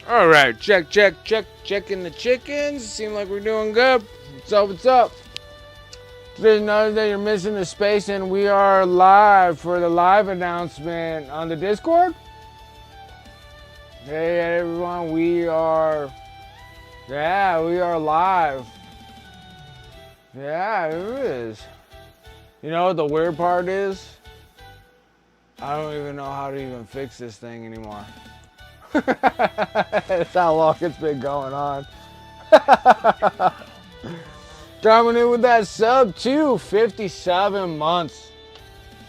All right, checking the chickens. Seem like we're doing good. What's up? Today's another day you're missing the space, and we are live for the live announcement on the Discord. Hey everyone, we are live. Yeah, it is. You know what the weird part is? I don't even know how to even fix this thing anymore. That's how long it's been going on. Coming in with that sub too, 57 months.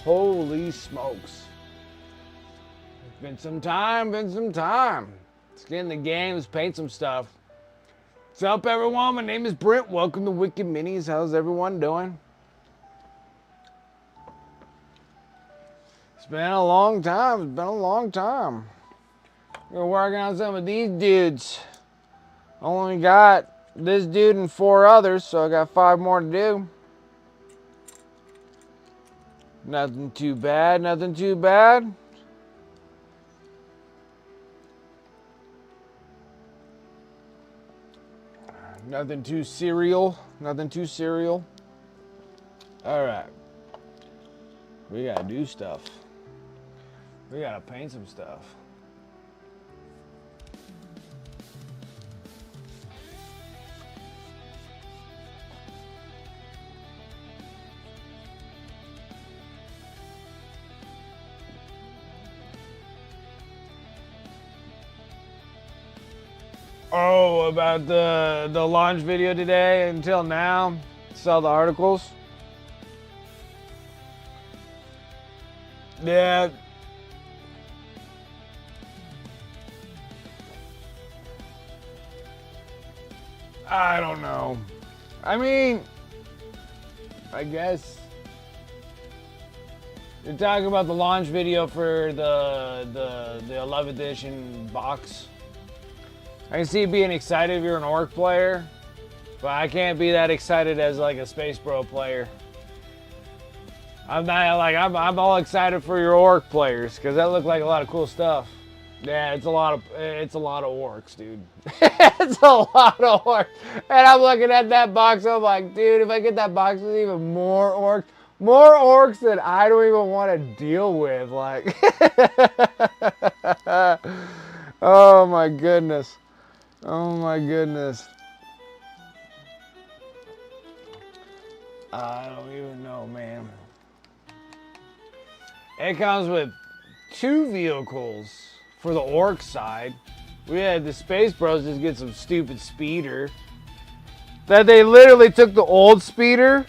Holy smokes. It's been some time. Let's get in the game, let's paint some stuff. What's up everyone? My name is Brent. Welcome to Wicked Minis. How's everyone doing? It's been a long time. We're working on some of these dudes. Only got this dude and 4 others, so I got 5 more to do. Nothing too bad. Nothing too serial. Alright. We gotta do stuff. We gotta paint some stuff. Oh, about the launch video today until now. Saw the articles. Yeah. I don't know. I mean, I guess you're talking about the launch video for the 11th edition box. I can see you being excited if you're an Orc player, but I can't be that excited as like a Space Bro player. I'm not like I'm all excited for your Orc players because that looked like a lot of cool stuff. Yeah, it's a lot of Orcs, dude. It's a lot of Orcs, and I'm looking at that box. I'm like, dude, if I get that box with even more Orcs that I don't even want to deal with, like. Oh my goodness. I don't even know, man. It comes with 2 vehicles for the Orc side. We had the Space Bros just get some stupid speeder. That they literally took the old speeder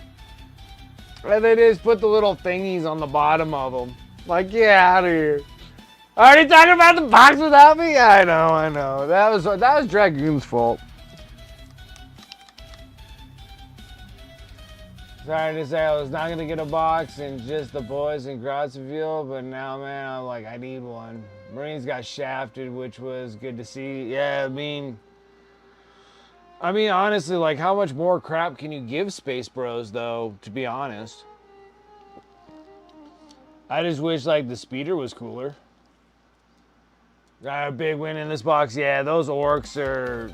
and they just put the little thingies on the bottom of them. Like, get out of here. Already talking about the box without me? I know. That was Dragoon's fault. Sorry to say I was not gonna get a box and just the boys in Grotsville, but now, man, I'm like, I need one. Marines got shafted, which was good to see. Yeah, I mean, honestly, like, how much more crap can you give Space Bros, though, to be honest? I just wish, like, the speeder was cooler. Got a big win in this box. Yeah, the orcs are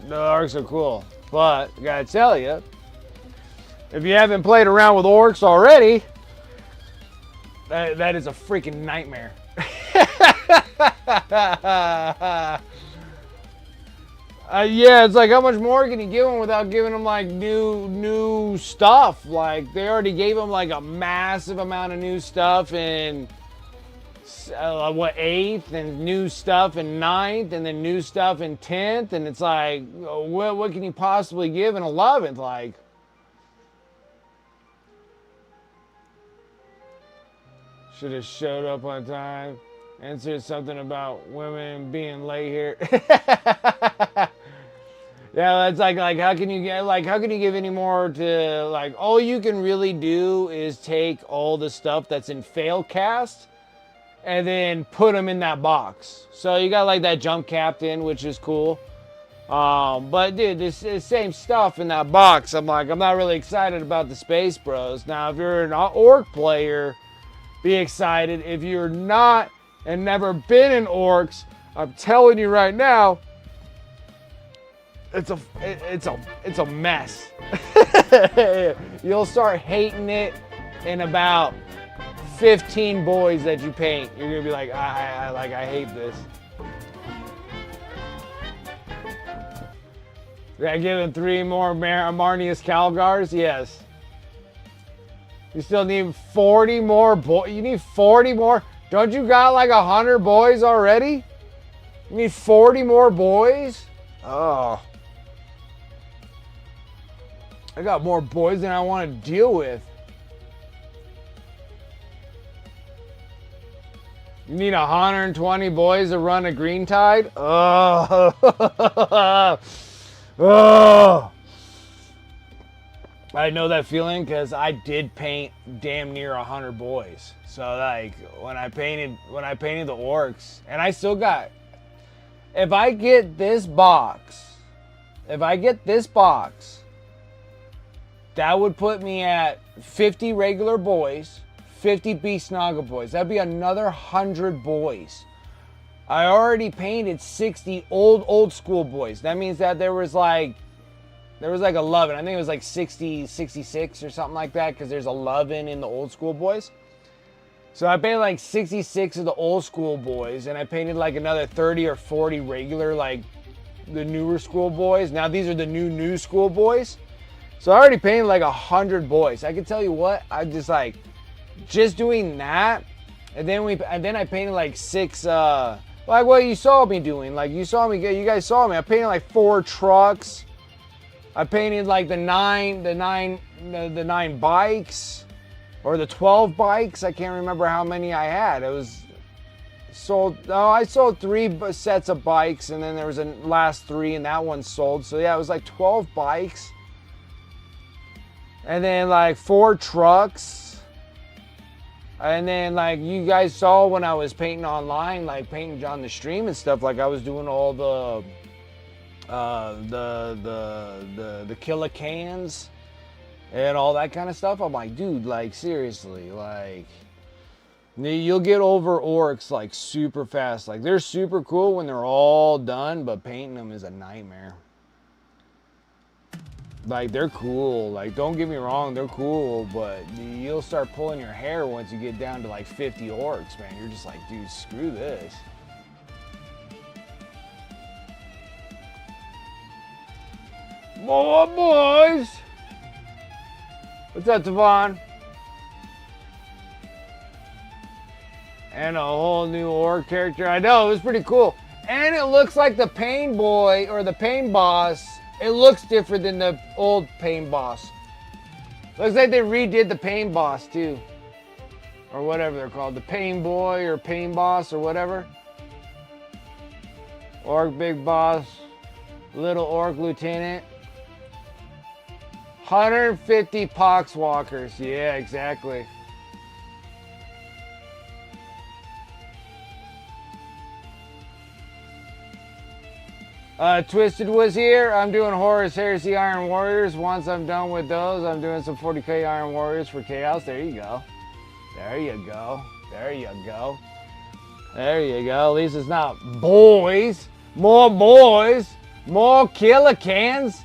cool. But, I gotta tell you, if you haven't played around with orcs already, that is a freaking nightmare. Yeah, it's like, how much more can you give them without giving them like new stuff? Like, they already gave them like a massive amount of new stuff in 8th, and new stuff in 9th, and then new stuff in 10th, and it's like, what can you possibly give in 11th? Like, should have showed up on time. Answered something about women being late here. Yeah, that's like how can you give any more to, like, all you can really do is take all the stuff that's in Failcast and then put them in that box. So you got like that Jump Captain, which is cool. But dude, this is same stuff in that box. I'm not really excited about the Space Bros. Now, if you're an Orc player, be excited. If you're not and never been in Orcs, I'm telling you right now, it's a mess. You'll start hating it in about 15 boys that you paint. You're gonna be like, I hate this. Did I give him 3 more Marnius Calgars? Yes. You still need 40 more boys. You need 40 more. Don't you got like 100 boys already? You need 40 more boys? Oh. I got more boys than I want to deal with. You need 120 boys to run a green tide? Oh. Oh. I know that feeling because I did paint damn near 100 boys. So like when I painted the orcs, and I still got, if I get this box, that would put me at 50 regular boys, 50 Beast Naga boys. That'd be another 100 boys. I already painted 60 old school boys. That means that there was like 11. I think it was like 60, 66 or something like that because there's 11 in the old school boys. So I painted like 66 of the old school boys, and I painted like another 30 or 40 regular, like the newer school boys. Now these are the new school boys. So I already painted like 100 boys. I can tell you what, I just doing that, and then I painted like 6, like what you saw me doing. Like you guys saw me. I painted like 4 trucks. I painted like the 9 bikes, or the 12 bikes. I can't remember how many I had. I sold 3 sets of bikes, and then there was a last 3, and that one sold. So yeah, it was like 12 bikes. And then like 4 trucks. And then like you guys saw when I was painting online, like painting on the stream and stuff, like I was doing all the killer cans and all that kind of stuff. I'm like, dude, like seriously, like you'll get over orcs like super fast. Like they're super cool when they're all done, but painting them is a nightmare. Like they're cool, like don't get me wrong, they're cool, but you'll start pulling your hair once you get down to like 50 orcs, man. You're just like, dude, screw this. More boys! What's up, Devon? And a whole new orc character. I know, it was pretty cool. And it looks like the Pain Boy, or the Pain Boss. It looks different than the old Pain Boss. Looks like they redid the Pain Boss too. Or whatever they're called. The Pain Boy or Pain Boss or whatever. Orc Big Boss. Little Orc Lieutenant. 150 Poxwalkers. Yeah, exactly. Twisted was here. I'm doing Horus Heresy Iron Warriors. Once I'm done with those, I'm doing some 40k Iron Warriors for Chaos. There you go. There you go. There you go. There you go. At least it's not boys. More boys. More killer cans.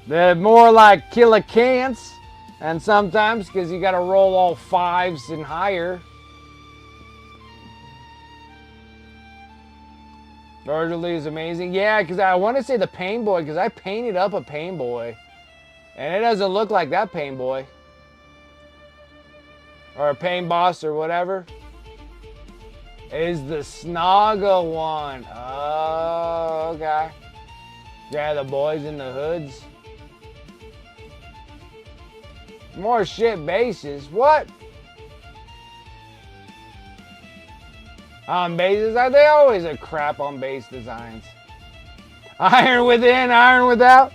They're more like killer cans. And sometimes, because you got to roll all 5s and higher. Orderly is amazing. Yeah, because I want to say the Pain Boy, because I painted up a Pain Boy. And it doesn't look like that Pain Boy. Or a Pain Boss or whatever. It is the Snaga one. Oh, okay. Yeah, the boys in the hoods. More shit bases. What? On bases, they always a crap on base designs. Iron within, iron without.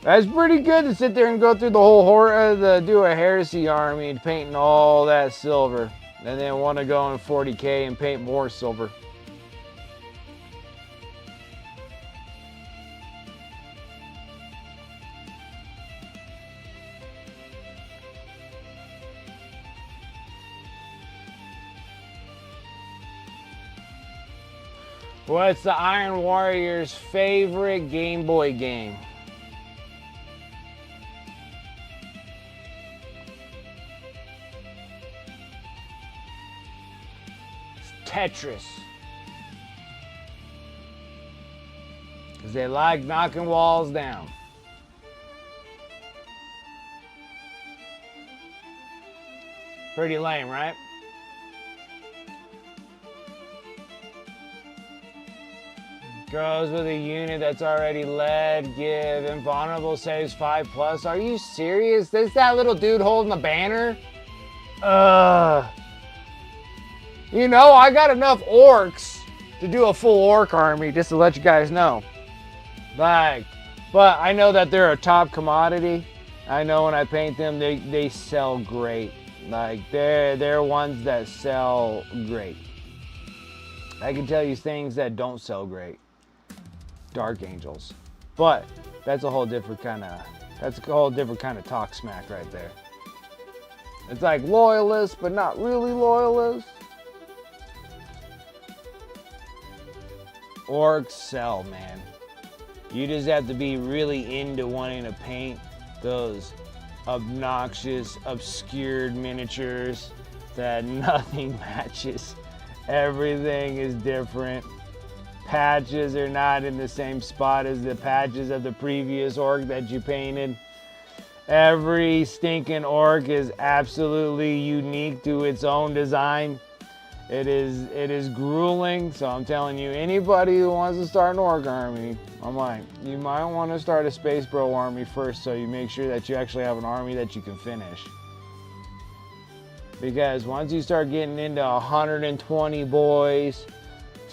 That's pretty good to sit there and go through the whole do a heresy army and painting all that silver, and then want to go in 40k and paint more silver. What's the Iron Warrior's favorite Game Boy game? Tetris. Because they like knocking walls down. Pretty lame, right? Goes with a unit that's already led. Give invulnerable saves 5+. Are you serious? Is that little dude holding the banner? You know, I got enough orcs to do a full orc army, just to let you guys know. Like, but I know that they're a top commodity. I know when I paint them, they sell great. Like, they're ones that sell great. I can tell you things that don't sell great. Dark Angels. But that's a whole different kind of talk smack right there. It's like loyalists, but not really loyalists. Orcs sell, man. You just have to be really into wanting to paint those obnoxious, obscured miniatures that nothing matches. Everything is different. Patches are not in the same spot as the patches of the previous orc that you painted. Every stinking orc is absolutely unique to its own design. It is grueling, so I'm telling you, anybody who wants to start an orc army, I'm like, you might want to start a Space Bro army first so you make sure that you actually have an army that you can finish. Because once you start getting into 120 boys,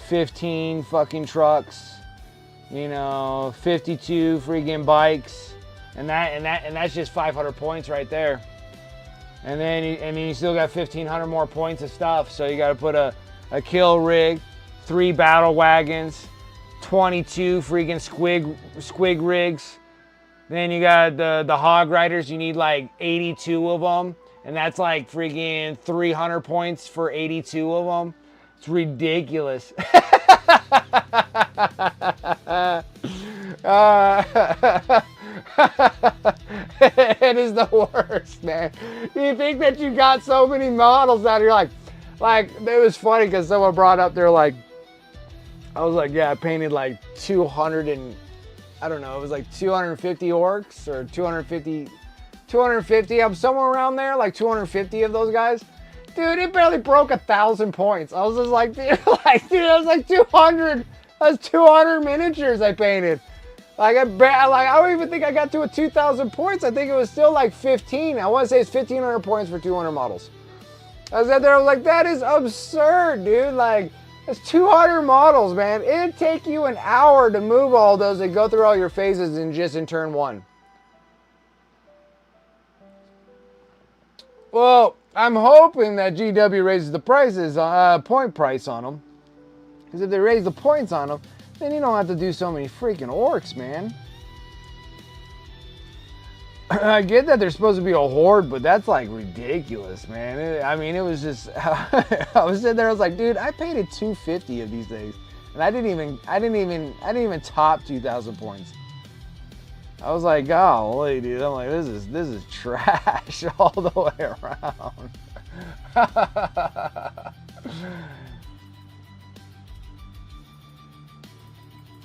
15 fucking trucks, you know, 52 freaking bikes, and that's just 500 points right there. And then you still got 1,500 more points of stuff. So you got to put a kill rig, 3 battle wagons, 22 freaking squig rigs. Then you got the hog riders. You need like 82 of them, and that's like freaking 300 points for 82 of them. It's ridiculous. It is the worst, man. You think that you got so many models out here, like it was funny because someone brought up, they're like, I was like, yeah, I painted like 200 and, I don't know, it was like 250 orcs or 250, I'm somewhere around there, like 250 of those guys. Dude, it barely broke 1,000 points. I was just like, dude, that was like 200. That's 200 miniatures I painted. I don't even think I got to 2,000 points. I think it was still like 15. I want to say it's 1,500 points for 200 models. I was out there, I was like, that is absurd, dude. Like, that's 200 models, man. It'd take you an hour to move all those and go through all your phases in turn 1. Well, I'm hoping that GW raises the prices, point price on them. Because if they raise the points on them, then you don't have to do so many freaking orcs, man. I get that they're supposed to be a horde, but that's like ridiculous, man. It was just, I was sitting there, I was like, dude, I painted 250 of these things, and I didn't even top 2,000 points. I was like, golly, dude. I'm like, this is trash all the way around.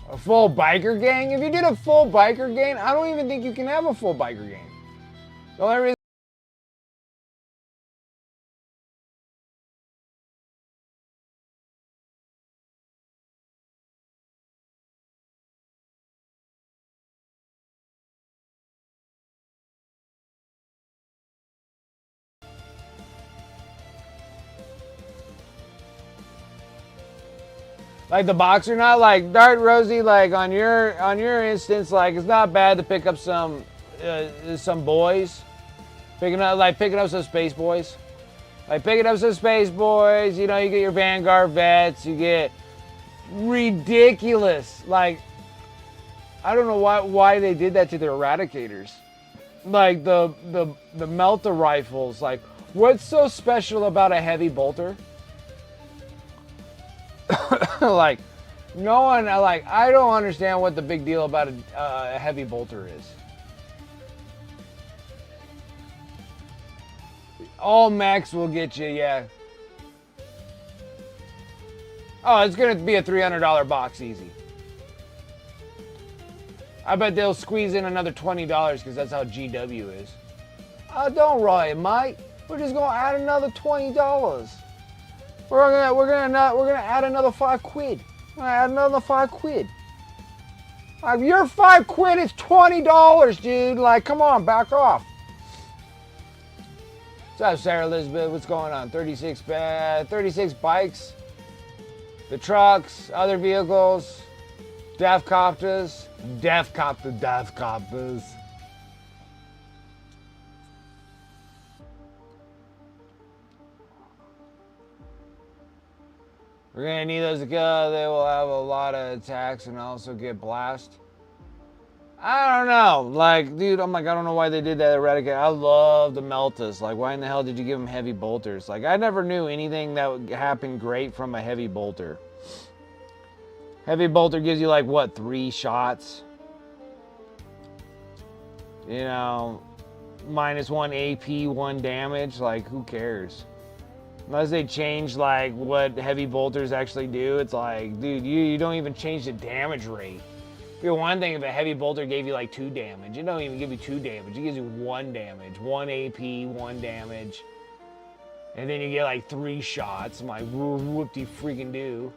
A full biker gang? If you did a full biker gang, I don't even think you can have a full biker gang. The only reason like the boxer, not like Dart Rosie, like on your instance, like it's not bad to pick up some boys, picking up some space boys, you know, you get your Vanguard vets, you get ridiculous, like I don't know why they did that to the Eradicators, like the Melta rifles, like what's so special about a heavy bolter? Like, No one, I don't understand what the big deal about a heavy bolter is. All mechs will get you, yeah. Oh, it's gonna be a $300 box, easy. I bet they'll squeeze in another $20 because that's how GW is. Oh, don't worry, mate. We're just gonna add another $20. We're gonna add another £5. We're gonna add another £5. Like, your £5 is $20, dude. Like, come on, back off. What's up, Sarah Elizabeth? What's going on? 36 bikes. The trucks, other vehicles, Defcopters. We're gonna need those to go. They will have a lot of attacks and also get blast. I don't know. Like, dude, I don't know why they did that Eradicate. I love the Meltas. Like, why in the hell did you give them heavy bolters? Like, I never knew anything that would happen great from a heavy bolter. Heavy bolter gives you, like, what, 3 shots? You know, -1 AP, 1 damage. Like, who cares? Unless they change, like, what heavy bolters actually do. It's like, dude, you don't even change the damage rate. It'd be one thing if a heavy bolter gave you, like, 2 damage. It don't even give you 2 damage. It gives you 1 damage. 1 AP, 1 damage. And then you get, like, 3 shots. I'm like, whoop-de-freaking-do.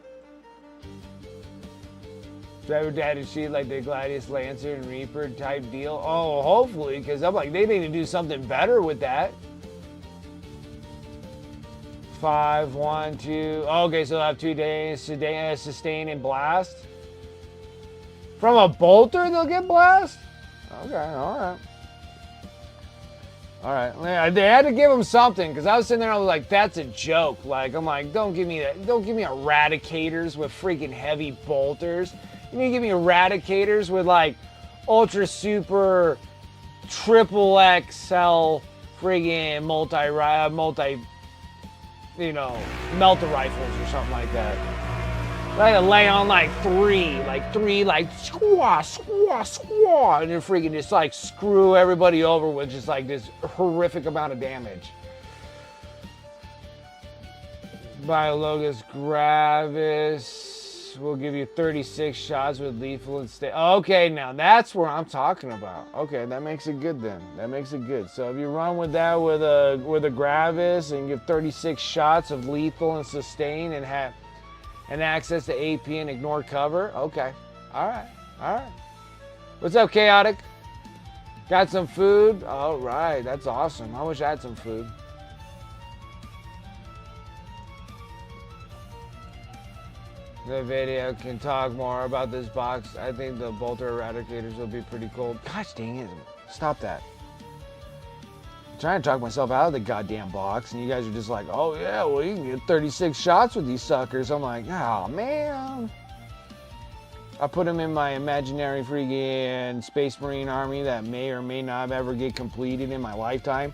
Driver dad and shit like the Gladius Lancer and Reaper type deal. Oh, hopefully, because I'm like, they need to do something better with that. 5, 1, 2. Okay, so they'll have 2 days. Sustain and blast. From a bolter, they'll get blast? Okay, alright. Alright. They had to give them something, because I was sitting there and I was like, that's a joke. Like, I'm like, don't give me that. Don't give me Eradicators with freaking heavy bolters. You need to give me Eradicators with, like, ultra super triple XL friggin' multi, you know, melter rifles or something like that. I had to lay on like three, squaw, and then freaking just like screw everybody over with just like this horrific amount of damage. Biologus gravis will give you 36 shots with lethal and stay. Okay, now that's where I'm talking about. Okay, that makes it good then. That makes it good. So if you run with that with a gravis and give 36 shots of lethal and sustain and have access to AP and ignore cover. Okay. All right. What's up, Chaotic? Got some food? All right. That's awesome. I wish I had some food. The video can talk more about this box. I think the bolter eradicators will be pretty cool. Gosh dang it. Stop that. I'm trying to talk myself out of the goddamn box, and you guys are just like, oh yeah, well you can get 36 shots with these suckers. I'm like, oh man. I put them in my imaginary freaking Space Marine army that may or may not ever get completed in my lifetime.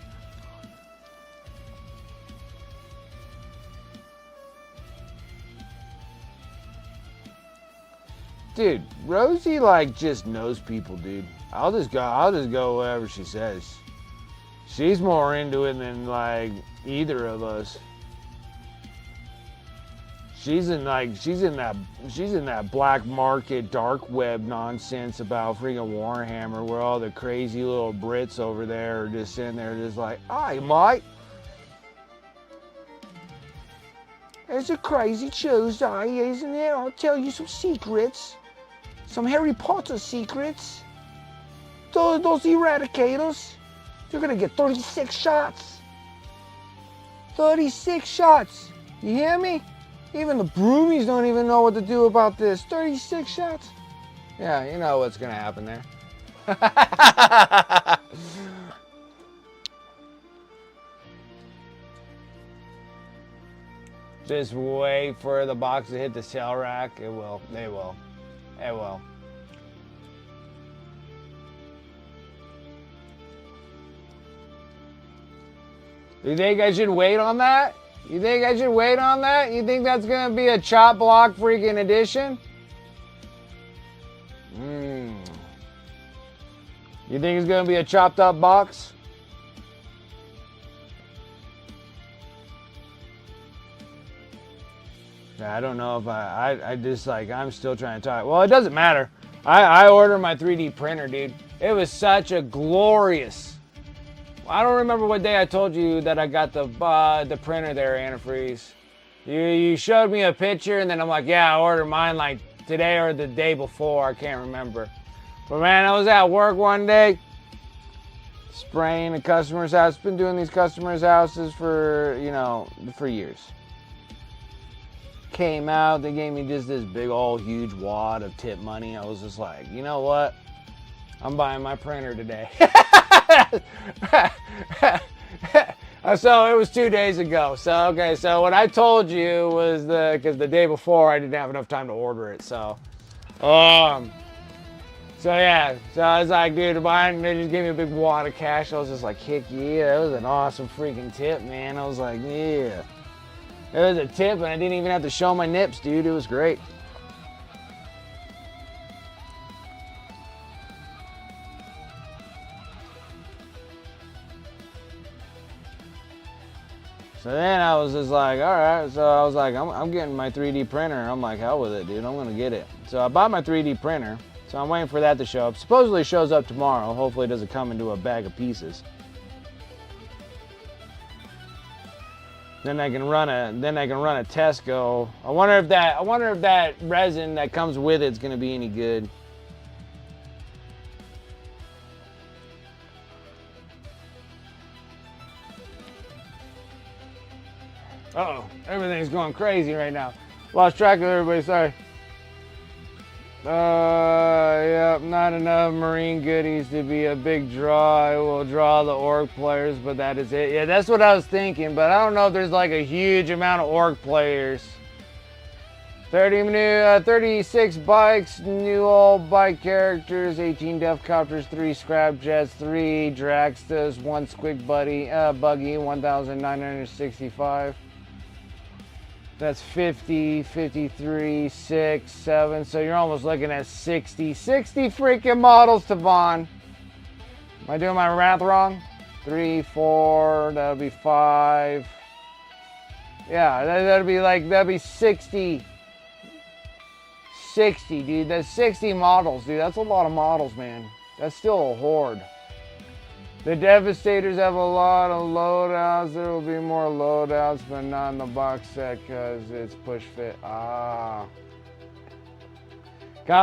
Dude, Rosie like just knows people, dude. I'll just go wherever she says. She's more into it than like either of us. She's in that black market dark web nonsense about freaking Warhammer, where all the crazy little Brits over there are just sitting there just like, "Hi, mate. It's a crazy Tuesday, isn't it? I'll tell you some secrets. Some Harry Potter secrets. Those eradicators. You're gonna get 36 shots. 36 shots. You hear me? Even the broomies don't even know what to do about this. 36 shots. Yeah, you know what's gonna happen there. Just wait for the box to hit the sale rack. It will. They will. It will. You think I should wait on that? You think I should wait on that? You think that's gonna be a chop block freaking edition? You think it's gonna be a chopped up box? I don't know if I just like, I'm still trying to talk. Well, it doesn't matter. I ordered my 3D printer, dude. It was such a glorious. I don't remember what day I told you that I got the printer there, Antifreeze. You showed me a picture, and then I'm like, yeah, I ordered mine like today or the day before. I can't remember. But man, I was at work one day, spraying a customer's house. Been doing these customers' houses for, for years. Came out, they gave me just this big old huge wad of tip money. I was just like, you know what? I'm buying my printer today. So it was 2 days ago. So what I told you was because the day before I didn't have enough time to order it. So yeah, so I was like, dude, they just gave me a big wad of cash. I was just like, heck yeah, that was an awesome freaking tip, man. I was like, yeah. It was a tip, and I didn't even have to show my nips, dude. It was great. So then I was just like, all right. So I was like, I'm getting my 3D printer. I'm like, hell with it, dude. I'm going to get it. So I bought my 3D printer. So I'm waiting for that to show up. Supposedly it shows up tomorrow. Hopefully it doesn't come into a bag of pieces. Then I can run a Tesco. I wonder if that resin that comes with it's gonna be any good. Uh-oh, everything's going crazy right now. Lost track of everybody, sorry. Yep, not enough marine goodies to be a big draw. I will draw the orc players, but that is it. Yeah, that's what I was thinking, but I don't know if there's like a huge amount of orc players. 36 bikes, new all bike characters, 18 Deathcopters, 3 Scrap Jets, 3 Draxtas, 1 Squig Buggy, 1,965. That's 50, 53, 6, 7. So you're almost looking at 60 freaking models, Tavon. Am I doing my math wrong? 3, 4, that'll be 5. Yeah, that'd be 60. 60, dude. That's 60 models, dude. That's a lot of models, man. That's still a horde. The Devastators have a lot of loadouts. There will be more loadouts, but not in the box set because it's push fit. Got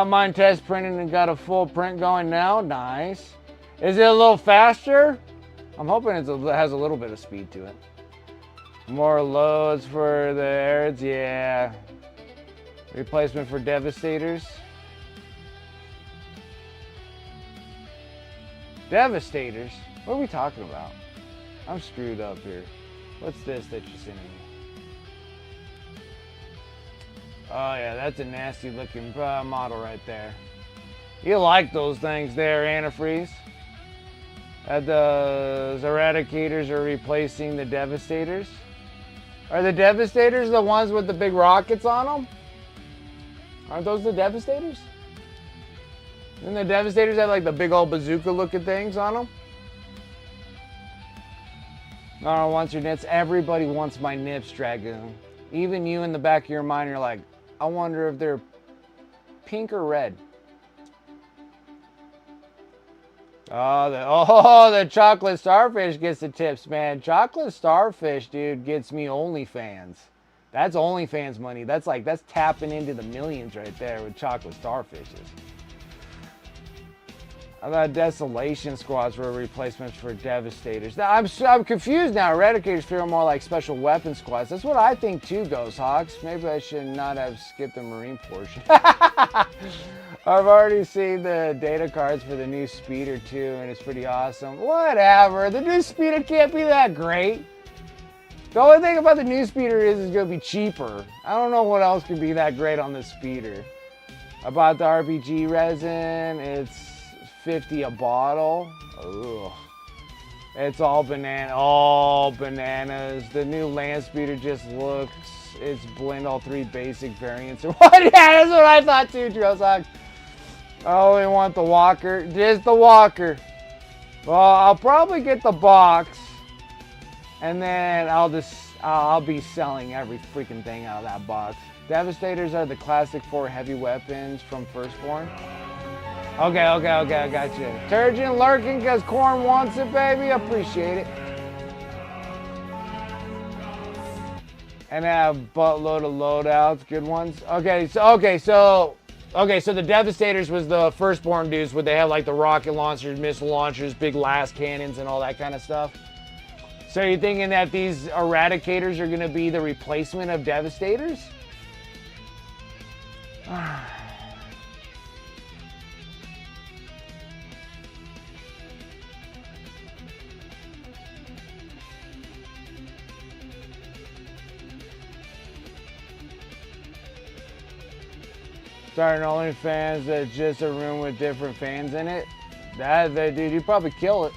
mine test printed and got a full print going now. Nice. Is it a little faster? I'm hoping it has a little bit of speed to it. More loads for the Airids, yeah. Replacement for Devastators. Devastators? What are we talking about? I'm screwed up here. What's this that you're sending me? Oh yeah, that's a nasty looking model right there. You like those things there, Antifreeze? The Eradicators are replacing the Devastators? Are the Devastators the ones with the big rockets on them? Aren't those the Devastators? Didn't the Devastators have like the big old bazooka looking things on them? No one wants your nips. Everybody wants my nips, Dragoon. Even you in the back of your mind, you're like, I wonder if they're pink or red. Oh, the chocolate starfish gets the tips, man. Chocolate starfish, dude, gets me OnlyFans. That's OnlyFans money. That's tapping into the millions right there with chocolate starfishes. I thought Desolation Squads were replacements for Devastators. Now, I'm confused now. Eradicators feel more like special weapon squads. That's what I think too, Ghost Hawks. Maybe I should not have skipped the Marine portion. I've already seen the data cards for the new Speeder too, and it's pretty awesome. Whatever. The new Speeder can't be that great. The only thing about the new Speeder is it's going to be cheaper. I don't know what else could be that great on the Speeder. I bought the RPG resin. It's $50 a bottle. Ugh. It's all bananas. The new Land Speeder just looks, it's blend all 3 basic variants. What? Yeah, that's what I thought too, Drosok. I only want the Walker. Just the Walker. Well, I'll probably get the box, and then I'll be selling every freaking thing out of that box. Devastators are the classic 4 heavy weapons from Firstborn. Okay, I got you. Turgeon lurking because Corn wants it, baby. Appreciate it. And have a buttload of loadouts, good ones. Okay, so the Devastators was the Firstborn dudes where they have like the rocket launchers, missile launchers, big las cannons, and all that kind of stuff. So you're thinking that these Eradicators are gonna be the replacement of Devastators? Starting OnlyFans that's just a room with different fans in it. Dude, you'd probably kill it.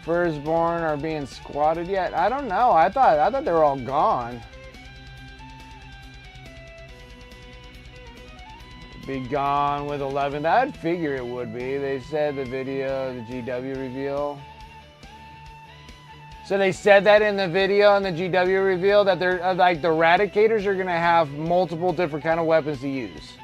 Firstborn are being squatted yet? I don't know. I thought they were all gone. Be gone with 11th. I'd figure it would be. They said the video, the GW reveal. So they said that in the video and the GW reveal that they're like the Eradicators are gonna have multiple different kind of weapons to use.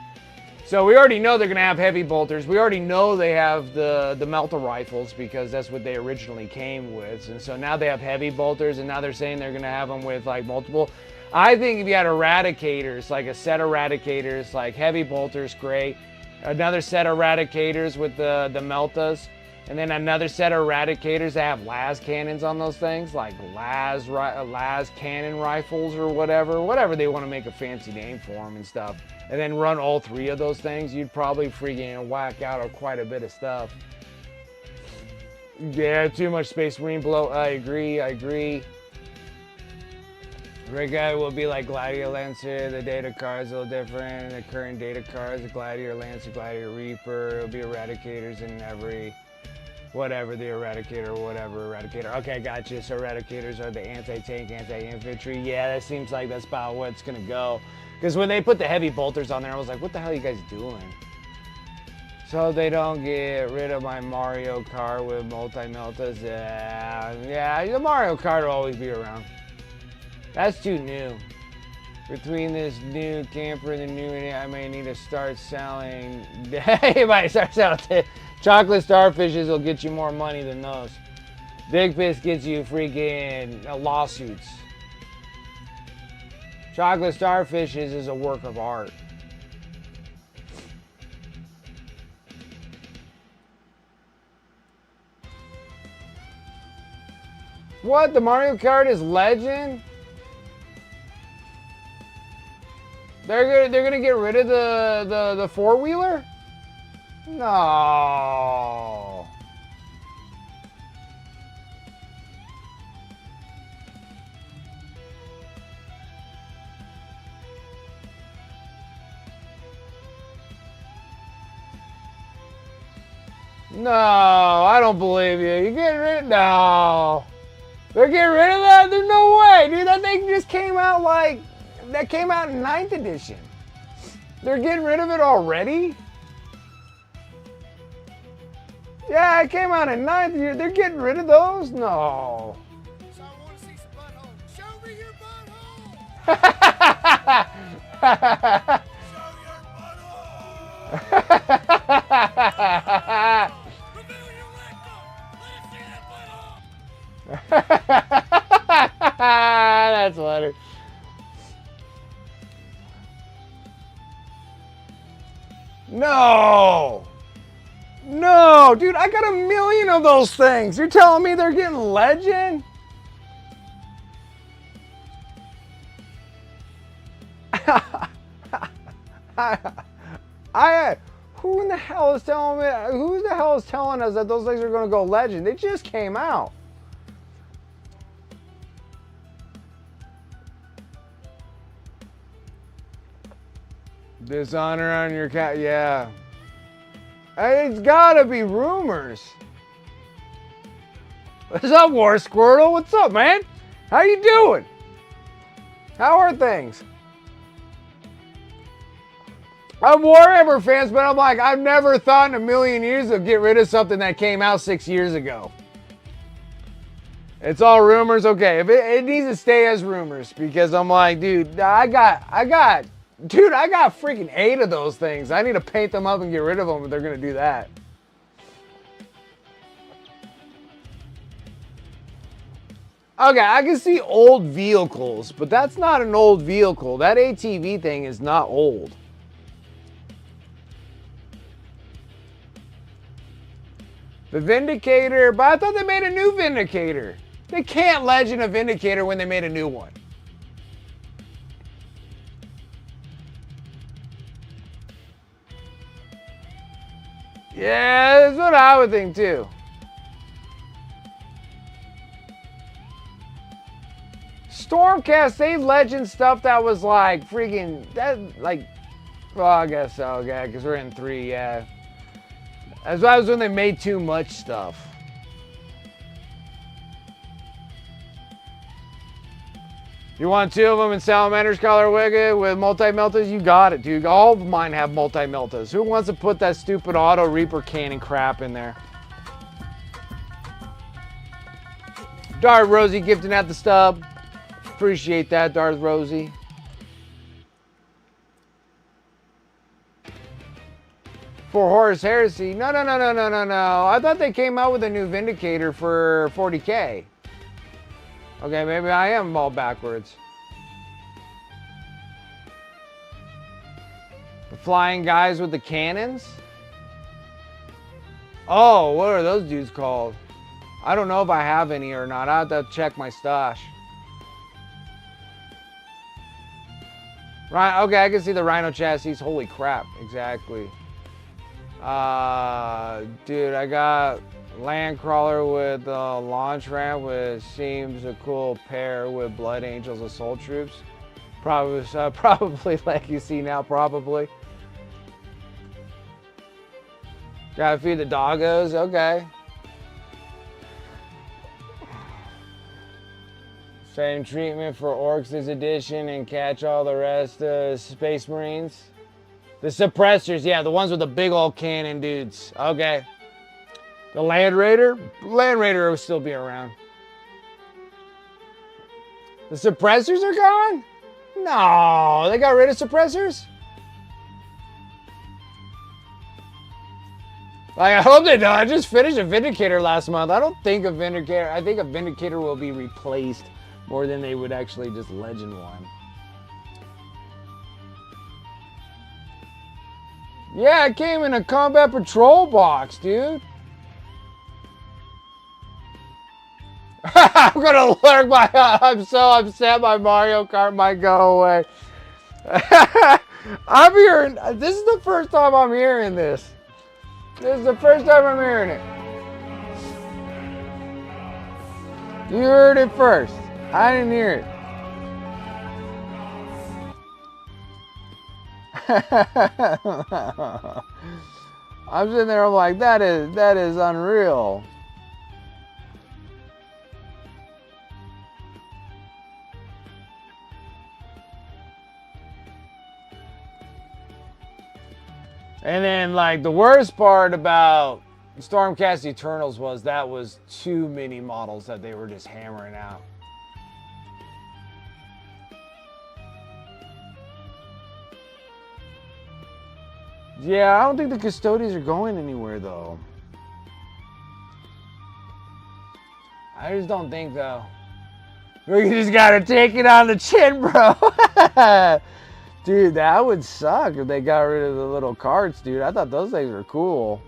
So we already know they're gonna have heavy bolters. We already know they have the Melta rifles because that's what they originally came with. And so now they have heavy bolters, and now they're saying they're gonna have them with like multiple. I think if you had Eradicators, like a set of Eradicators, like heavy bolters, great. Another set of Eradicators with the Meltas. And then another set of Eradicators that have las cannons on those things, like las cannon rifles or whatever they want to make a fancy name for them and stuff. And then run all 3 of those things, you'd probably freaking whack out quite a bit of stuff. Yeah, too much Space Marine blow. I agree. Red Guy will be like Gladiator Lancer. The data card's a little different. The current data cards, the Gladiator Lancer, Gladiator Reaper. It'll be Eradicators in every. Whatever the Eradicator. Okay, gotcha. So Eradicators are the anti-tank, anti-infantry. Yeah, that seems like that's about what it's gonna go. Because when they put the heavy bolters on there, I was like, what the hell are you guys doing? So they don't get rid of my Mario Kart with multi-meltas. Yeah, the Mario Kart will always be around. That's too new. Between this new camper and the new, I may need to start selling. You might start selling. Chocolate starfishes will get you more money than those. Big Piss gets you freaking lawsuits. Chocolate starfishes is a work of art. What? The Mario Kart is legend? They're gonna get rid of the 4-wheeler? No. No, I don't believe you. You're getting rid of no. They're getting rid of that? There's no way, dude. That thing just came out that came out in 9th edition. They're getting rid of it already? Yeah, it came out in 9th year. They're getting rid of those? No. So I want to see some butthole. Show me your butthole. Show your butthole. Reveal your rectum. Let us see that butthole. That's funny. No. No, dude, I got 1,000,000 of those things. You're telling me they're getting legend? Who in the hell is telling me? Who the hell is telling us that those things are going to go legend? They just came out. Dishonor on your cat, yeah. It's gotta be rumors. What's up, War Squirtle? What's up, man? How you doing? How are things? I'm Warhammer fans, but I'm like, I've never thought in a million years of get rid of something that came out 6 years ago. It's all rumors. Okay, if it needs to stay as rumors because I'm like, dude, I got freaking 8 of those things. I need to paint them up and get rid of them if they're gonna do that. Okay, I can see old vehicles, but that's not an old vehicle. That ATV thing is not old. The Vindicator, but I thought they made a new Vindicator. They can't legend a Vindicator when they made a new one. Yeah, that's what I would think too. Stormcast, they legend stuff that was like freaking, that like, well, I guess so, yeah, because we're in 3, yeah. As well as when they made too much stuff. You want 2 of them in Salamander's Color Wicked with multi-meltas? You got it, dude. All of mine have multi-meltas. Who wants to put that stupid Auto Reaper cannon crap in there? Darth Rosie gifting at the stub. Appreciate that, Darth Rosie. For Horus Heresy. No. I thought they came out with a new Vindicator for 40K. Okay, maybe I am all backwards. The flying guys with the cannons? Oh, what are those dudes called? I don't know if I have any or not. I have to check my stash. Right, okay, I can see the Rhino chassis. Holy crap, exactly. Dude, I got Landcrawler with launch ramp, which seems a cool pair with Blood Angels Assault Troops. Probably Legacy now, probably. Gotta feed the doggos, okay. Same treatment for Orcs this edition and catch all the rest of Space Marines. The suppressors, yeah, the ones with the big old cannon dudes. Okay. The Land Raider? Land Raider will still be around. The suppressors are gone? No, they got rid of suppressors? Like, I hope they don't. I just finished a Vindicator last month. I don't think a Vindicator, I think a Vindicator will be replaced more than they would actually just legend one. Yeah, it came in a Combat Patrol box, dude. I'm gonna lurk my. I'm so upset my Mario Kart might go away. I'm hearing. This is the first time I'm hearing this. This is the first time I'm hearing it. You heard it first. I didn't hear it. I'm sitting there, I'm like, that is unreal. And then, like, the worst part about Stormcast Eternals was that was too many models that they were just hammering out. Yeah, I don't think the Custodians are going anywhere, though. I just don't think, though. We just gotta take it on the chin, bro. Dude, that would suck if they got rid of the little carts, dude. I thought those things were cool.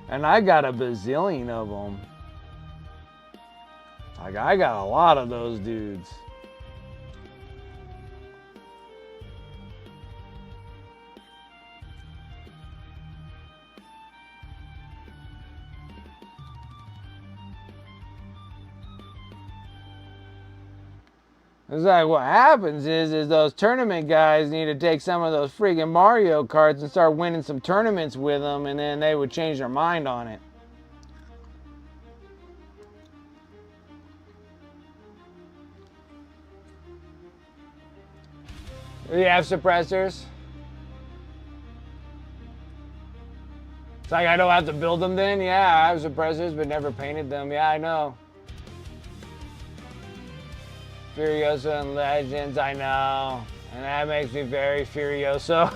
And I got a bazillion of them. Like, I got a lot of those dudes. It's like what happens is those tournament guys need to take some of those freaking Mario Karts and start winning some tournaments with them, and then they would change their mind on it. Do you have suppressors? It's like I don't have to build them then? Yeah, I have suppressors but never painted them. Yeah, I know. Furioso and Legends, I know. And that makes me very Furioso.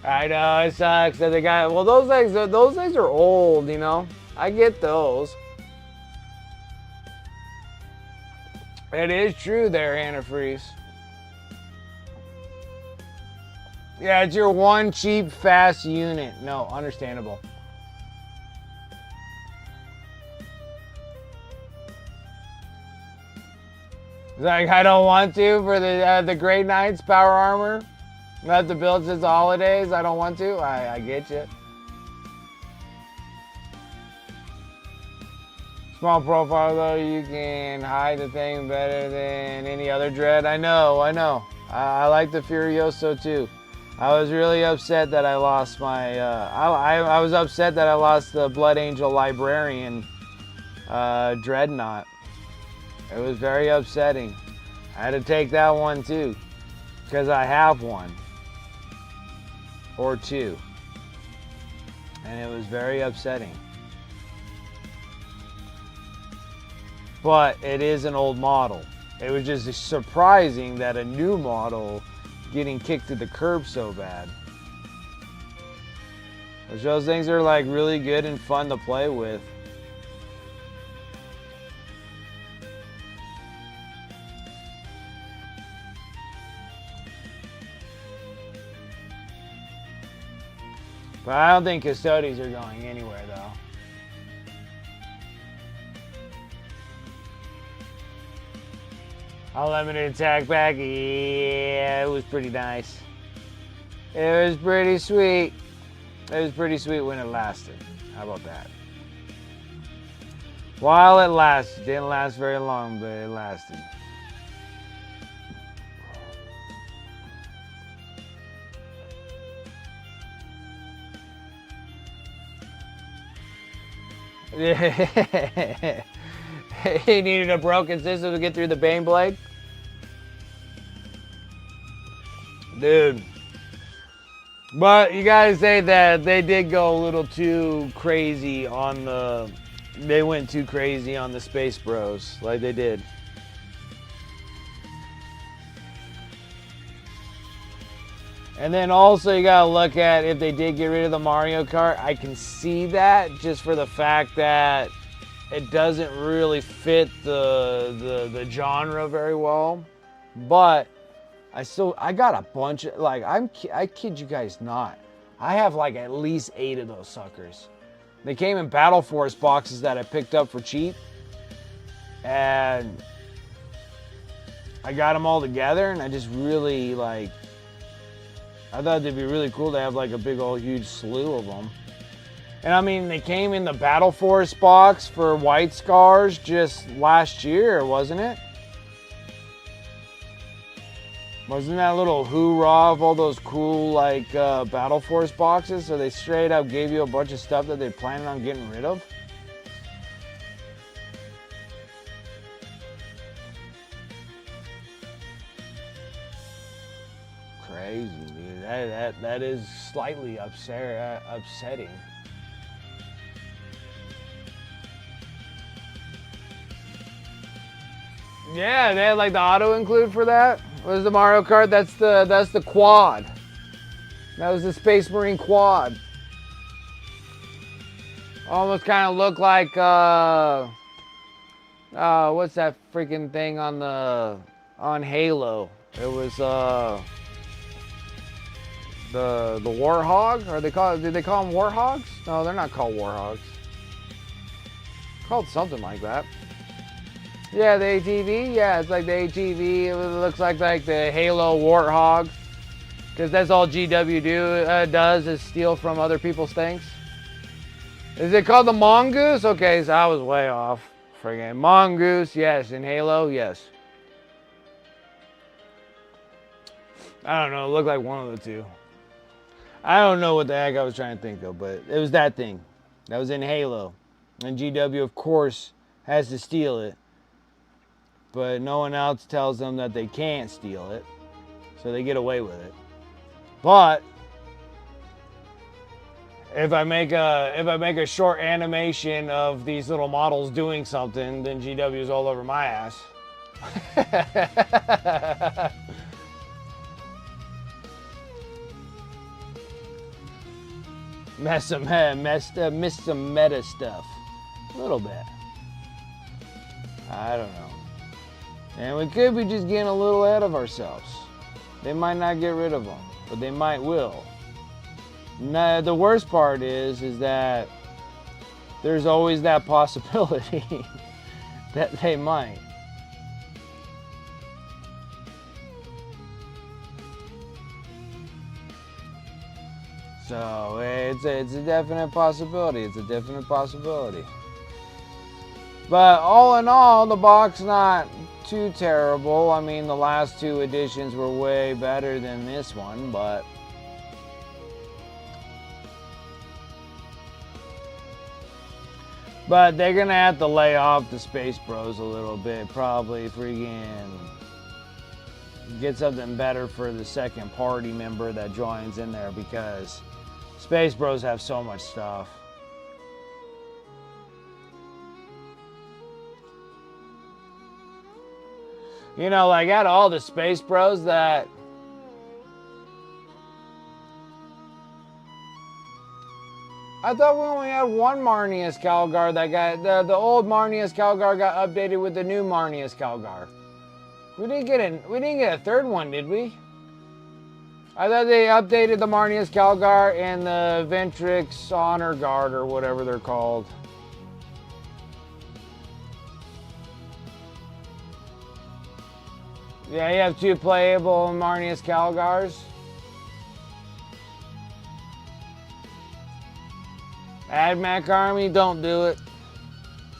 I know, it sucks that the guy, well, those things are old, you know? I get those. It is true there, Antifreeze. Yeah, it's your one cheap, fast unit. No, understandable. It's like, I don't want to for the Great Knights power armor. I have to build since the holidays. I don't want to. I get you. Small profile though, you can hide the thing better than any other dread. I know. I like the Furioso too. I was really upset that I lost my. I was upset that I lost the Blood Angel Librarian Dreadnought. It was very upsetting. I had to take that one too, because I have one or two, and it was very upsetting. But it is an old model. It was just surprising that a new model getting kicked to the curb so bad. Which those things are like really good and fun to play with. But I don't think Custodes are going anywhere though. Unlimited attack back, yeah, it was pretty nice. It was pretty sweet. It was pretty sweet when it lasted. How about that? While it lasted, didn't last very long, but it lasted. He needed a broken system to get through the Baneblade. Dude. But you gotta say that they did go a little too crazy on the... They went too crazy on the Space Bros, like they did. And then also you gotta look at if they did get rid of the Mario Kart. I can see that just for the fact that it doesn't really fit the genre very well. But I got a bunch of, like, I kid you guys not. I have like at least 8 of those suckers. They came in Battle Force boxes that I picked up for cheap. And I got them all together and I just really like, I thought it'd be really cool to have like a big old huge slew of them. And I mean, they came in the Battle Force box for White Scars just last year, wasn't it? Wasn't that a little hoorah of all those cool like Battle Force boxes? So they straight up gave you a bunch of stuff that they planned on getting rid of? Crazy, dude. That is slightly upsetting. Yeah, they had like the auto include for that. What was the Mario Kart? That's the quad. That was the Space Marine quad. Almost kind of looked like what's that freaking thing on Halo? It was the Warhog? Did they call them Warhogs? No, they're not called Warhogs. Called something like that. Yeah, the ATV. Yeah, it's like the ATV. It looks like the Halo Warthog. Because that's all GW does is steal from other people's things. Is it called the Mongoose? Okay, so I was way off. Friggin' Mongoose, yes. In Halo, yes. I don't know. It looked like one of the two. I don't know what the heck I was trying to think of, but it was that thing. That was in Halo. And GW, of course, has to steal it. But no one else tells them that they can't steal it. So they get away with it. But If I make a short animation of these little models doing something, then GW is all over my ass. Missed some meta stuff. A little bit. I don't know. And we could be just getting a little ahead of ourselves. They might not get rid of them, but they might will. Now, the worst part is that there's always that possibility that they might. So it's a definite possibility. It's a definite possibility. But all in all, the box not too terrible. I mean, the last two editions were way better than this one, but they're gonna have to lay off the Space Bros a little bit. Probably freaking get something better for the second party member that joins in there, because Space Bros have so much stuff. You know, like out of all the Space Bros that I thought we only had one Marneus Calgar that got the old Marneus Calgar got updated with the new Marneus Calgar. We didn't get a third one, did we? I thought they updated the Marneus Calgar and the Ventrix Honor Guard or whatever they're called. Yeah, you have two playable Marneus Calgars. AdMac Army, don't do it.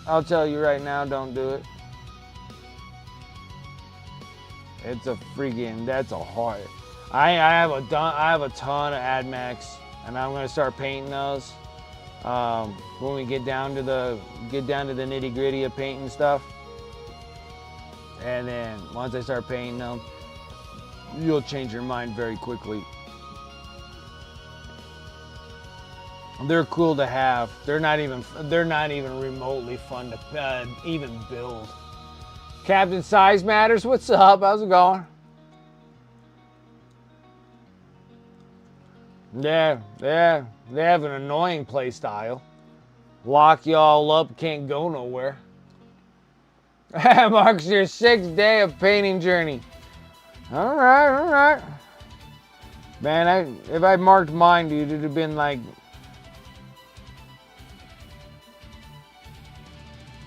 I'll tell you right now, don't do it. It's a freaking, that's a hard. I have a ton of AdMacs, and I'm gonna start painting those when we get down to the nitty gritty of painting stuff. And then once I start painting them, you'll change your mind very quickly. They're cool to have. They're not even remotely fun to even build. Captain Size Matters, what's up? How's it going? Yeah, they have an annoying play style. Lock you all up, can't go nowhere. Marks your 6th day of painting journey. All right. Man, if I marked mine, dude, it'd have been like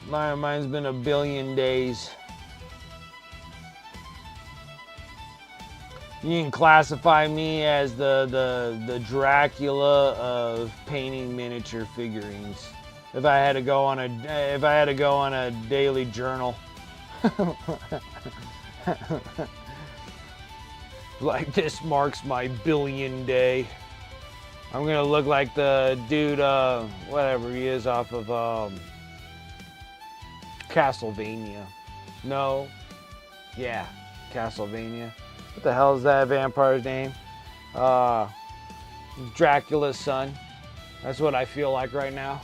mine's been a billion days. You can classify me as the Dracula of painting miniature figurines. If I had to go on a daily journal. Like, this marks my billion day. I'm gonna look like the dude, whatever he is off of Castlevania. No. Yeah, Castlevania. What the hell is that vampire's name? Dracula's son. That's what I feel like right now.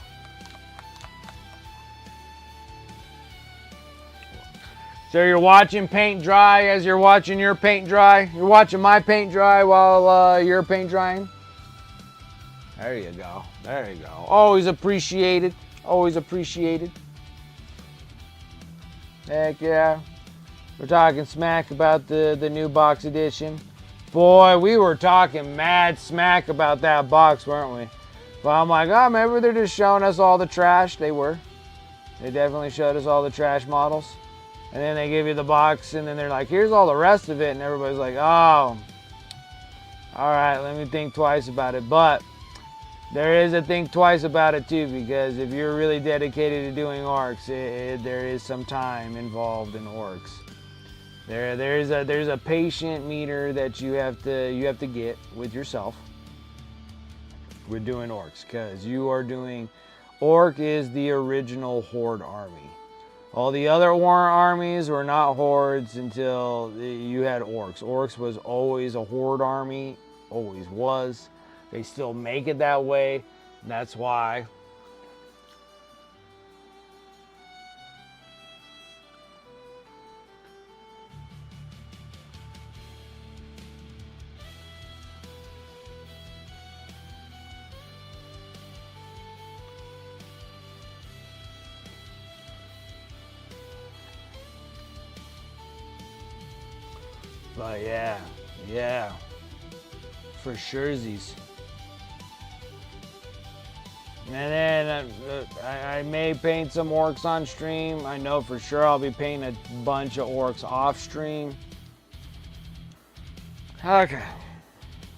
So you're watching paint dry as you're watching your paint dry? You're watching my paint dry while you're paint drying? There you go. There you go. Always appreciated. Always appreciated. Heck yeah. We're talking smack about the new box edition. Boy, we were talking mad smack about that box, weren't we? But I'm like, oh, maybe they're just showing us all the trash. They were. They definitely showed us all the trash models. And then they give you the box, and then they're like, here's all the rest of it. And everybody's like, oh, all right, let me think twice about it. But there is a think twice about it too, because if you're really dedicated to doing orcs, there is some time involved in orcs. There's a patient meter that you have to get with yourself with doing orcs, because you are doing, orc is the original horde army. All the other war armies were not hordes until you had orcs. Orcs was always a horde army, always was. They still make it that way. That's why. But yeah, for surezies. And then I may paint some orcs on stream. I know for sure I'll be painting a bunch of orcs off stream. Okay.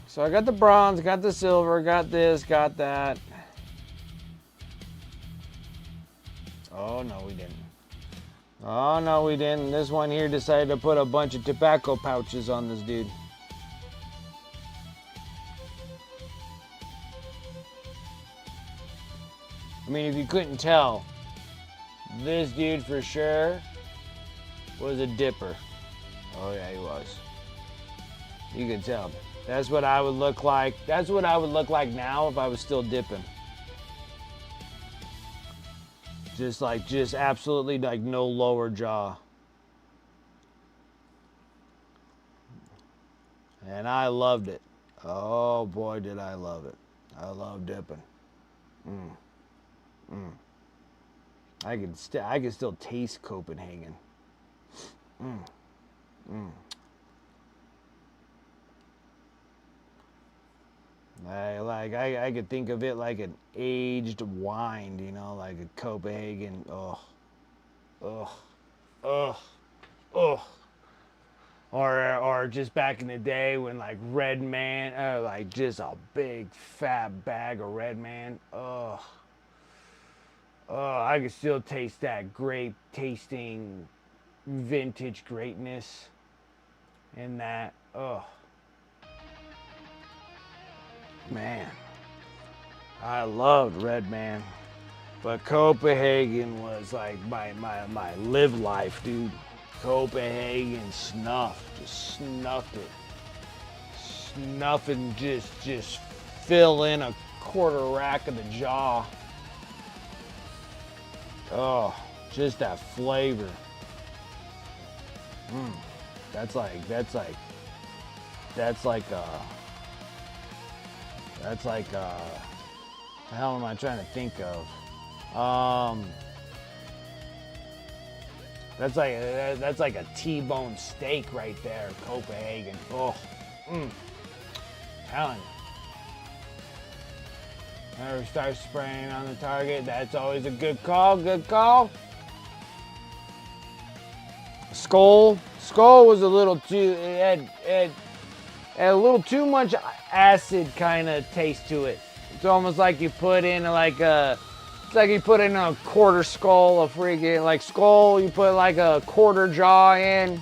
So I got the bronze, got the silver, got this, got that. Oh no, we didn't. Oh no, we didn't. This one here decided to put a bunch of tobacco pouches on this dude. I mean, if you couldn't tell, this dude for sure was a dipper. Oh yeah, he was. You could tell. That's what I would look like. That's what I would look like now if I was still dipping. Just absolutely like no lower jaw. And I loved it. Oh boy, did I love it. I love dipping. I can still taste Copenhagen. I could think of it like an aged wine, you know, like a Copenhagen. Or just back in the day when like Red Man, like just a big fat bag of Red Man. I could still taste that grape tasting vintage greatness in that. Man, I loved Red Man, but Copenhagen was like my live life, dude. Copenhagen just snuffed it. Snuff and just fill in a quarter rack of the jaw. Oh, just that flavor. That's like the hell am I trying to think of? That's like a T-bone steak right there, Copenhagen. Telling you. Never start spraying on the target. That's always a good call. Good call. Skull was a little too. It had a little too much acid kind of taste to it. It's almost like you put in like a. It's like you put in a quarter skull, a freaking like skull. You put like a quarter jaw in.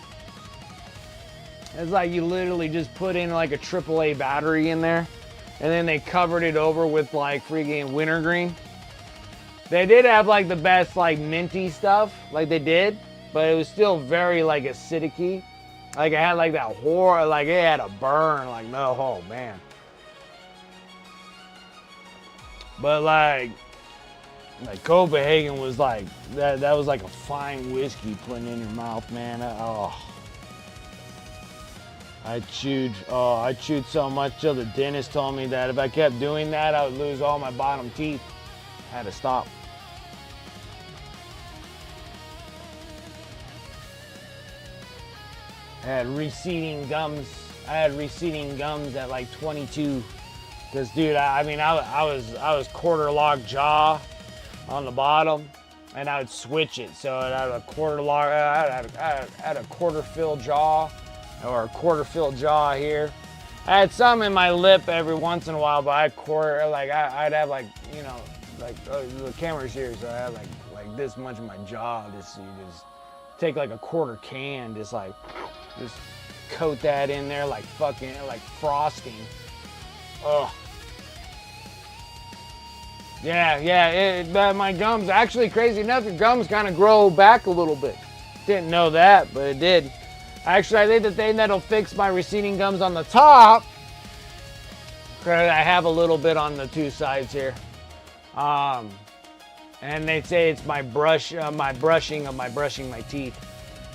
It's like you literally just put in like a AAA battery in there. And then they covered it over with like freaking wintergreen. They did have like the best like minty stuff, like they did, but it was still very like acidic-y. Like it had like that horror, like it had a burn, like no, oh man. But like Copenhagen was like that was like a fine whiskey putting in your mouth, man. I chewed so much till the dentist told me that if I kept doing that, I would lose all my bottom teeth. I had to stop. I had receding gums. At like 22. Cause dude, I was quarter log jaw on the bottom, and I would switch it. So I had a quarter log. I had a quarter fill jaw. Or a quarter fill jaw here. I had some in my lip every once in a while, but I'd have like, you know, like the camera's here, so I had like this much of my jaw. You just take like a quarter can, just coat that in there like fucking like frosting. Yeah. My gums, actually, crazy enough, your gums kind of grow back a little bit. Didn't know that, but it did. Actually, I think the thing that'll fix my receding gums on the top, I have a little bit on the two sides here. And they say it's my brushing my teeth.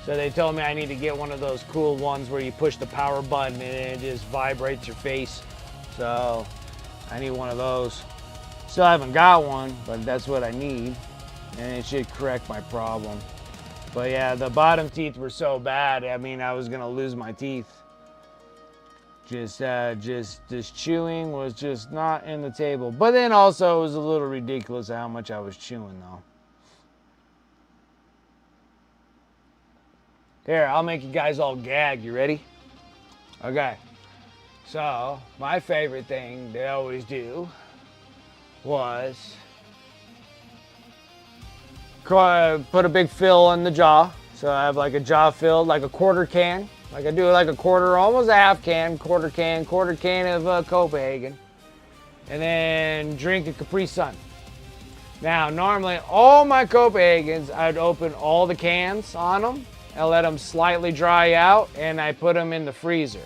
So they told me I need to get one of those cool ones where you push the power button and it just vibrates your face. So I need one of those. Still haven't got one, but that's what I need. And it should correct my problem. But yeah, the bottom teeth were so bad. I mean, I was gonna lose my teeth. Just this chewing was just not in the table. But then also it was a little ridiculous how much I was chewing though. Here, I'll make you guys all gag. You ready? Okay. So, my favorite thing they always do was put a big fill in the jaw. So I have like a jaw filled, like a quarter can. Like I do like a quarter, almost a half can, quarter can of Copenhagen. And then drink a Capri Sun. Now, normally all my Copenhagens, I'd open all the cans on them. I let them slightly dry out and I put them in the freezer.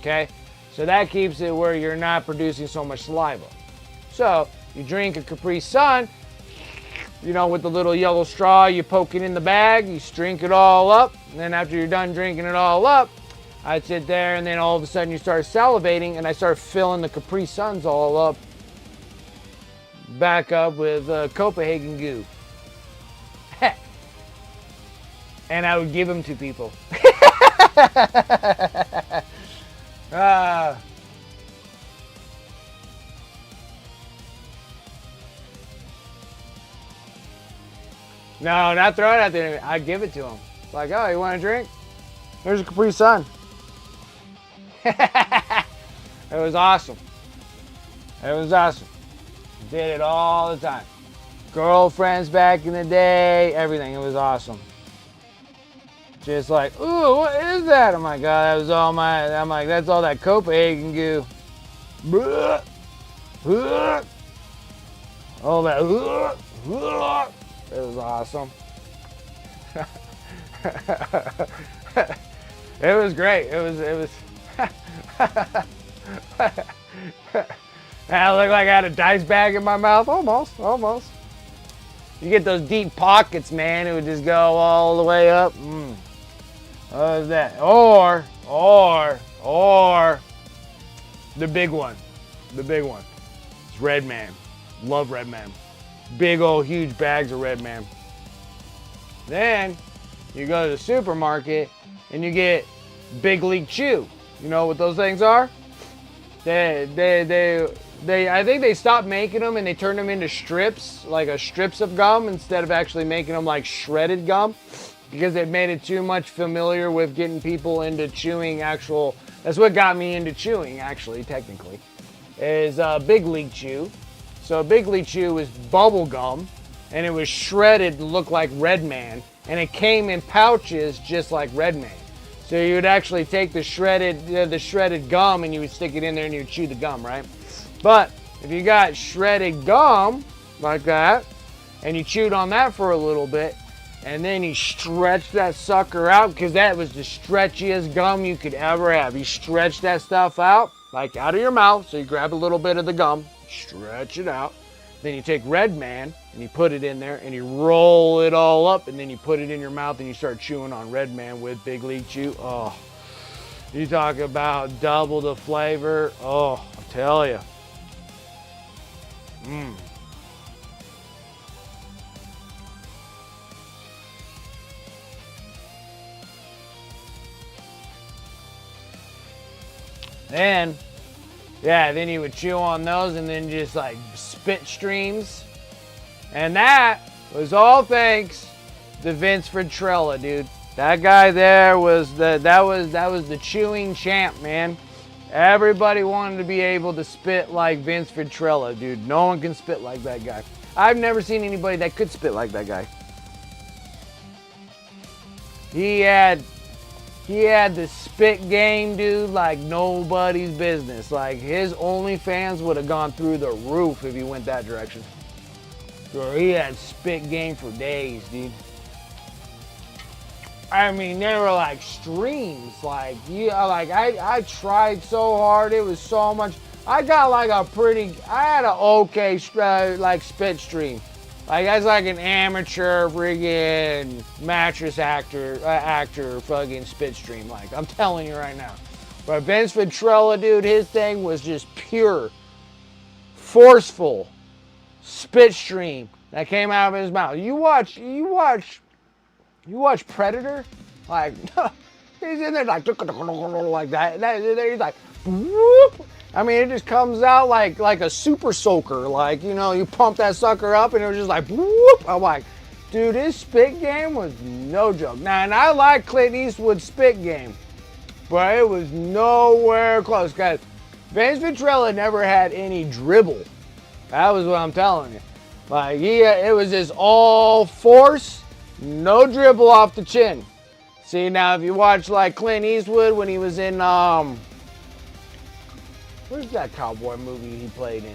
Okay? So that keeps it where you're not producing so much saliva. So you drink a Capri Sun, you know, with the little yellow straw, you poke it in the bag, you drink it all up. And then after you're done drinking it all up, I'd sit there and then all of a sudden you start salivating and I start filling the Capri Suns all up, back up with Copenhagen goo. And I would give them to people. No, not throw it at the enemy. I'd give it to them. Like, oh, you want a drink? Here's a Capri Sun. It was awesome. It was awesome. Did it all the time. Girlfriends back in the day, everything. It was awesome. Just like, ooh, what is that? Oh my God, that was all I'm like, that's all that Copenhagen goo. All that. It was awesome. It was great. It was. I looked like I had a dice bag in my mouth. Almost. You get those deep pockets, man. It would just go all the way up. What was that? Or the big one. The big one. It's Red Man. Love Red Man. Big old huge bags of Red Man. Then you go to the supermarket and you get Big League Chew. You know what those things are? I think they stopped making them and they turned them into strips, like strips of gum instead of actually making them like shredded gum, because it made it too much familiar with getting people into chewing actual. That's what got me into chewing, actually, technically, is Big League Chew. So Big League Chew was bubble gum, and it was shredded and looked like Red Man, and it came in pouches just like Red Man. So you would actually take the shredded gum and you would stick it in there and you would chew the gum, right? But if you got shredded gum like that, and you chewed on that for a little bit, and then you stretch that sucker out, because that was the stretchiest gum you could ever have. You stretch that stuff out, like out of your mouth, so you grab a little bit of the gum, stretch it out, then you take Red Man and you put it in there and you roll it all up, and then you put it in your mouth and you start chewing on Red Man with Big League Chew. Oh, you talk about double the flavor. Oh, I'll tell you. Then you would chew on those and then just like spit streams. And that was all thanks to Vince Ventrella, dude. That guy there was that was the chewing champ, man. Everybody wanted to be able to spit like Vince Ventrella, dude. No one can spit like that guy. I've never seen anybody that could spit like that guy. He had the spit game, dude, like nobody's business. Like his OnlyFans would have gone through the roof if he went that direction. Bro, he had spit game for days, dude. I mean, they were like streams. Like, yeah, like I tried so hard. It was so much. I got like I had an okay like spit stream. Like that's like an amateur friggin' mattress actor fucking spit stream. Like I'm telling you right now. But Vince Ventrella, dude, his thing was just pure, forceful spit stream that came out of his mouth. You watch Predator, like he's in there like that. He's like, whoop. I mean, it just comes out like a super soaker. Like, you know, you pump that sucker up and it was just like, whoop. I'm like, dude, his spit game was no joke. Now, and I like Clint Eastwood's spit game, but it was nowhere close. Guys, Vince Ventrella never had any dribble. That was what I'm telling you. Like, it was just all force, no dribble off the chin. See, now if you watch like Clint Eastwood when he was in, where's that cowboy movie he played in?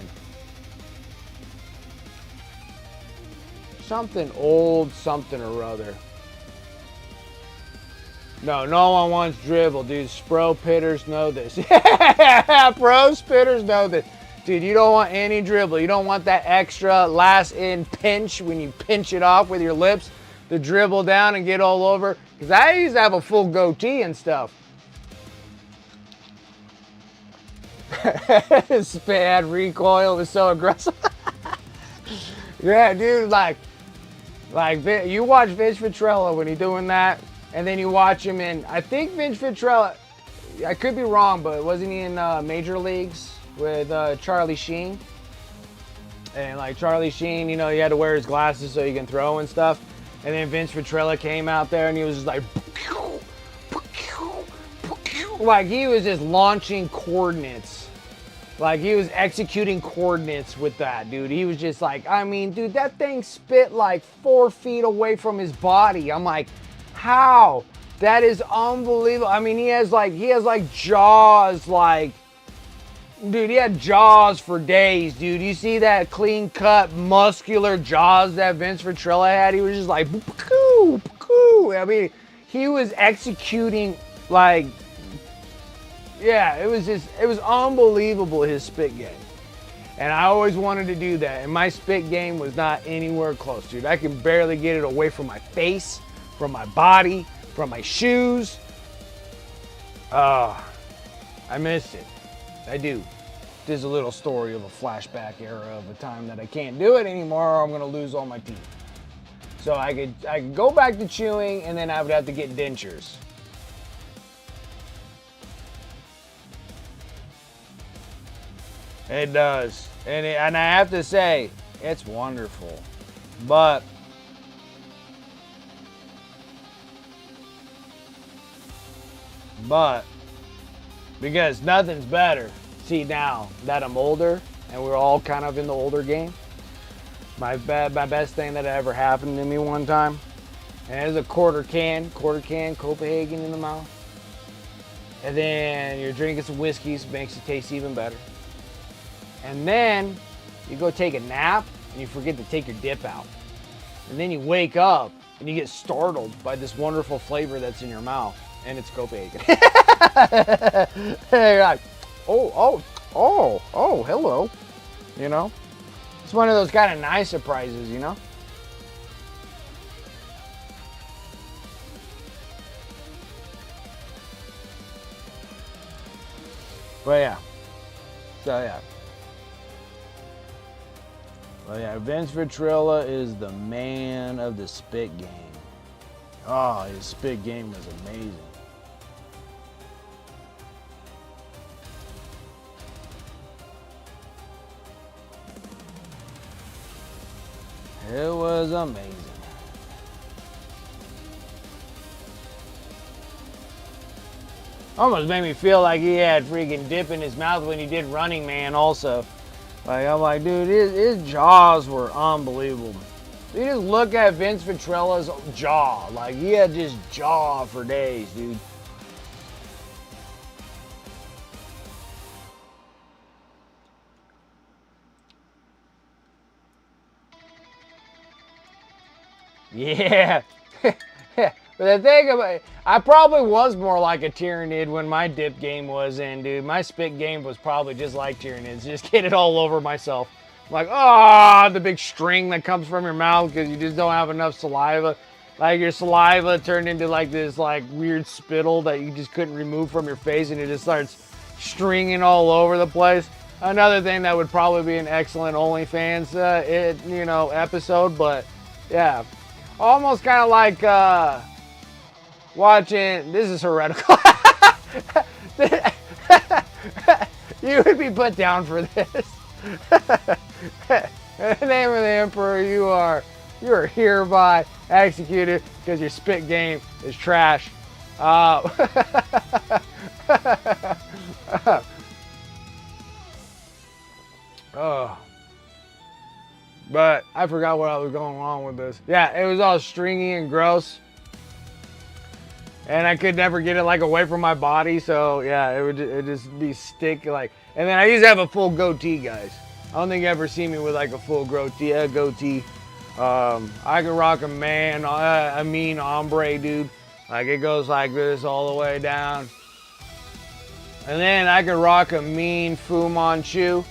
Something old, something or other. No one wants dribble, dude. Pro pitters know this. Yeah, pro spitters know this. Dude, you don't want any dribble. You don't want that extra last in pinch when you pinch it off with your lips to dribble down and get all over. Because I used to have a full goatee and stuff. Spit recoil was so aggressive. Yeah, dude, like you watch Vince Ventrella when he's doing that, and then you watch him in, I think Vince Ventrella, I could be wrong, but wasn't he in Major Leagues with Charlie Sheen? And like Charlie Sheen, you know, he had to wear his glasses so he can throw and stuff. And then Vince Ventrella came out there and he was just like he was just launching coordinates. Like he was executing coordinates with that, dude. He was just like, I mean, dude, that thing spit like 4 feet away from his body. I'm like, how? That is unbelievable. I mean, he has like jaws, like, dude, he had jaws for days, dude. You see that clean cut, muscular jaws that Vince Ventrella had? He was just like, I mean, he was executing like, yeah, it was unbelievable, his spit game. And I always wanted to do that. And my spit game was not anywhere close, dude. I can barely get it away from my face, from my body, from my shoes. I missed it. I do. This is a little story of a flashback era of a time that I can't do it anymore or I'm gonna lose all my teeth. So I could go back to chewing and then I would have to get dentures. It does. And I have to say, it's wonderful. But because nothing's better. See, now that I'm older and we're all kind of in the older game, my best thing that ever happened to me one time, and there's a quarter can Copenhagen in the mouth. And then you're drinking some whiskeys, makes it taste even better. And then you go take a nap and you forget to take your dip out. And then you wake up and you get startled by this wonderful flavor that's in your mouth. And it's Copenhagen. You're like, oh, hello. You know? It's one of those kind of nice surprises, you know? But yeah. So yeah. Well, yeah, Vince Ventrella is the man of the spit game. Oh, his spit game was amazing. It was amazing. Almost made me feel like he had freaking dip in his mouth when he did Running Man also. Like, I'm like, dude, his jaws were unbelievable. You just look at Vince Ventrella's jaw. Like, he had just jaw for days, dude. Yeah. But the thing about I probably was more like a Tyrannid when my dip game was in, dude. My spit game was probably just like Tyrannid's. Just get it all over myself. Like, the big string that comes from your mouth because you just don't have enough saliva. Like your saliva turned into like this like weird spittle that you just couldn't remove from your face, and it just starts stringing all over the place. Another thing that would probably be an excellent OnlyFans episode, but yeah, almost kind of like watching. This is heretical. You would be put down for this. In the name of the Emperor, you are hereby executed because your spit game is trash. But I forgot what I was going on with this. Yeah, it was all stringy and gross. And I could never get it like away from my body, so yeah, it would just be stick like. And then I used to have a full goatee, guys. I don't think you ever see me with like a full goatee. I can rock a mean ombre, dude. Like it goes like this all the way down. And then I can rock a mean Fu Manchu.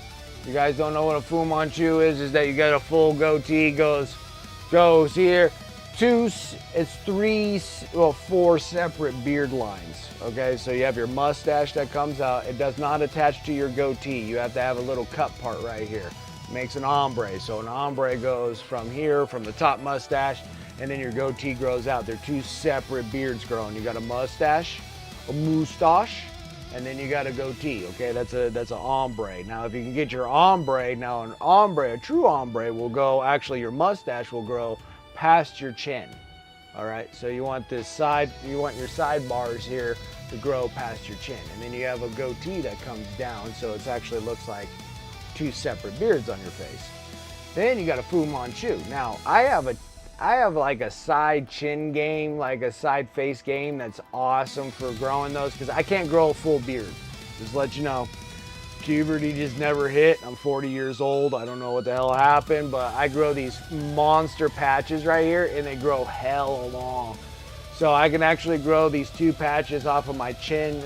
You guys don't know what a Fu Manchu is that you got a full goatee, goes here. Four separate beard lines. Okay, so you have your mustache that comes out. It does not attach to your goatee. You have to have a little cut part right here. It makes an ombre. So an ombre goes from here, from the top mustache, and then your goatee grows out. They're two separate beards growing. You got a mustache, and then you got a goatee. Okay, that's an ombre. Now, if you can get your ombre, a true ombre will go. Actually, your mustache will grow past your chin. All right, so you want your sidebars here to grow past your chin, and then you have a goatee that comes down, so it actually looks like two separate beards on your face. Then you got a Fu Manchu. Now I have like a side chin game, like a side face game that's awesome for growing those because I can't grow a full beard. Just to let you know. Puberty just never hit. I'm 40 years old. I don't know what the hell happened, but I grow these monster patches right here, and they grow hell long. So I can actually grow these two patches off of my chin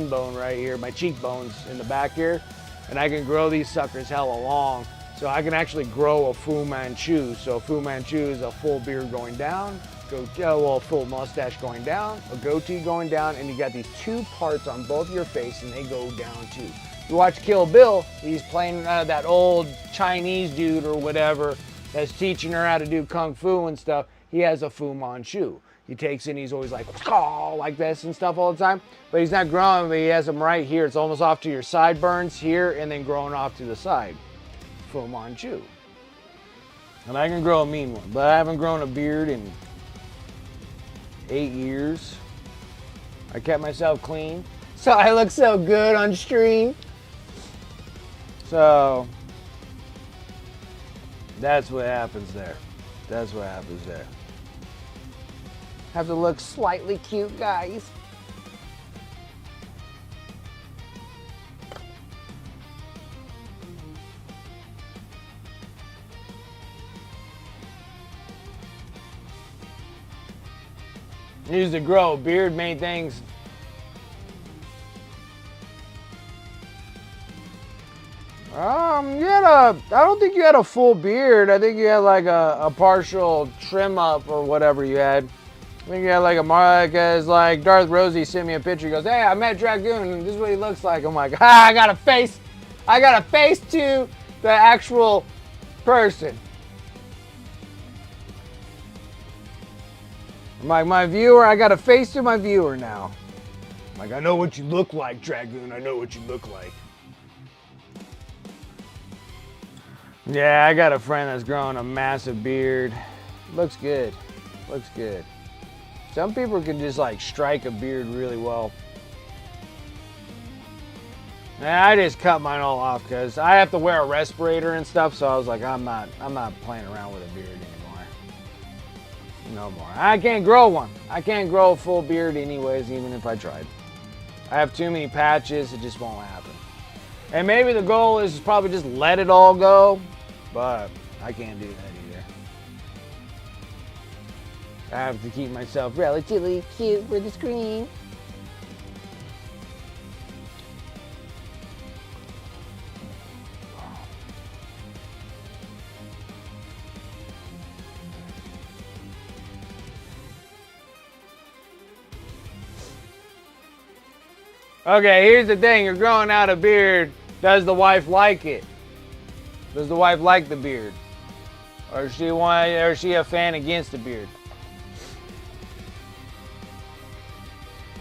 bone right here, my cheekbones in the back here, and I can grow these suckers hella long. So I can actually grow a Fu Manchu. So a Fu Manchu is a full beard going down, a full mustache going down, a goatee going down, and you got these two parts on both your face, and they go down too. You watch Kill Bill, he's playing that old Chinese dude or whatever that's teaching her how to do Kung Fu and stuff. He has a Fu Manchu. He takes in, he's always like this and stuff all the time. But he's not growing, but he has them right here. It's almost off to your sideburns here and then growing off to the side. Fu Manchu. And I can grow a mean one, but I haven't grown a beard in 8 years. I kept myself clean, so I look so good on stream. So that's what happens there. Have to look slightly cute, guys. Used to grow a beard, made things. I don't think you had a full beard. I think you had like a partial trim up or whatever you had. I think you had like like Darth Rosie sent me a picture. He goes, "Hey, I met Dragoon, and this is what he looks like." I'm like, I got a face to the actual person. I'm like, my viewer, I got a face to my viewer now. I'm like, I know what you look like, Dragoon. I know what you look like. Yeah, I got a friend that's growing a massive beard. Looks good. Some people can just like strike a beard really well. And I just cut mine all off because I have to wear a respirator and stuff. So I was like, I'm not playing around with a beard anymore. No more. I can't grow one. I can't grow a full beard anyways, even if I tried. I have too many patches. It just won't happen. And maybe the goal is probably just let it all go, but I can't do that I have to keep myself relatively cute for the screen. Okay, here's the thing. You're growing out a beard. Does the wife like it? Does the wife like the beard? Or is she a fan against the beard?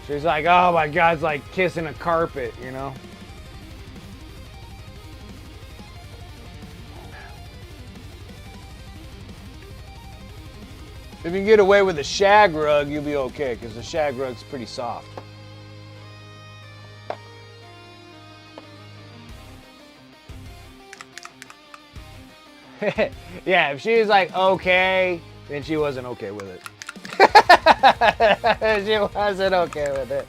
She's like, oh my God, it's like kissing a carpet, you know? If you can get away with a shag rug, you'll be okay, because the shag rug's pretty soft. Yeah, if she was like, okay, then she wasn't okay with it. She wasn't okay with it.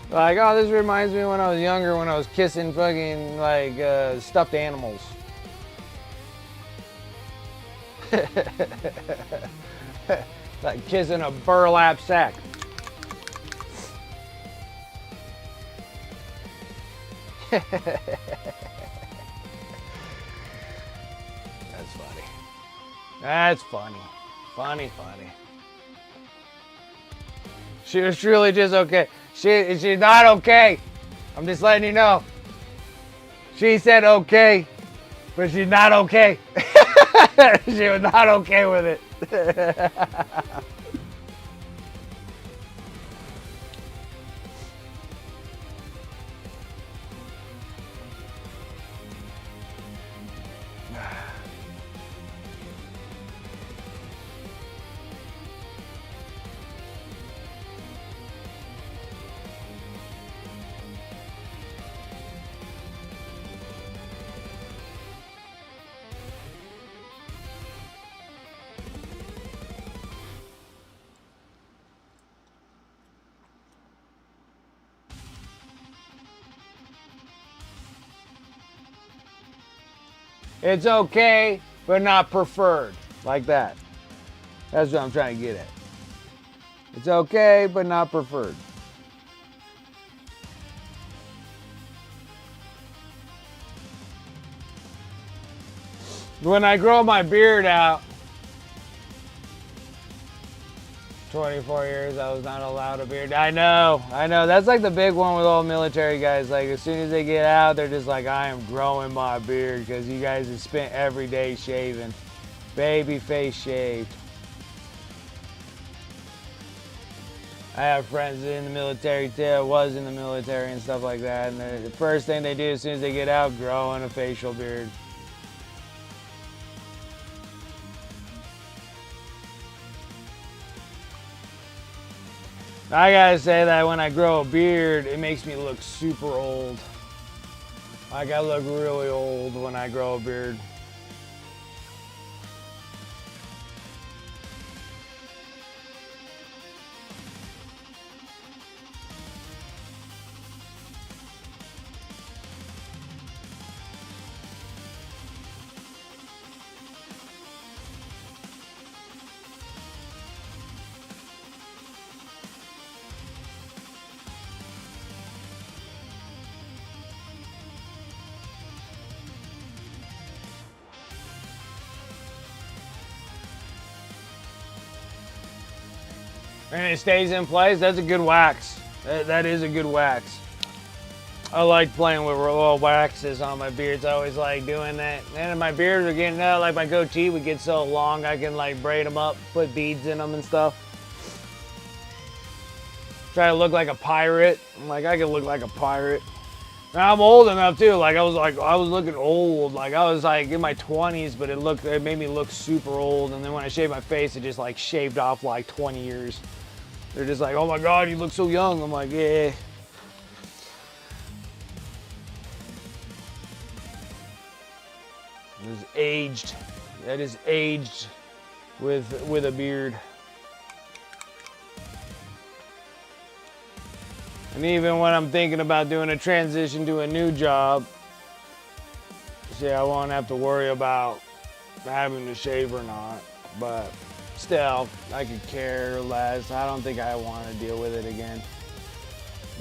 Like, oh, this reminds me when I was younger, when I was kissing fucking, like, stuffed animals. Like kissing a burlap sack. That's funny. That's funny. Funny. She was truly just okay. She's not okay. I'm just letting you know. She said okay, but she's not okay. She was not okay with it. It's okay, but not preferred. Like that. That's what I'm trying to get at. It's okay, but not preferred. When I grow my beard out, 24 years, I was not allowed a beard. I know. That's like the big one with all military guys. Like, as soon as they get out, they're just like, I am growing my beard because you guys have spent every day shaving. Baby face shaved. I have friends in the military too, was in the military and stuff like that. And the first thing they do as soon as they get out, growing a facial beard. I gotta say that when I grow a beard, it makes me look super old. Like, I look really old when I grow a beard. And it stays in place. That's a good wax. That is a good wax. I like playing with little waxes on my beards. I always like doing that. And my beards are getting out, like my goatee would get so long I can like braid them up, put beads in them and stuff. Try to look like a pirate. I'm like, I can look like a pirate. And I'm old enough too. I was looking old. Like, I was like in my 20s, but it made me look super old. And then when I shaved my face, it just like shaved off like 20 years. They're just like, oh my God, you look so young. I'm like, yeah. It is aged. That is aged with a beard. And even when I'm thinking about doing a transition to a new job, see, I won't have to worry about having to shave or not. But still, I could care less. I don't think I want to deal with it again.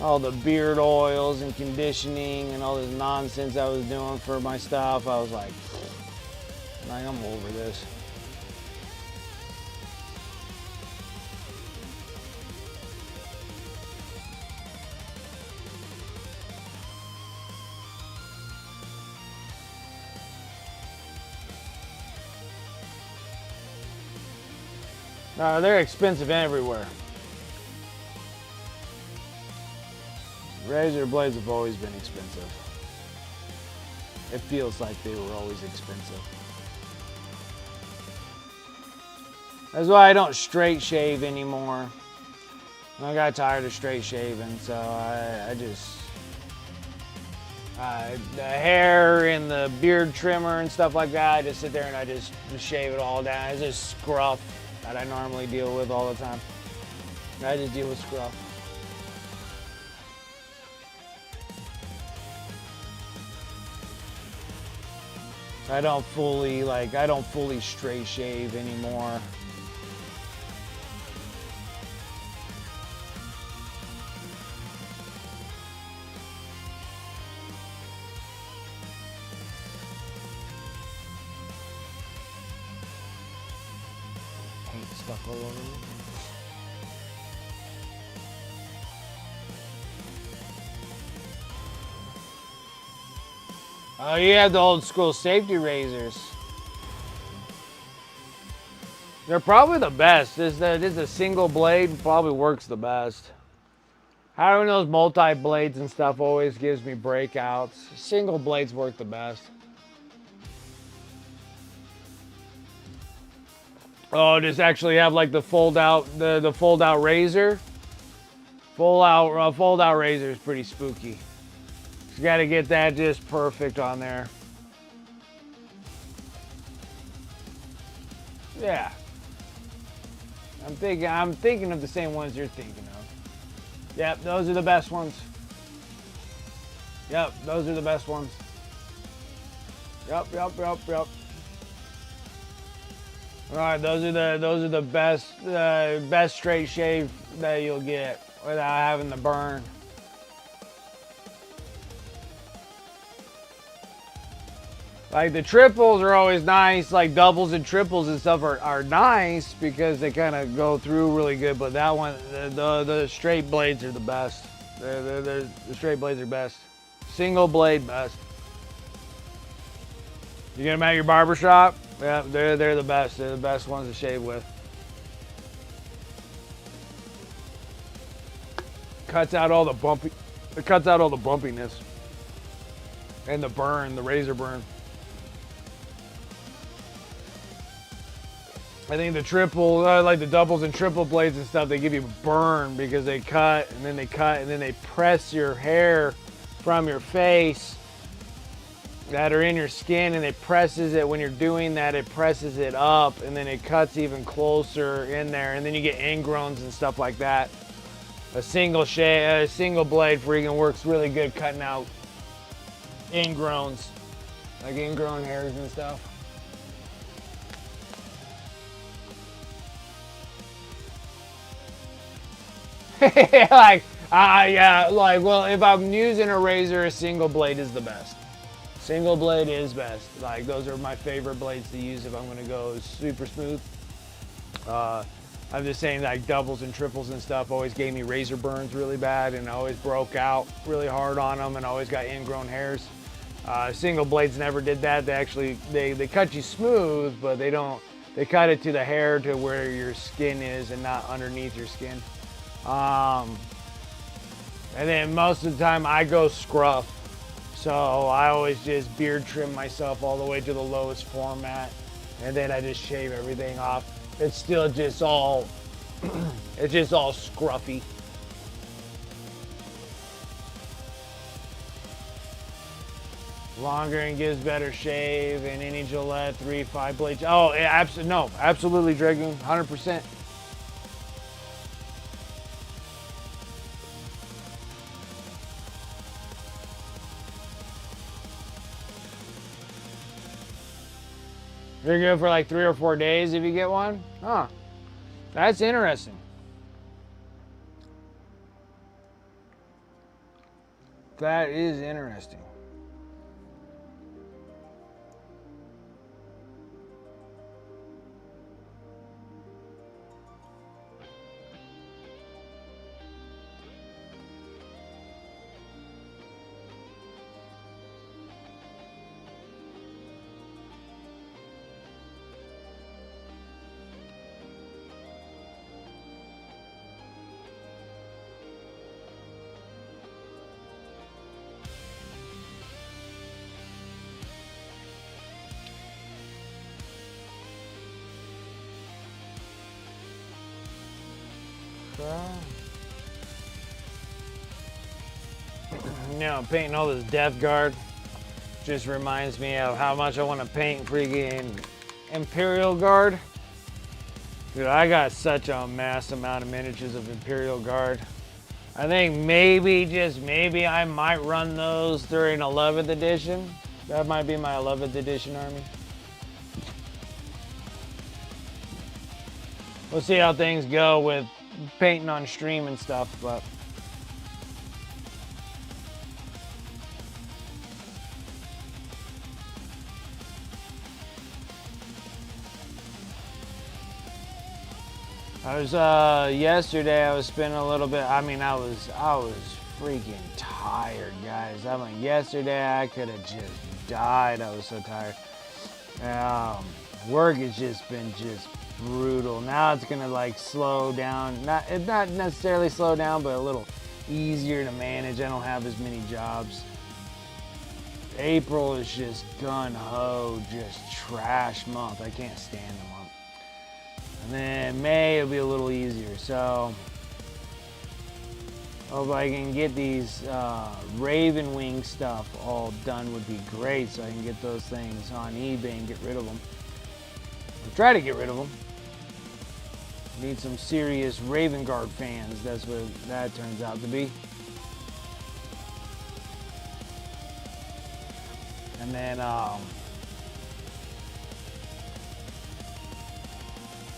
All the beard oils and conditioning and all this nonsense I was doing for my stuff, I was like I'm over this. No, they're expensive everywhere. Razor blades have always been expensive. It feels like they were always expensive. That's why I don't straight shave anymore. I got tired of straight shaving, so I just... the hair and the beard trimmer and stuff like that, I just sit there and I just shave it all down. It's just scruff that I normally deal with all the time. I just deal with scruff. I don't fully straight shave anymore. Paint stuck all over me. Oh, you have the old school safety razors. They're probably the best. This a single blade probably works the best. Having those multi blades and stuff always gives me breakouts. Single blades work the best. Oh, just actually have like the fold out razor. Fold out razor is pretty spooky. You got to get that just perfect on there. Yeah. I'm thinking of the same ones you're thinking of. Yep, those are the best ones. Yep, those are the best ones. Yep. All right, those are the best straight shave that you'll get without having the burn. Like the triples are always nice, like doubles and triples and stuff are nice because they kind of go through really good. But that one, the straight blades are the best. The straight blades are best. Single blade best. You get them at your barber shop? Yeah, they're the best. They're the best ones to shave with. Cuts out all the bumpy. It cuts out all the bumpiness and the burn, the razor burn. I think the triple, like the doubles and triple blades and stuff, they give you burn because they cut and then they press your hair from your face that are in your skin, and it presses it. When you're doing that, it presses it up and then it cuts even closer in there, and then you get ingrowns and stuff like that. A single blade freaking works really good cutting out ingrowns, like ingrown hairs and stuff. Well, if I'm using a razor, a single blade is the best. Single blade is best. Like, those are my favorite blades to use if I'm gonna go super smooth. I'm just saying, like doubles and triples and stuff always gave me razor burns really bad, and I always broke out really hard on them, and always got ingrown hairs. Single blades never did that. They actually they cut you smooth, but they cut it to the hair to where your skin is and not underneath your skin. And then most of the time I go scruff. So I always just beard trim myself all the way to the lowest format, and then I just shave everything off. It's still just all, it's just all scruffy. Longer and gives better shave than any Gillette 3-5 blade. Oh, absolutely, Dragoon, 100%. You're good for like 3 or 4 days if you get one? Huh. That's interesting. That is interesting. You know, painting all this Death Guard just reminds me of how much I want to paint freaking Imperial Guard. Dude, I got such a mass amount of miniatures of Imperial Guard. I think maybe, just maybe, I might run those during 11th edition. That might be my 11th edition army. We'll see how things go with painting on stream and stuff, but I was yesterday I was spending a little bit, I mean I was freaking tired, guys. I mean yesterday I could have just died. I was so tired. Work has just been just brutal. Now it's gonna like slow down. Not necessarily slow down, but a little easier to manage. I don't have as many jobs. April is just gun-ho, just trash month. I can't stand the month. And then May will be a little easier. So hope I can get these Raven Wing stuff all done would be great, so I can get those things on eBay and get rid of them. I'll try to get rid of them. Need some serious Raven Guard fans. That's what that turns out to be. And then,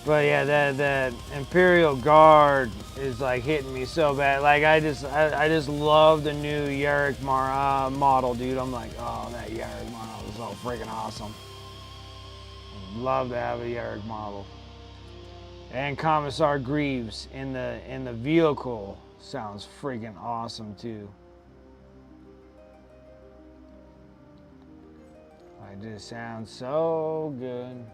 but yeah, that Imperial Guard is like hitting me so bad. Like I just love the new Yarrick model, dude. I'm like, oh, that Yarrick model is so freaking awesome. I'd love to have a Yarrick model. And Commissar Greaves in the vehicle sounds freaking awesome too. It just sounds so good.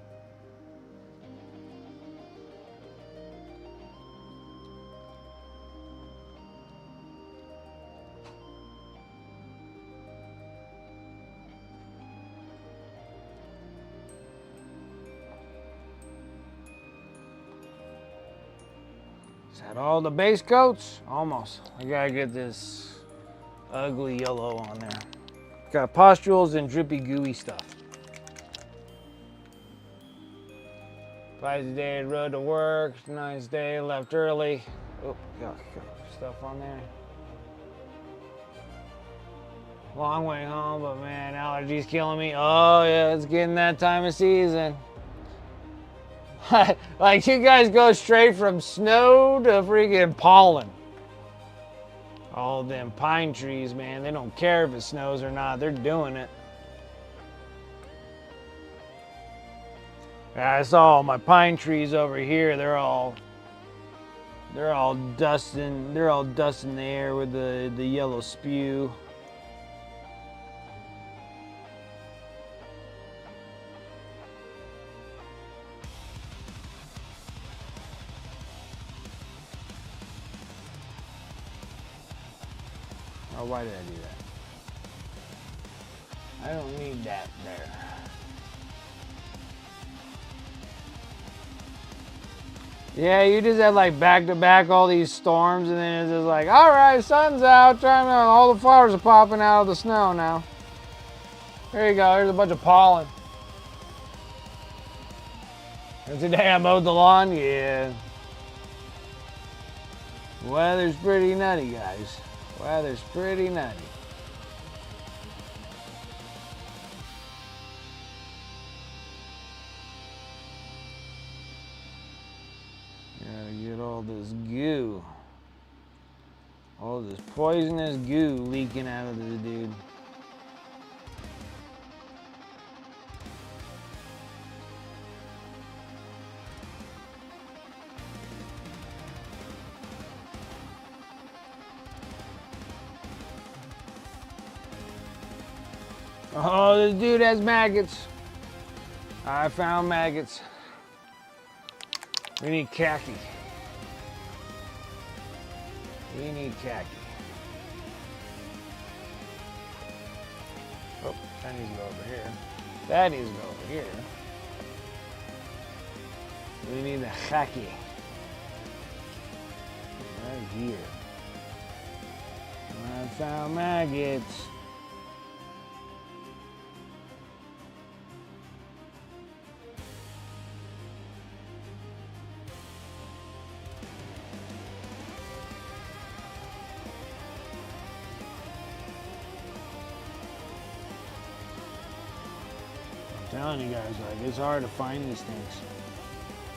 Is that all the base coats? Almost. I gotta get this ugly yellow on there. Got pustules and drippy gooey stuff. Busy day, road to work. Nice day, left early. Oh, got stuff on there. Long way home, but man, allergies killing me. Oh yeah, it's getting that time of season. Like you guys go straight from snow to freaking pollen. All them pine trees, man, they don't care if it snows or not. They're doing it. I saw my pine trees over here. They're all dusting. They're all dusting the air with the yellow spew. Oh, why did I do that? I don't need that there. Yeah, you just had like back-to-back all these storms, and then it's just like, all right, sun's out, trying to, all the flowers are popping out of the snow now. There you go, here's a bunch of pollen. And today I mowed the lawn, yeah. Weather's pretty nutty, guys. Weather's pretty nutty. this goo. All this poisonous goo leaking out of this dude. Oh, this dude has maggots. I found maggots. We need khaki. We need khaki. Oh, that needs to go over here. That needs to go over here. We need the khaki. Right here. I found maggots. I'm telling you guys, like, it's hard to find these things.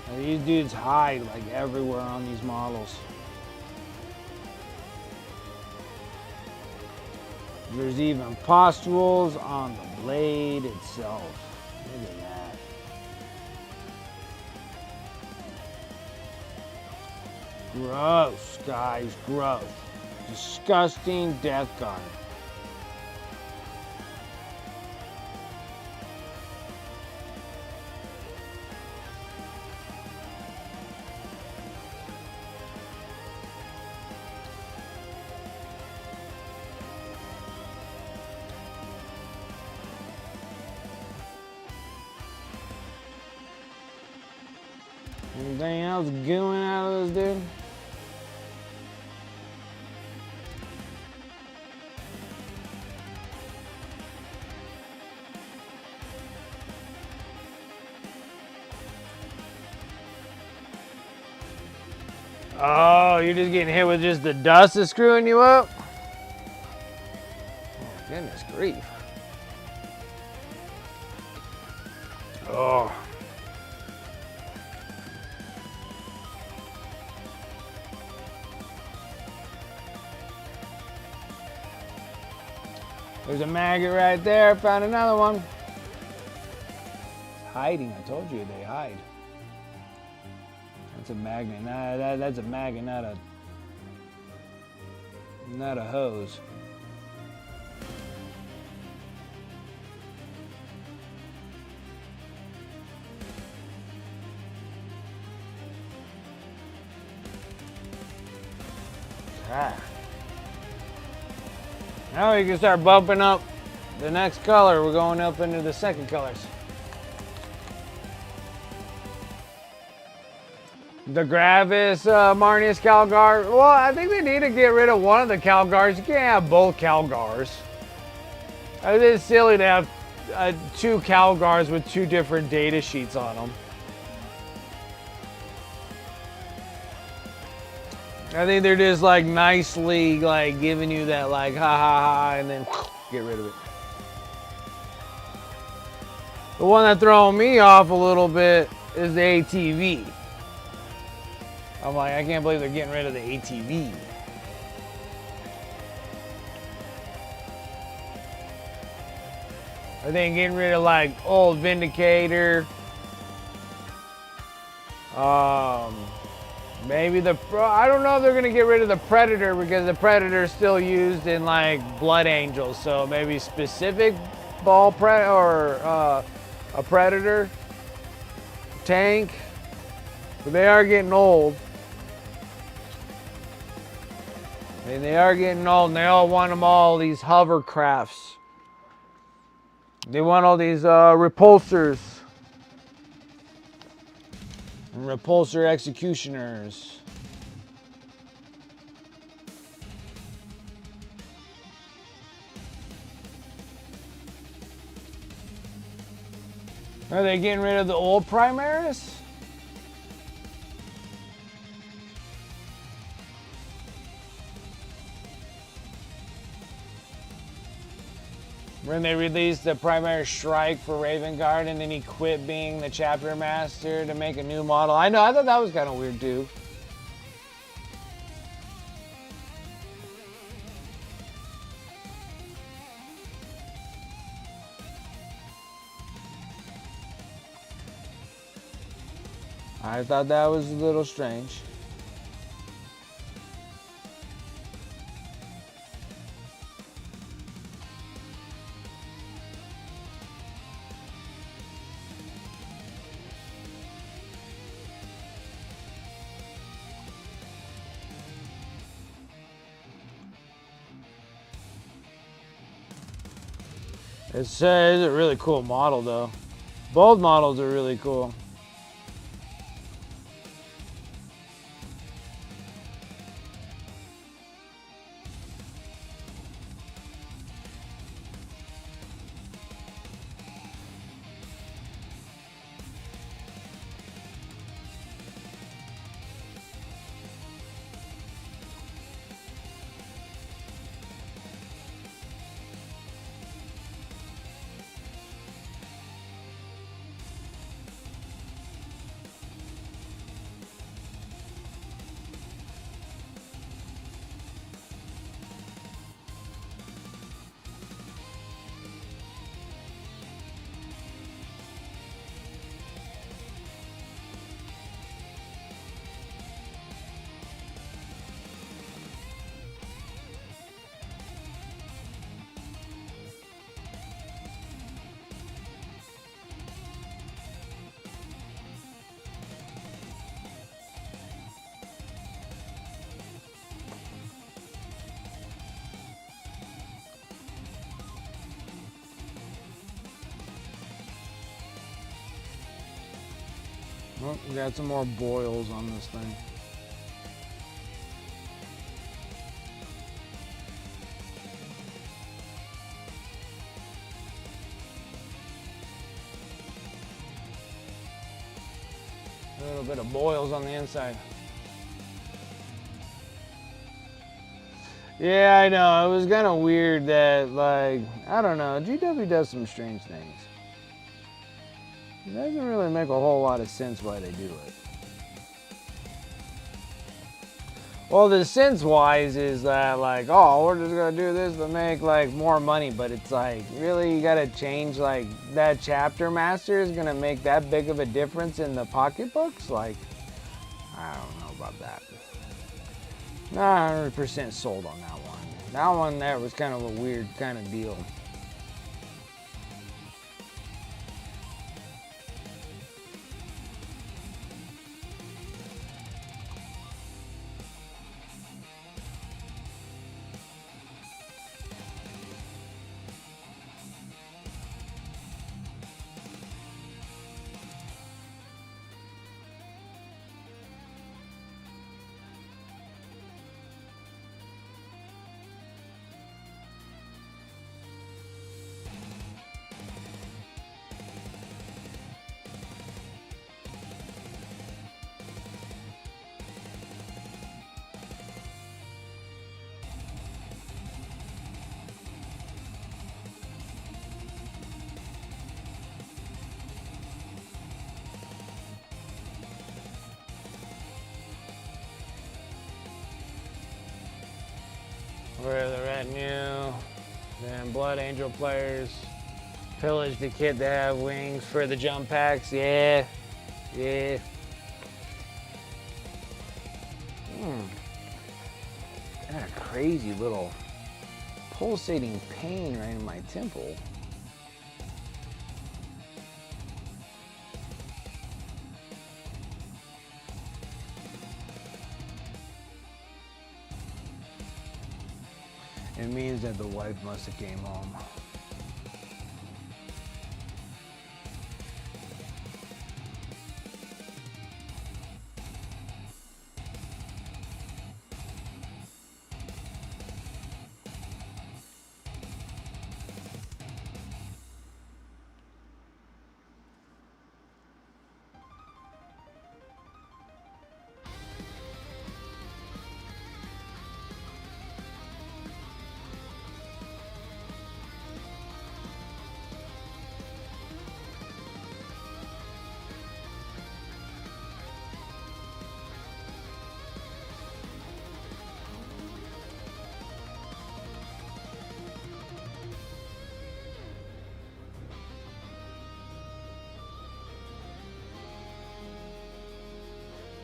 Now, these dudes hide like everywhere on these models. There's even pustules on the blade itself. Look at that. Gross, guys, gross. Disgusting Death Guard. Anything else gooing out of this dude? Oh, you're just getting hit with just the dust that's screwing you up? Oh, goodness grief. Oh. There's a maggot right there. Found another one. It's hiding. I told you they hide. That's a magnet. Nah, that's a magnet, not a hose. Ah. Now we can start bumping up the next color. We're going up into the second colors. The Gravis Marneus Calgar. Well, I think they need to get rid of one of the Calgars. You can't have both Calgars. I think it's silly to have two Calgars with two different data sheets on them. I think they're just like nicely like giving you that like ha ha ha and then get rid of it. The one that's throwing me off a little bit is the ATV. I'm like, I can't believe they're getting rid of the ATV. Are they getting rid of like old Vindicator? Maybe I don't know if they're gonna get rid of the Predator because the Predator is still used in like Blood Angels. So maybe specific ball or a Predator tank. But they are getting old. I mean, they are getting old, and they all want them all these hovercrafts. They want all these repulsors. And repulsor executioners. Are they getting rid of the old Primaris? When they released the Primaris Shrike for Raven Guard and then he quit being the chapter master to make a new model. I know, I thought that was kind of weird too. I thought that was a little strange. It's a really cool model, though. Both models are really cool. Oh, we got some more boils on this thing. A little bit of boils on the inside. Yeah, I know. It was kind of weird that, like, I don't know. GW does some strange things. It doesn't really make a whole lot of sense why they do it. Well, the sense-wise is that, like, oh, we're just gonna do this to make, like, more money, but it's like, really, you gotta change, like, that chapter master is gonna make that big of a difference in the pocketbooks? Like, I don't know about that. Not 100% sold on that one. That one there was kind of a weird kind of deal. Where the retinue, then Blood Angel players, pillage the kit to have wings for the jump packs. Yeah, yeah. Got a crazy little pulsating pain right in my temple. It means that the wife must have came home.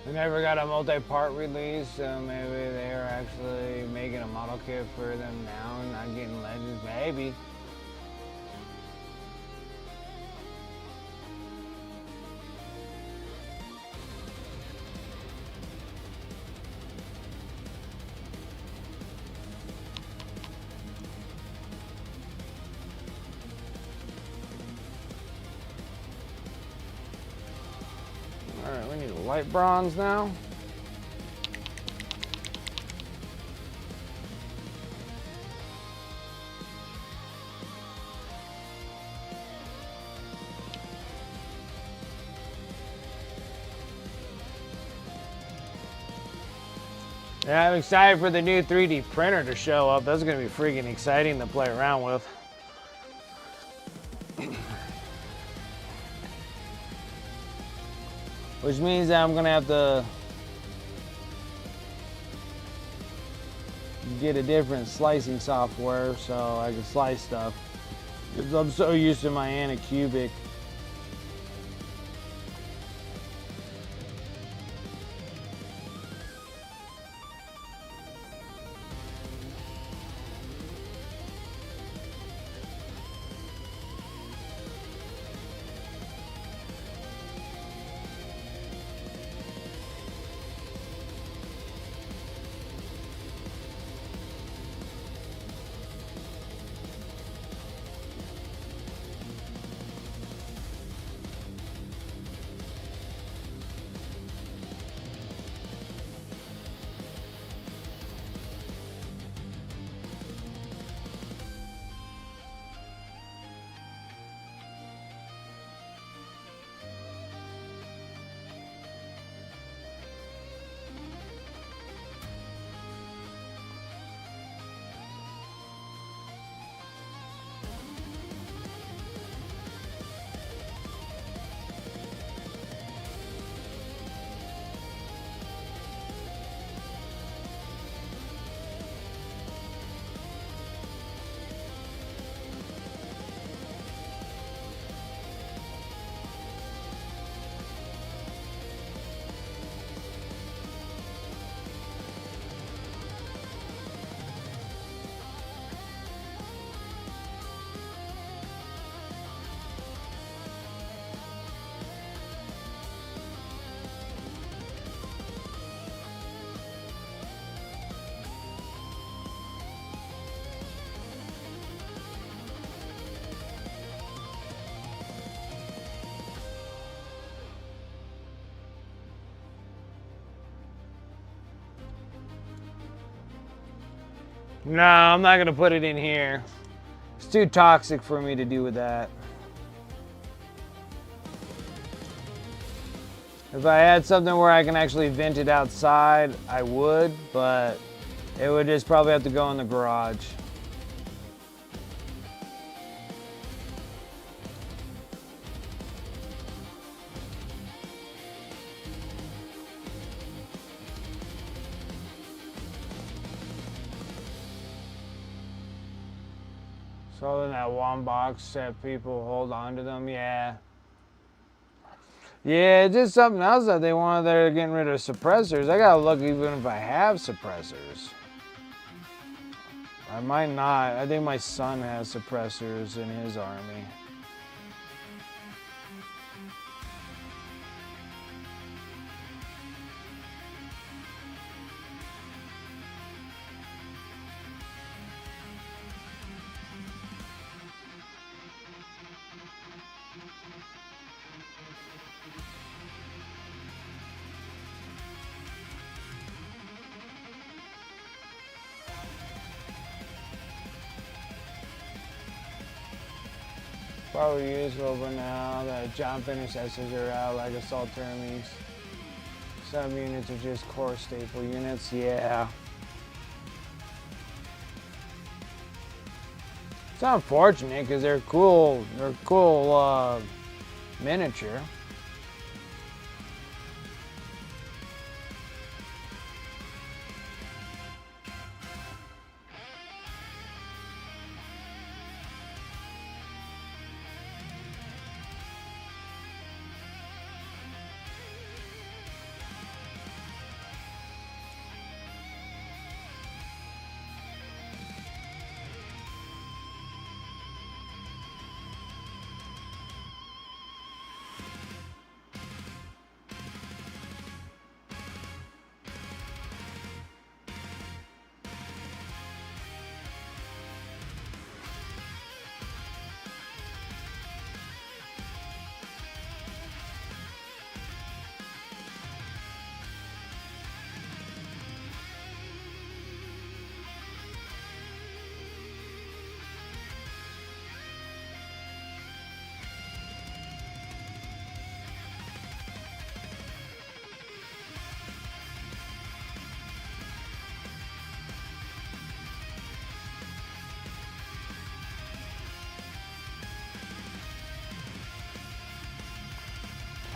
They never got a multi-part release, so maybe they're actually making a model kit for them now and not getting Legends. Maybe. Alright, we need a light bronze now. Yeah, I'm excited for the new 3D printer to show up. That's going to be freaking exciting to play around with. Which means that I'm going to have to get a different slicing software so I can slice stuff. Because I'm so used to my Anycubic. No, I'm not going to put it in here. It's too toxic for me to do with that. If I had something where I can actually vent it outside, I would, but it would just probably have to go in the garage. So then that one box that people hold on to them, yeah. Yeah, it's just something else that they wanted. They're getting rid of suppressors. I gotta look even if I have suppressors. I might not. I think my son has suppressors in his army. Probably useful, but now that jump intercessors are out like assault termies. Some units are just core staple units, yeah. It's unfortunate because they're cool miniature.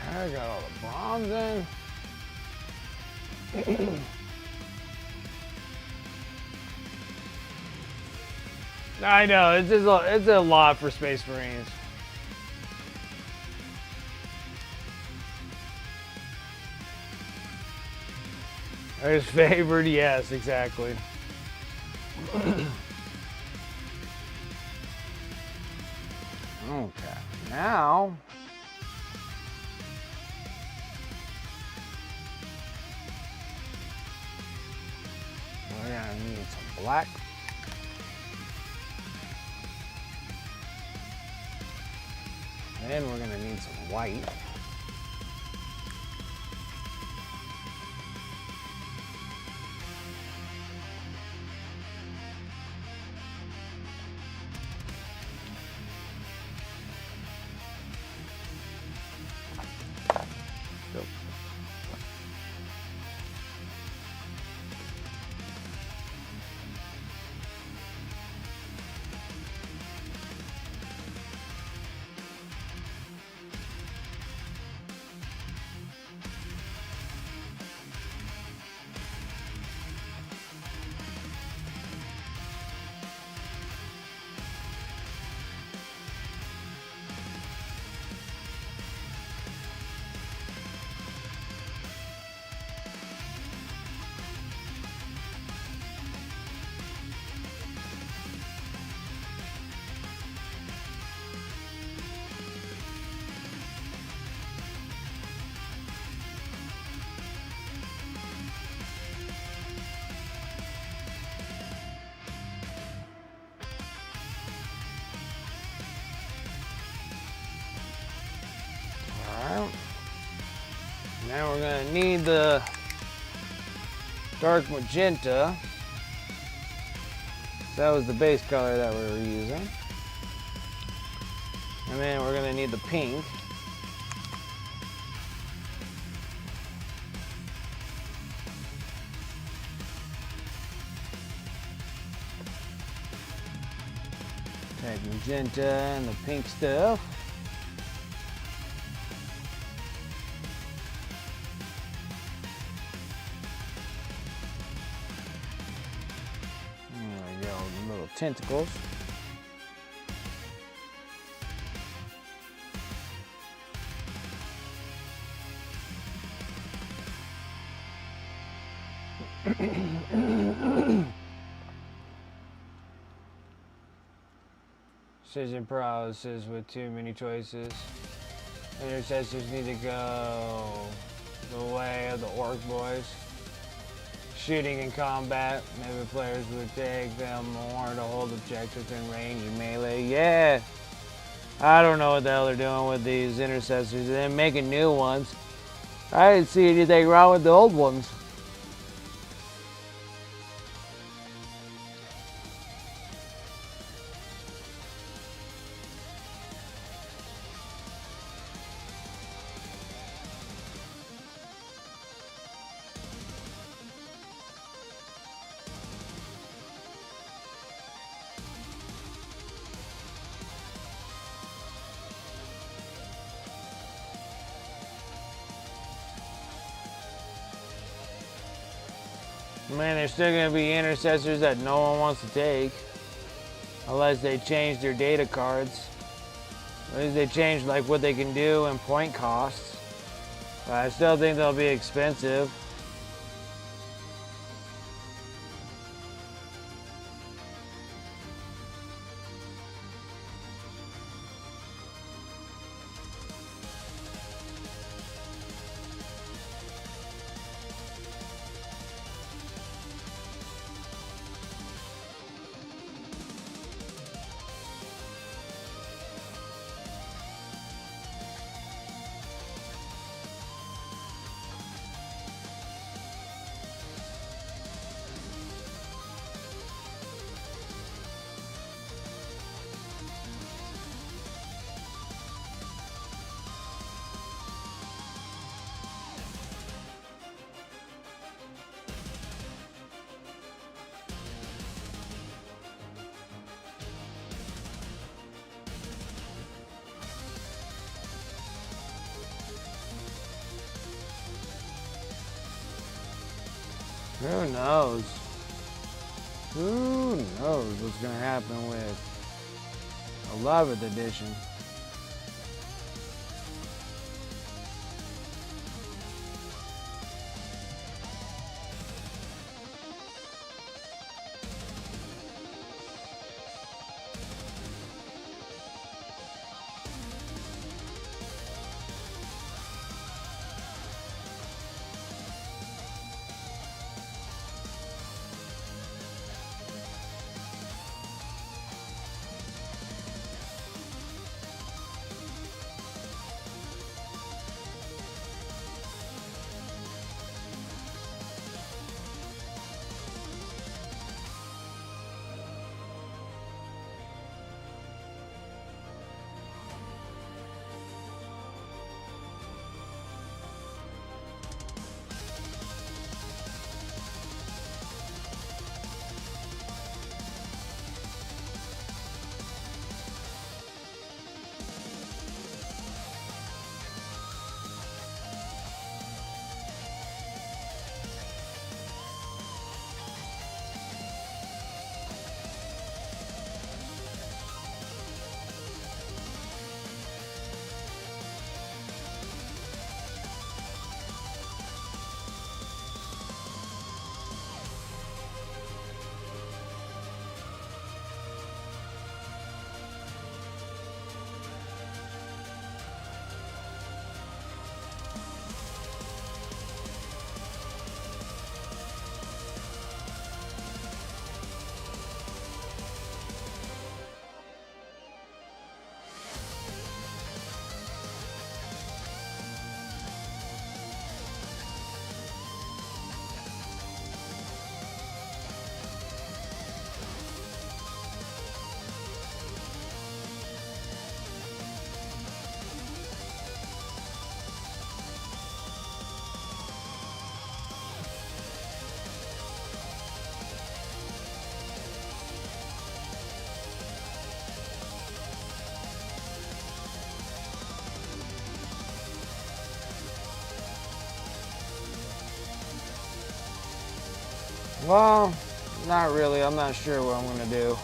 I got all the bronze in. I know, it's a lot for Space Marines. His favored, yes, exactly. Okay, now we're gonna need some black. Then we're gonna need some white. Go. Alright. Now we're gonna need the dark magenta. So that was the base color that we were using. And then we're gonna need the pink. Take magenta and the pink stuff. There we go, little tentacles. Decision paralysis with too many choices. Intercessors need to go the way of the orc boys. Shooting in combat, maybe players would take them more to hold objectives in range and melee. Yeah, I don't know what the hell they're doing with these intercessors. They're making new ones. I didn't see anything wrong with the old ones. Man, there's still going to be intercessors that no one wants to take. Unless they change their data cards. Unless they change like what they can do and point costs. But I still think they'll be expensive. Who knows? Who knows what's gonna happen with 11th edition? Well, not really. I'm not sure what I'm gonna do.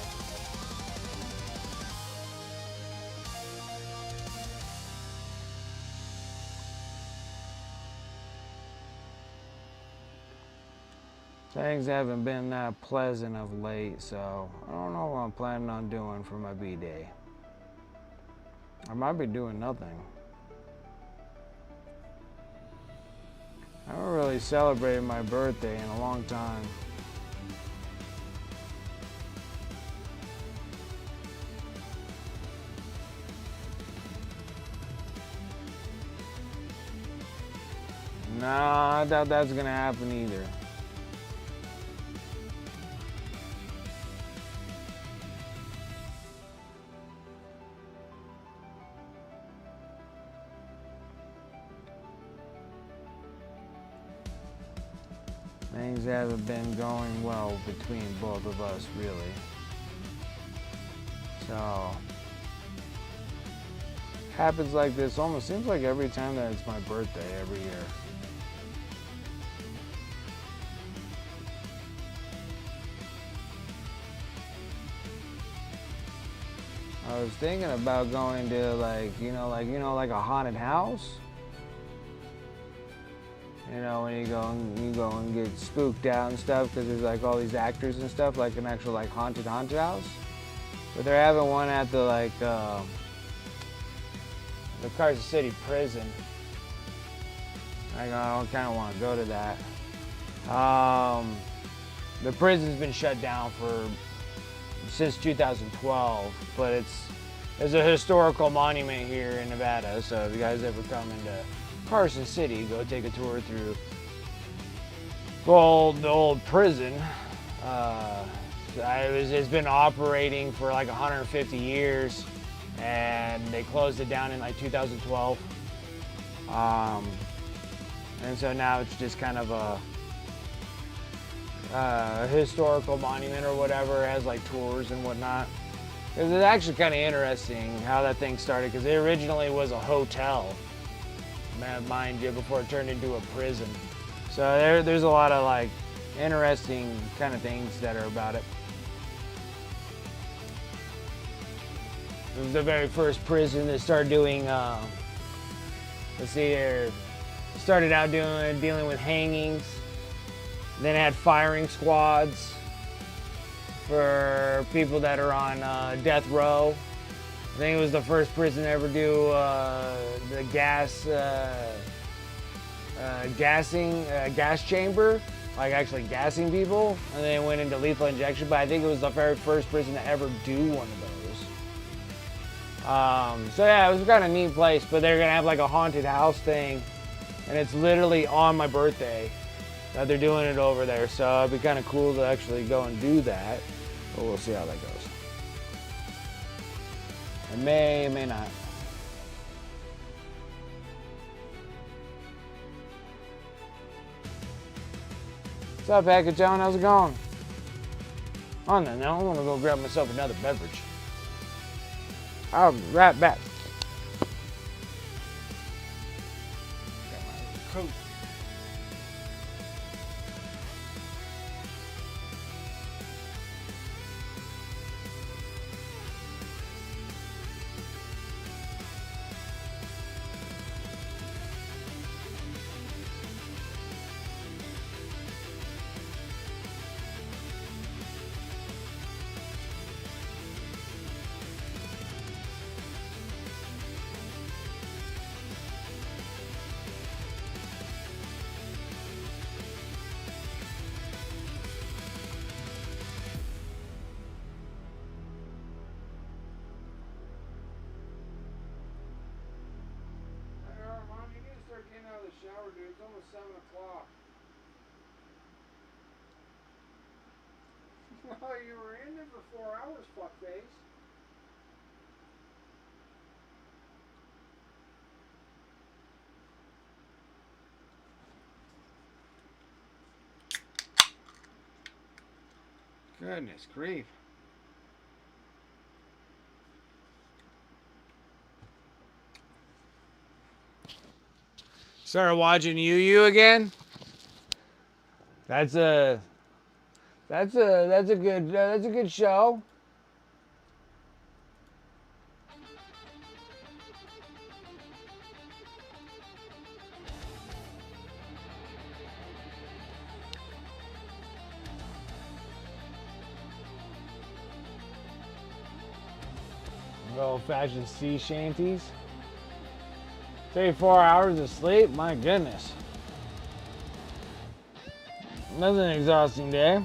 Things haven't been that pleasant of late, so I don't know what I'm planning on doing for my B-Day. I might be doing nothing. I haven't really celebrated my birthday in a long time. Nah, I doubt that's gonna happen either. Things haven't been going well between both of us, really. So, happens like this almost seems like every time that it's my birthday every year. I was thinking about going to like a haunted house. You know, when you go and get spooked out and stuff, because there's like all these actors and stuff, like an actual like haunted house. But they're having one at the the Carson City prison. I kind of want to go to that. The prison's been shut down since 2012, but there's a historical monument here in Nevada. So if you guys ever come into Carson City, go take a tour through the old prison. It's been operating for like 150 years, and they closed it down in like 2012. And so now it's just kind of a historical monument or whatever. It has like tours and whatnot. It's actually kind of interesting how that thing started, because it originally was a hotel, mind you, before it turned into a prison. So there's a lot of like interesting kind of things that are about it. It was the very first prison that started doing, let's see here, started out dealing with hangings. Then it had firing squads for people that are on death row. I think it was the first prison to ever do the gas chamber, like actually gassing people, and then it went into lethal injection. But I think it was the very first prison to ever do one of those. So yeah, it was kind of a neat place. But they're gonna have like a haunted house thing, and it's literally on my birthday that they're doing it over there. So it'd be kind of cool to actually go and do that. But we'll see how that goes. It may, may not. What's up, Package John? How's it going? On then, now I'm gonna go grab myself another beverage. I'll be right back. Got my coat. Getting out of the shower, dude. It's almost 7 o'clock. Oh, you were in there for 4 hours, fuckface. Goodness grief. Started watching Yu again. That's a good show. Old-fashioned sea shanties. 34 hours of sleep? My goodness. That's an exhausting day.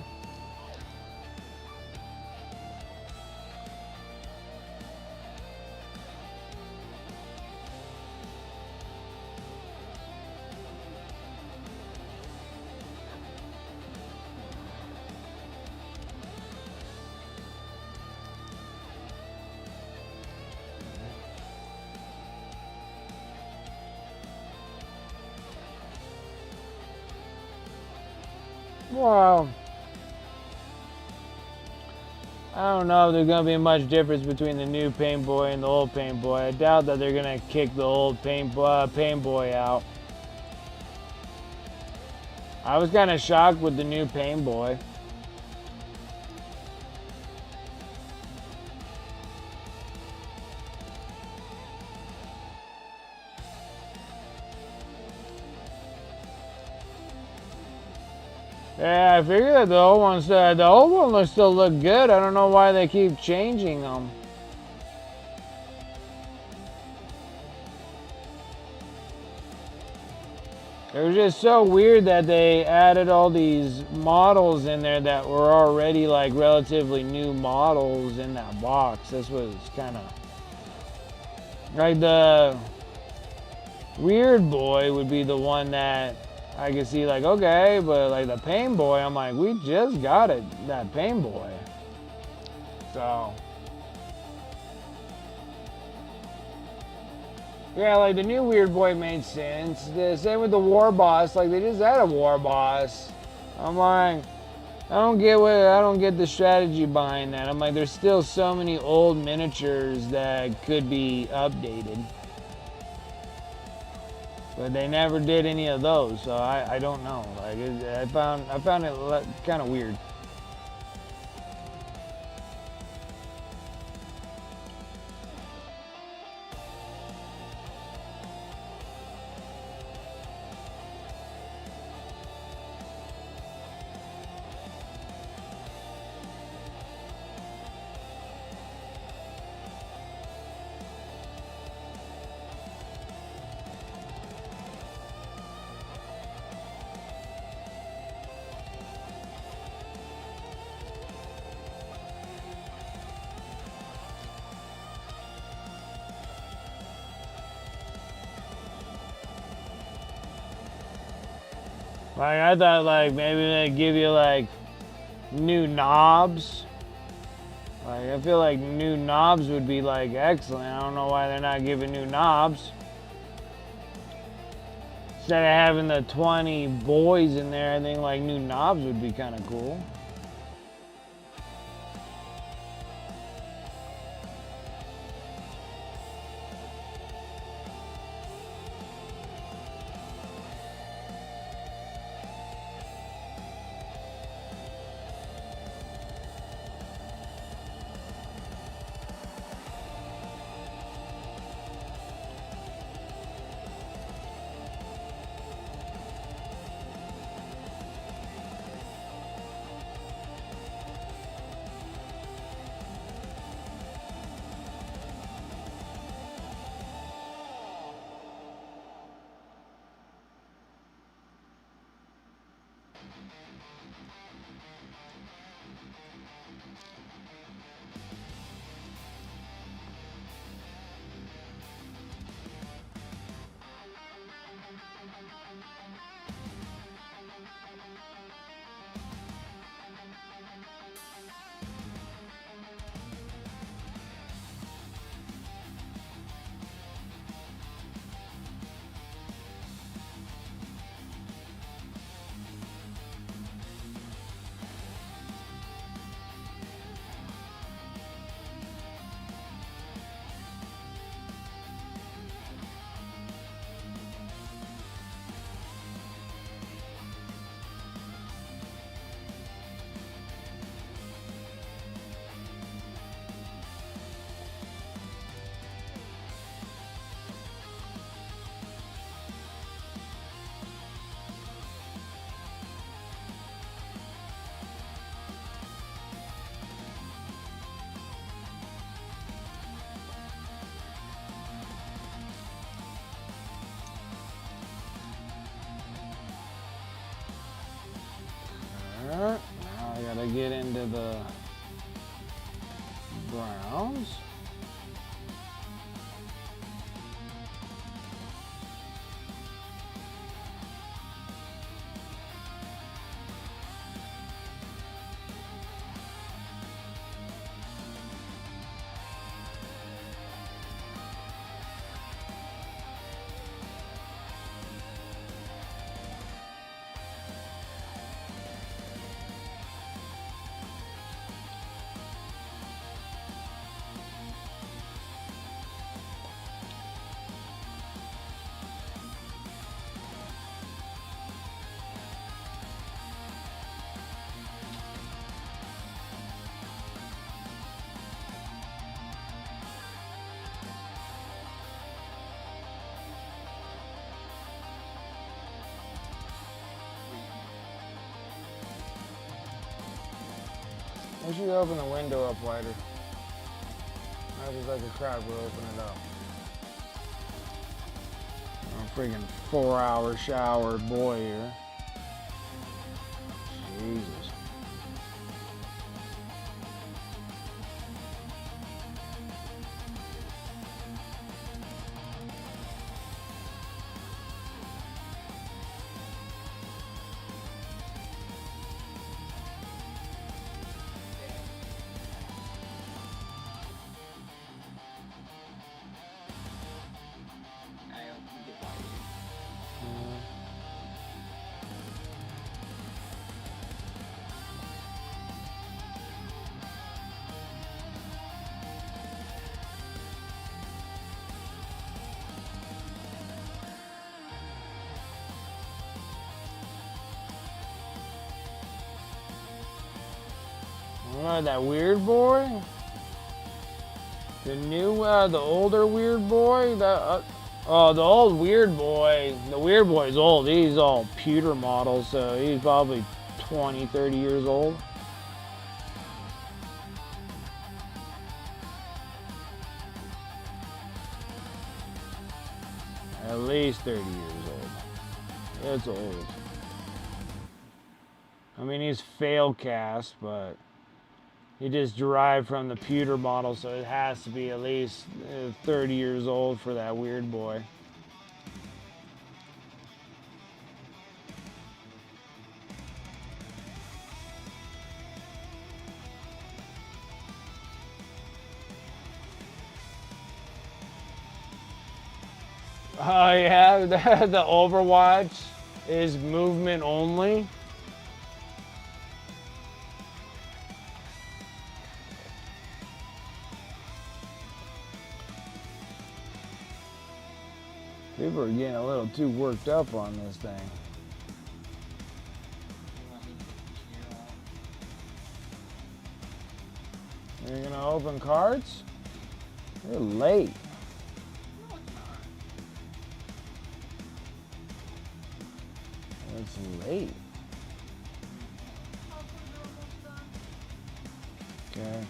Well, I don't know if there's going to be much difference between the new Pain Boy and the old Pain Boy. I doubt that they're going to kick the old Pain Boy out. I was kind of shocked with the new Pain Boy. Yeah, I figured that the old one will still look good. I don't know why they keep changing them. It was just so weird that they added all these models in there that were already like relatively new models in that box. This was kind of like the Weird Boy would be the one that I could see like, okay, but like the Pain Boy, I'm like, we just got it, that Pain Boy. So, yeah, like the new Weird Boy made sense. The same with the War Boss, like they just had a War Boss. I'm like, I don't get the strategy behind that. I'm like, there's still so many old miniatures that could be updated. But they never did any of those, so I don't know. Like I found it kind of weird. Like I thought, like maybe they give you like new knobs. Like I feel like new knobs would be like excellent. I don't know why they're not giving new knobs. Instead of having the 20 boys in there, I think like new knobs would be kind of cool. Alright, now I gotta get into the Browns. I should open the window up wider. That was like a crowd will open it up. A freaking 4-hour shower boy here. Jesus. Oh, that weird boy? The new, the older weird boy? Oh, the old weird boy. The weird boy's old. He's all pewter model, so he's probably 20, 30 years old. At least 30 years old. It's old. I mean, he's fail cast, but he just derived from the pewter model, so it has to be at least 30 years old for that weird boy. Oh yeah, the Overwatch is movement only. People are getting a little too worked up on this thing. You're gonna open cards? You're late. It's late. Okay.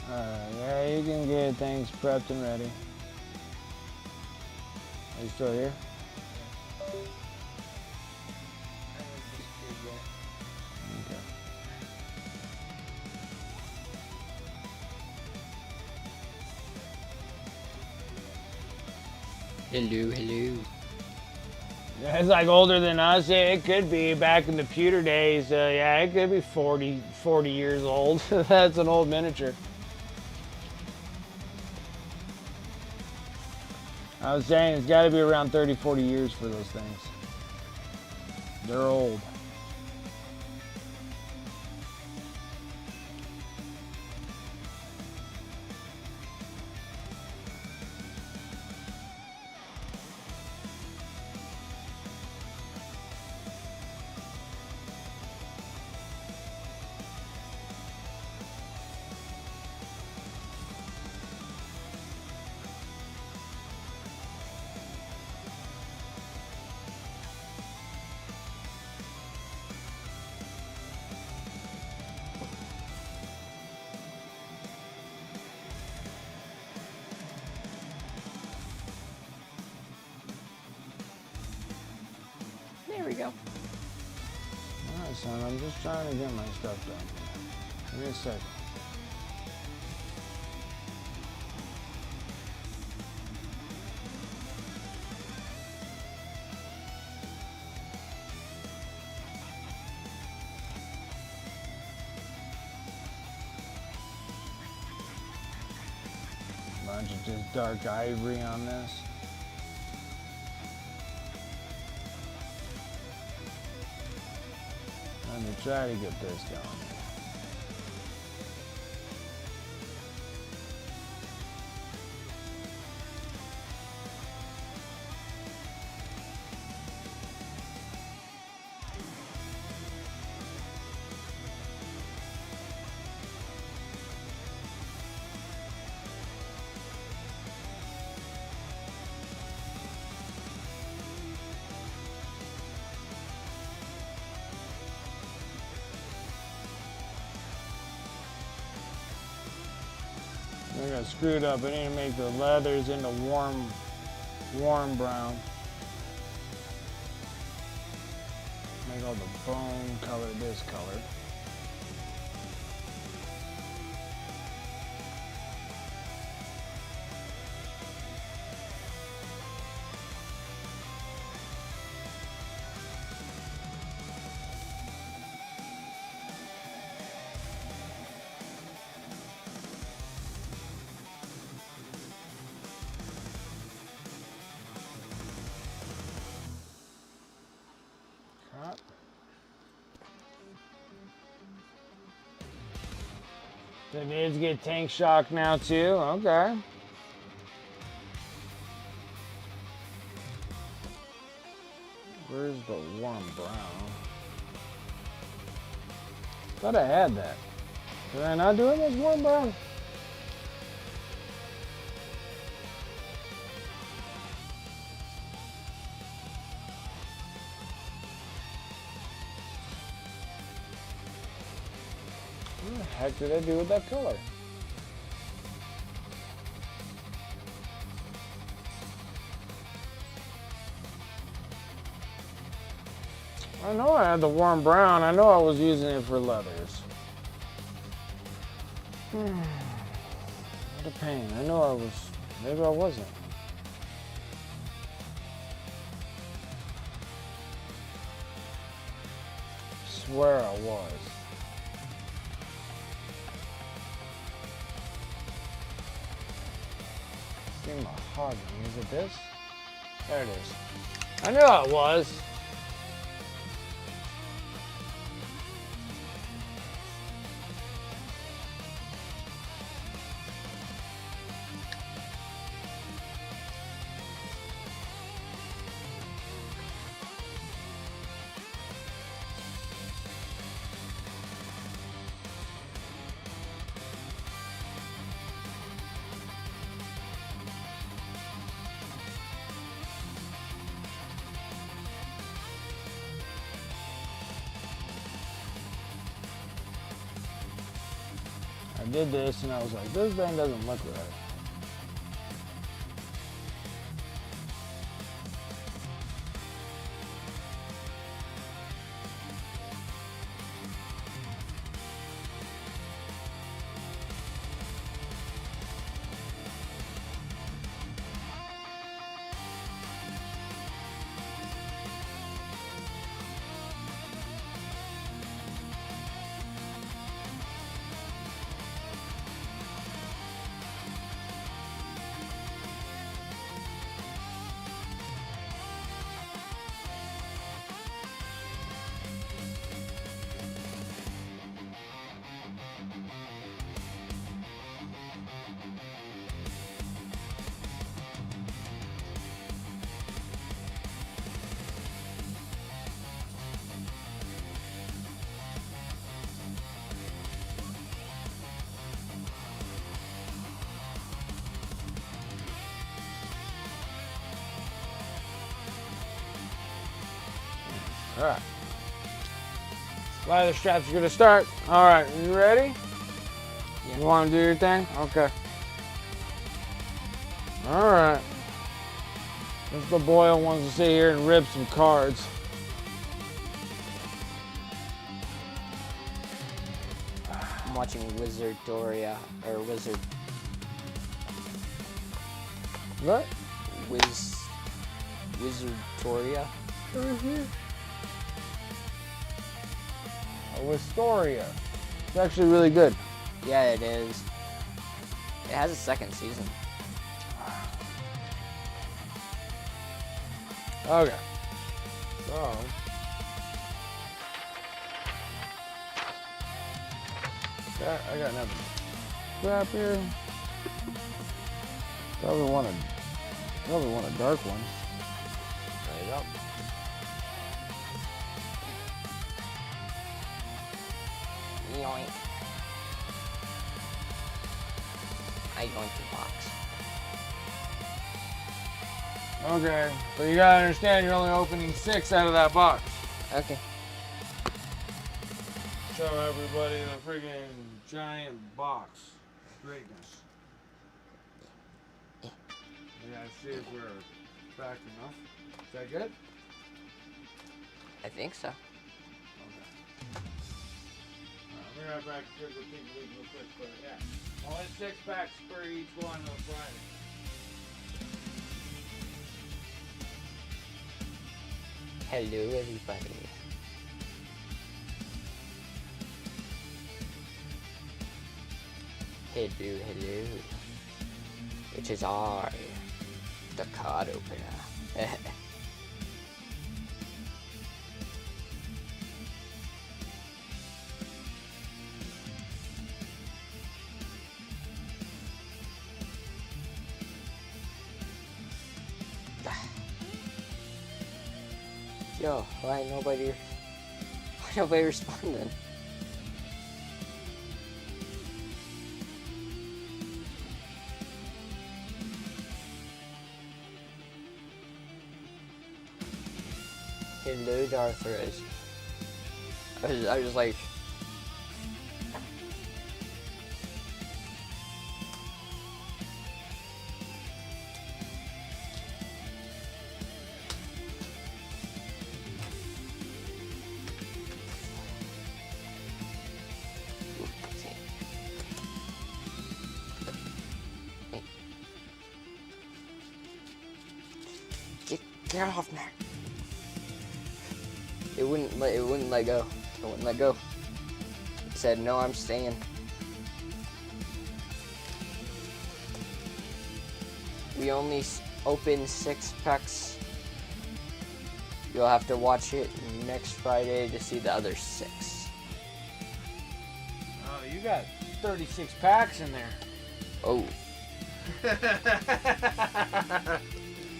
Yeah, you can get things prepped and ready. Are you still here? Okay. Hello, hello. Yeah, it's like older than us. Yeah, it could be back in the pewter days. Yeah, it could be 40 years old. That's an old miniature. I was saying it's got to be around 30, 40 years for those things. They're old. There we go. Alright, son, I'm just trying to get my stuff done. Give me a second. Bunch of just dark ivory on this. Let me try to get this going. I got screwed up. I need to make the leathers into warm brown. Make all the bone color this color. Cut. So dudes get tank shock now too. Okay. Where's the warm brown? Thought I had that. Did I not do it as warm brown? What the heck did I do with that color? I know I had the warm brown. I know I was using it for leathers. What a pain. I know I was. Maybe I wasn't. Swear I was. See my hog. Is it this? There it is. I knew it was. I did this and I was like, this thing doesn't look right. All right. Leather straps are gonna start. All right, you ready? Yeah. You want to do your thing? Okay. All right. Mr. Boyle wants to sit here and rip some cards. I'm watching Wizard Doria or Wizard What? Wizardoria. Wistoria. It's actually really good. Yeah, it is. It has a second season. Okay. So. I got nothing. Crap here. Probably want a dark one. There you go. Yoink. I yoinked the box. Okay, so you gotta understand you're only opening 6 out of that box. Okay. Show everybody the friggin' giant box of greatness. We gotta see if we're back enough. Is that good? I think so. Okay. I'll be right back. Here's the big league real quick, but yeah. Only 6 packs for each one on Friday. Hello, everybody. Hello. It is I, the card opener. Yo, why nobody responding? Hello, Darthras. I was like, get off me. It wouldn't let go. It wouldn't let go. It said, no, I'm staying. We only open 6 packs. You'll have to watch it next Friday to see the other 6. Oh, you got 36 packs in there. Oh.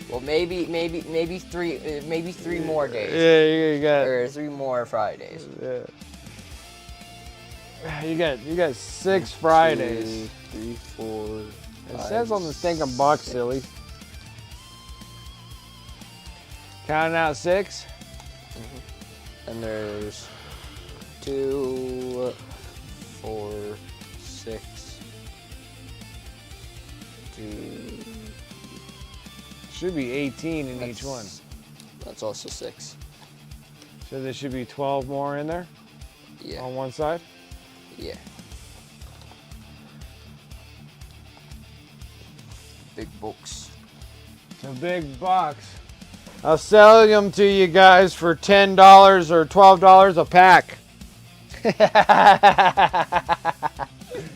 Well, maybe 3 more days. Yeah, you got. Or 3 more Fridays. Yeah. You got 6 Fridays. 2, 3, 4. It says on the stinking box, silly. Counting out 6. And there's 2, 4, 6, 2. Should be 18 in each one. That's also 6. So there should be 12 more in there Yeah. on one side. Yeah. Big books. It's a big box. I'll sell them to you guys for $10 or $12 a pack.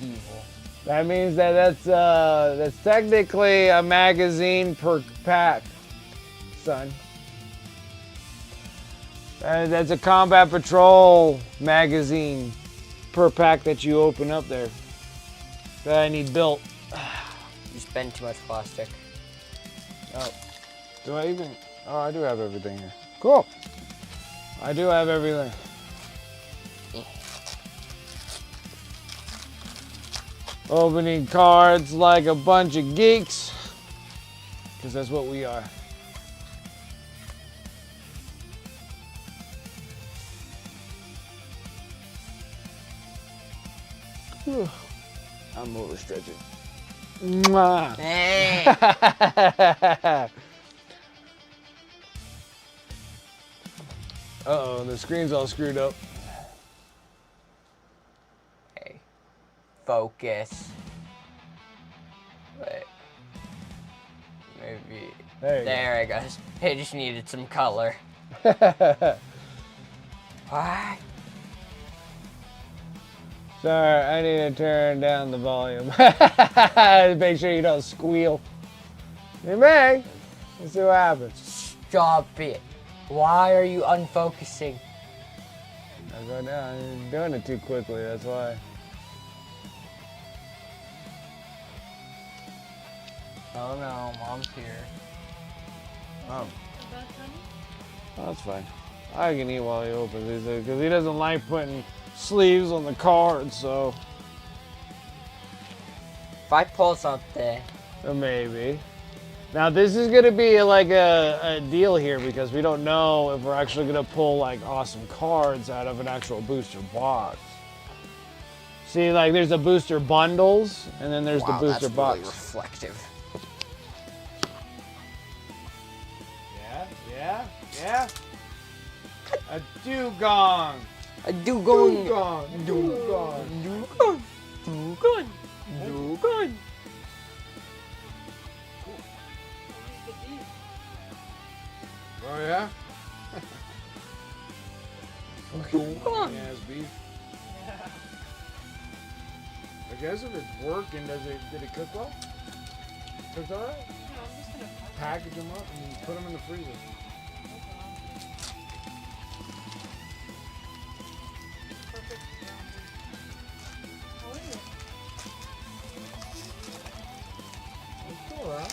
Evil. That means that's technically a magazine per pack, son. That's a Combat Patrol magazine per pack that you open up there. That I need built. You spend too much plastic. Oh, do I even? Oh, I do have everything here. Cool. I do have everything. Opening cards like a bunch of geeks. Because that's what we are. Whew. I'm overstretching. Mwah. Hey. Uh-oh, the screen's all screwed up. Hey. Focus. Wait. Maybe. There you There it goes. It just needed some color. go. What? Sorry, I need to turn down the volume. Make sure you don't squeal. You may. Let's see what happens. Stop it. Why are you unfocusing? I'll go down. You're doing it too quickly, that's why. Oh no, Mom's here. Oh. Oh, that's fine. I can eat while he opens these because he doesn't like putting sleeves on the cards, so If I pull something, maybe. Now this is gonna be like a deal here because we don't know if we're actually gonna pull like awesome cards out of an actual booster box. See, like there's the booster bundles and then there's wow, the booster that's box. really reflective. Yeah. A dugong. A dugong. Dugong. Dugong. Oh yeah? Dugong. Ass beef. I guess if it's working, did it cook well? Cooked alright? Package them up and put them in the freezer. It's cool, huh?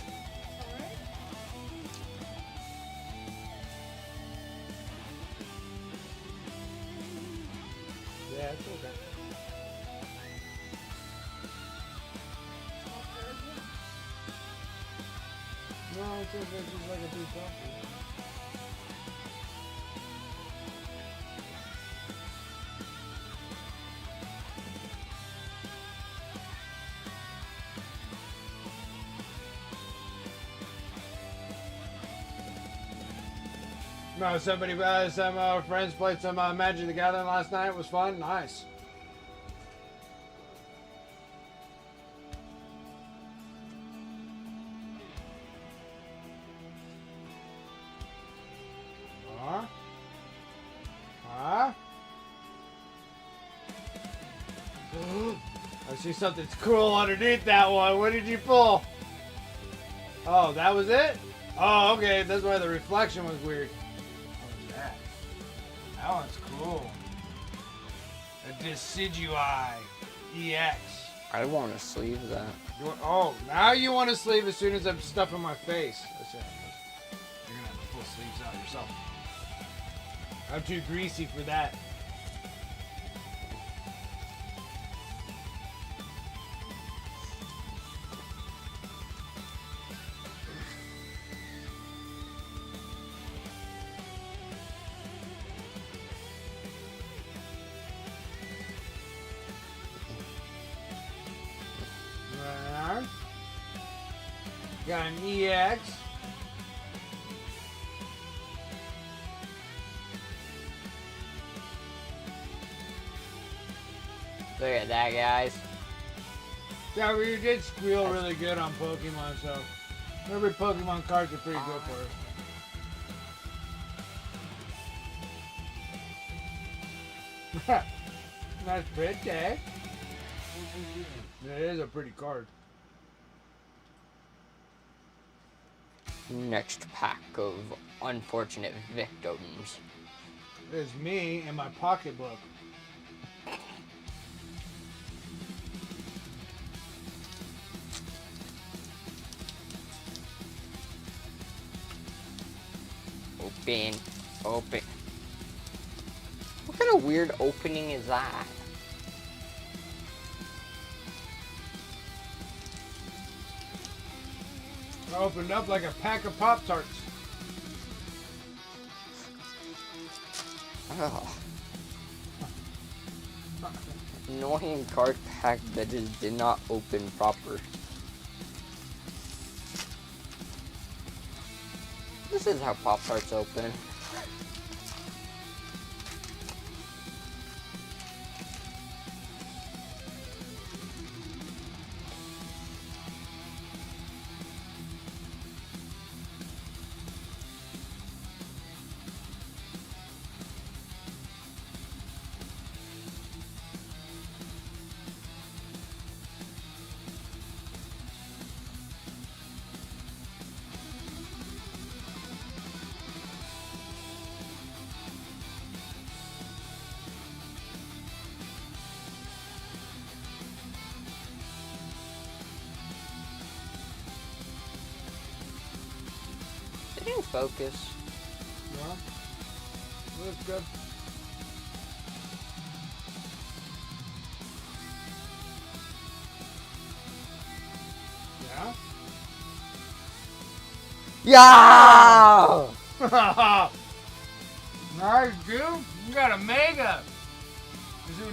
No, it's just like a big coffee. No, some friends played some Magic the Gathering last night. It was fun. Nice. I see something cool underneath that one. What did you pull? Oh, that was it? Oh, okay. That's why the reflection was weird. What was that? That one's cool. A Decidueye EX. I want to sleeve that. Oh, now you want to sleeve as soon as I'm stuffing my face. That's it. You're going to have the full sleeves out yourself. I'm too greasy for that. Got an EX. Look at that, guys. Yeah, we did squeal really good on Pokemon, so every Pokemon cards are pretty good for us. That's pretty. It is a pretty card. Next pack of unfortunate victims. There's me and my pocketbook. Open. Open. What kind of weird opening is that? I opened up like a pack of Pop-Tarts. Oh. Annoying card pack that just did not open proper. This is how Pop-Tarts open. It didn't focus. Yeah. That's good. Yeah! Nice, dude. You got a Mega.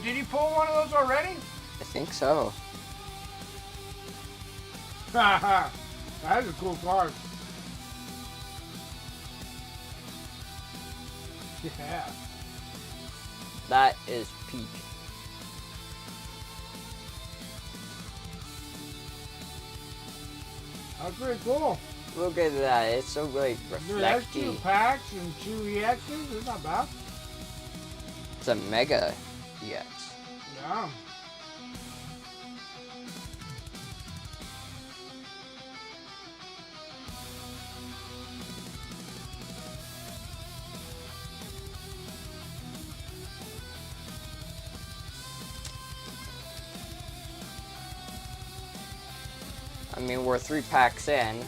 Did you pull one of those already? I think so. That's a cool card. Yeah. That is peak. That's pretty cool. Look at that. It's so like Dude, that's 2 reflecty. packs and 2 EXs. It's not bad. It's a mega EX. Yeah. I mean, we're 3 packs in.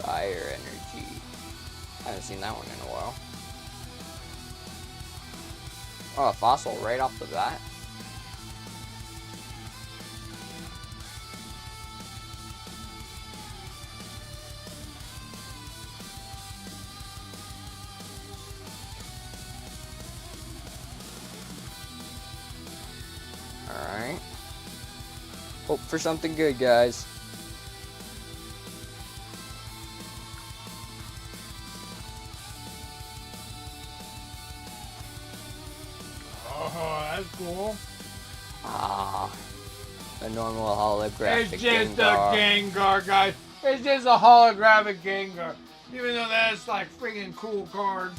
Fire Energy. I haven't seen that one in a while. Oh, a fossil right off the bat. Alright. Hope for something good, guys. Oh, that's cool. Ah, a normal holographic It's just Gengar. a Gengar, guys. It's just a holographic Gengar. Even though that's like freaking cool card.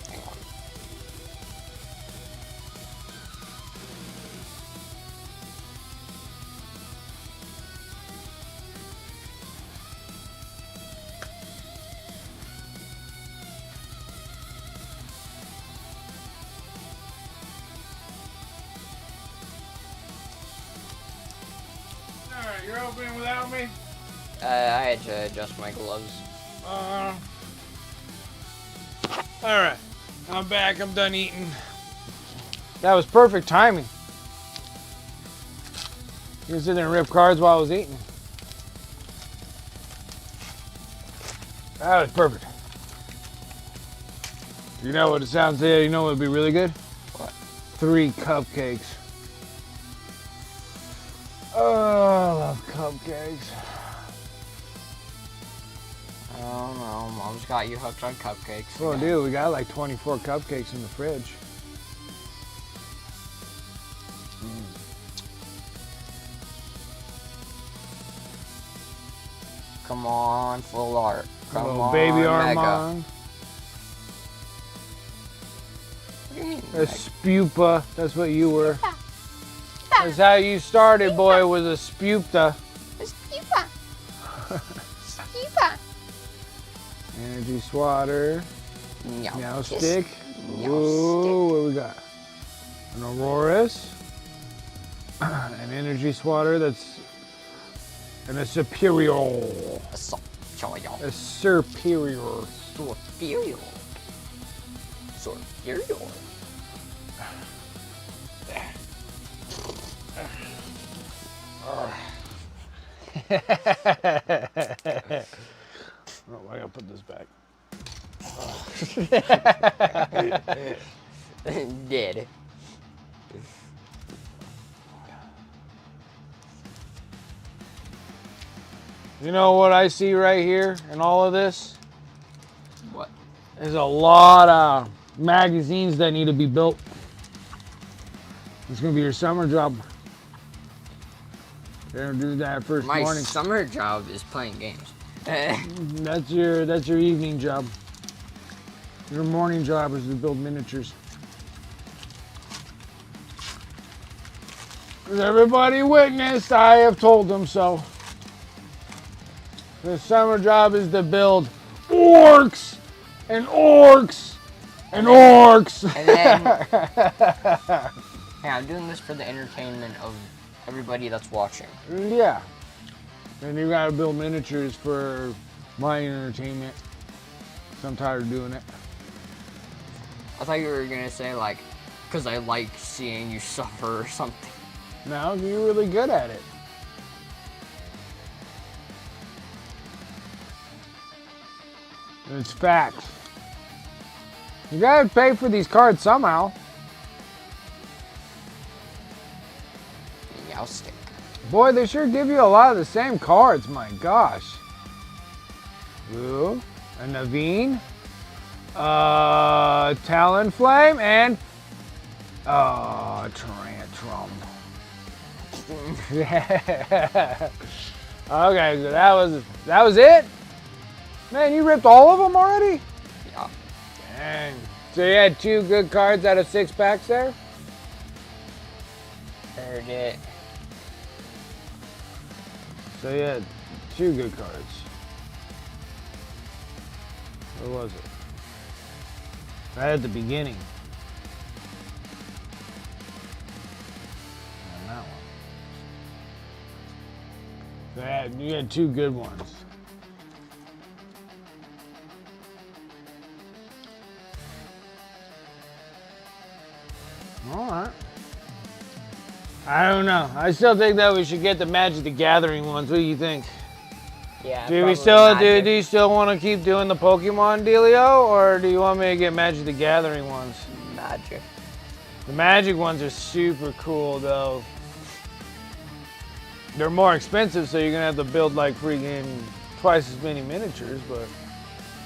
Hang on. Alright, you're opening without me? I had to adjust my gloves. Alright, I'm back. I'm done eating. That was perfect timing. You can sit there and rip cards while I was eating. That was perfect. You know what it sounds like? You know what would be really good? What? 3 cupcakes. Oh, I love cupcakes. Oh no, Mom's got you hooked on cupcakes. Oh, dude, we got like 24 cupcakes in the fridge. Come on, full art. Come Little on, baby Mega. Armand. What do you mean? A Mega? spupa. That's what you were. That's how you started, boy, was a spupta. Spupa. Spupa. Energy swatter. Meow. Meow stick. Meow Ooh, what we got? An Aurorus. An energy swatter that's. And a superior. A superior. A superior. Superior. Superior. Oh, I gotta put this back. Dead. You know what I see right here in all of this? What? There's a lot of magazines that need to be built. It's gonna be your summer job. You're gonna do that first My morning. summer job is playing games. That's your evening job. Your morning job is to build miniatures. 'Cause everybody witnessed, I have told them so. The summer job is to build orcs and orcs and orcs. And then, hey, I'm doing this for the entertainment of everybody that's watching. Yeah. And you gotta build miniatures for my entertainment. So I'm tired of doing it. I thought you were gonna say like, because I like seeing you suffer or something. No, you're really good at it. It's facts. You gotta pay for these cards somehow. Meow stick. Boy, they sure give you a lot of the same cards, my gosh. Ooh, a Naveen, Talonflame, and Tantrum. Okay, so that was it? Man, you ripped all of them already? Yeah. Dang. So you had 2 good cards out of 6 packs there? Heard it. So yeah, 2 good cards. Where was it? Right at the beginning. And that one. So yeah, you had 2 good ones. All right. I don't know. I still think that we should get the Magic the Gathering ones. What do you think? Yeah. Do we probably still Magic. do you still want to keep doing the Pokemon dealio, or do you want me to get Magic the Gathering ones? Magic. The Magic ones are super cool though. They're more expensive, so you're gonna have to build like freaking twice as many miniatures,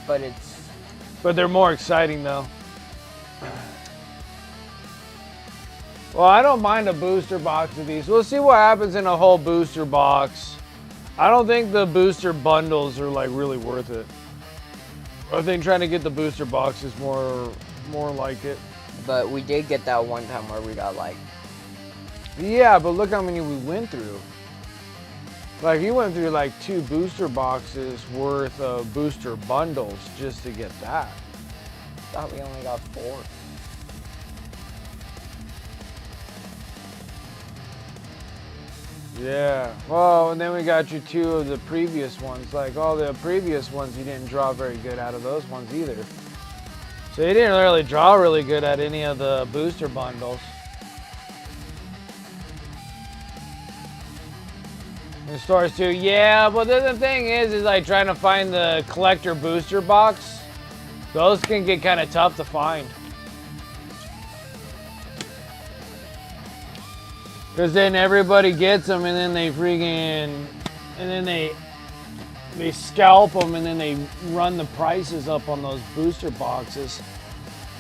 but they're more exciting though. Well, I don't mind a booster box of these. We'll see what happens in a whole booster box. I don't think the booster bundles are like really worth it. I think trying to get the booster box is more like it. But we did get that one time where we got like. Yeah, but look how many we went through. Like you went through like 2 booster boxes worth of booster bundles just to get that. I thought we only got 4. Yeah. Well, and then we got you 2 of the previous ones. Like all the previous ones, you didn't draw very good out of those ones either. So you didn't really draw really good at any of the booster bundles. And stores too. Yeah, but the thing is like trying to find the collector booster box. Those can get kind of tough to find. Because then everybody gets them and then they freaking, and then they scalp them and then they run the prices up on those booster boxes.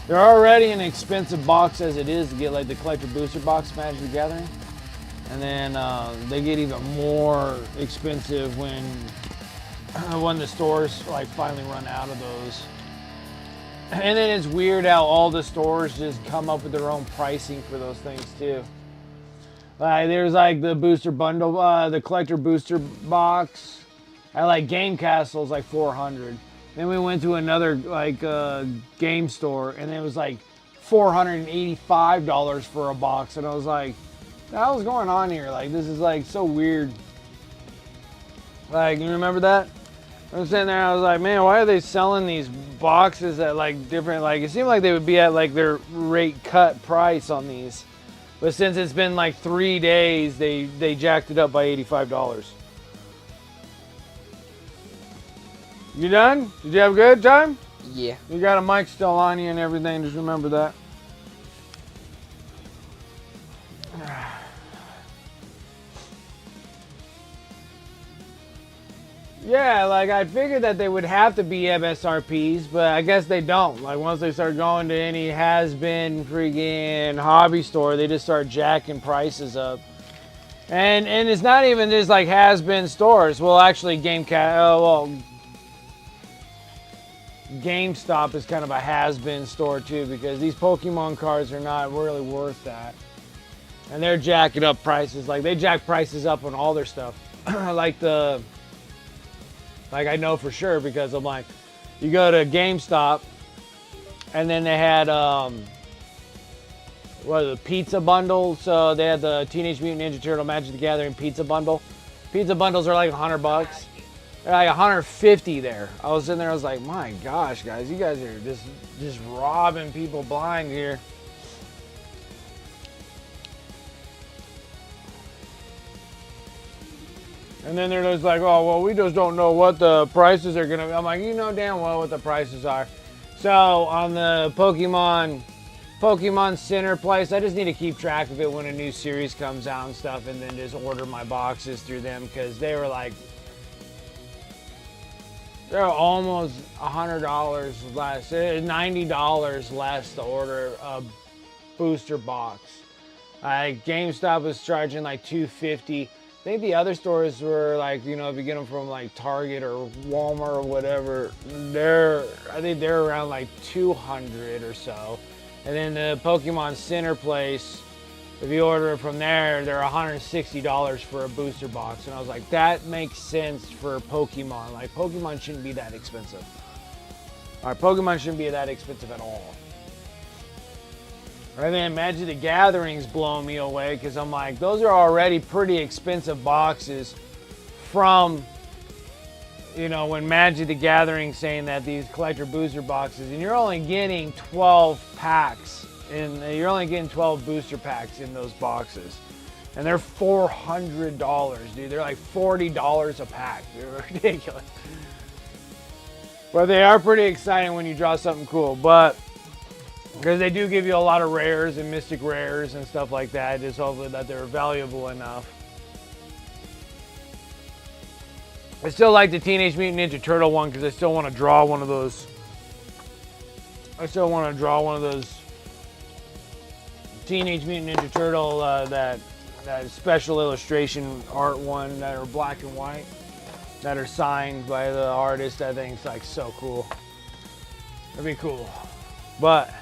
They're already an expensive box as it is to get like the collector booster box Magic the Gathering. And then they get even more expensive when the stores like finally run out of those. And then it's weird how all the stores just come up with their own pricing for those things too. There's like the booster bundle, the collector booster box at like Game Castle is like $400. Then we went to another like game store and it was like $485 for a box, and I was like, what the hell's going on here? Like this is like so weird. Like you remember that? I was sitting there, I was like, man, why are they selling these boxes at like different? Like it seemed like they would be at like their rate cut price on these. But since it's been like 3 days, they jacked it up by $85. You done? Did you have a good time? Yeah. You got a mic still on you and everything, just remember that. Yeah, like I figured that they would have to be MSRPs, but I guess they don't. Like once they start going to any has-been freaking hobby store, they just start jacking prices up. And it's not even just like has-been stores. Well, actually, GameStop is kind of a has-been store too, because these Pokemon cards are not really worth that. And they're jacking up prices. Like they jack prices up on all their stuff. Like I know for sure because I'm like, you go to GameStop, and then they had the pizza bundle. So they had the Teenage Mutant Ninja Turtle Magic the Gathering pizza bundle. Pizza bundles are like $100. They're like 150 there. I was in there, I was like, my gosh, guys, you guys are just robbing people blind here. And then they're just like, oh, well, we just don't know what the prices are gonna be. I'm like, you know damn well what the prices are. So on the Pokemon Center place, I just need to keep track of it when a new series comes out and stuff, and then just order my boxes through them, because they were like, they're almost $100 less, $90 less to order a booster box. GameStop was charging like $250. I think the other stores were like, you know, if you get them from like Target or Walmart or whatever, I think they're around like $200 or so. And then the Pokemon Center place, If you order it from there, they're $160 for a booster box. And I was like, that makes sense for Pokemon. Like, Pokemon shouldn't be that expensive. Alright, Pokemon shouldn't be that expensive at all. And then Magic the Gathering's blowing me away because I'm like, those are already pretty expensive boxes from, you know, when Magic the Gathering saying that these collector booster boxes, and you're only getting 12 packs. And you're only getting 12 booster packs in those boxes. And they're $400, dude. They're like $40 a pack. They're ridiculous. But they are pretty exciting when you draw something cool. But because they do give you a lot of rares and mystic rares and stuff like that. Just hopefully that they're valuable enough. I still like the Teenage Mutant Ninja Turtle one because I still want to draw one of those. Teenage Mutant Ninja Turtle, that special illustration art one that are black and white, that are signed by the artist. I think it's like so cool. That'd be cool. But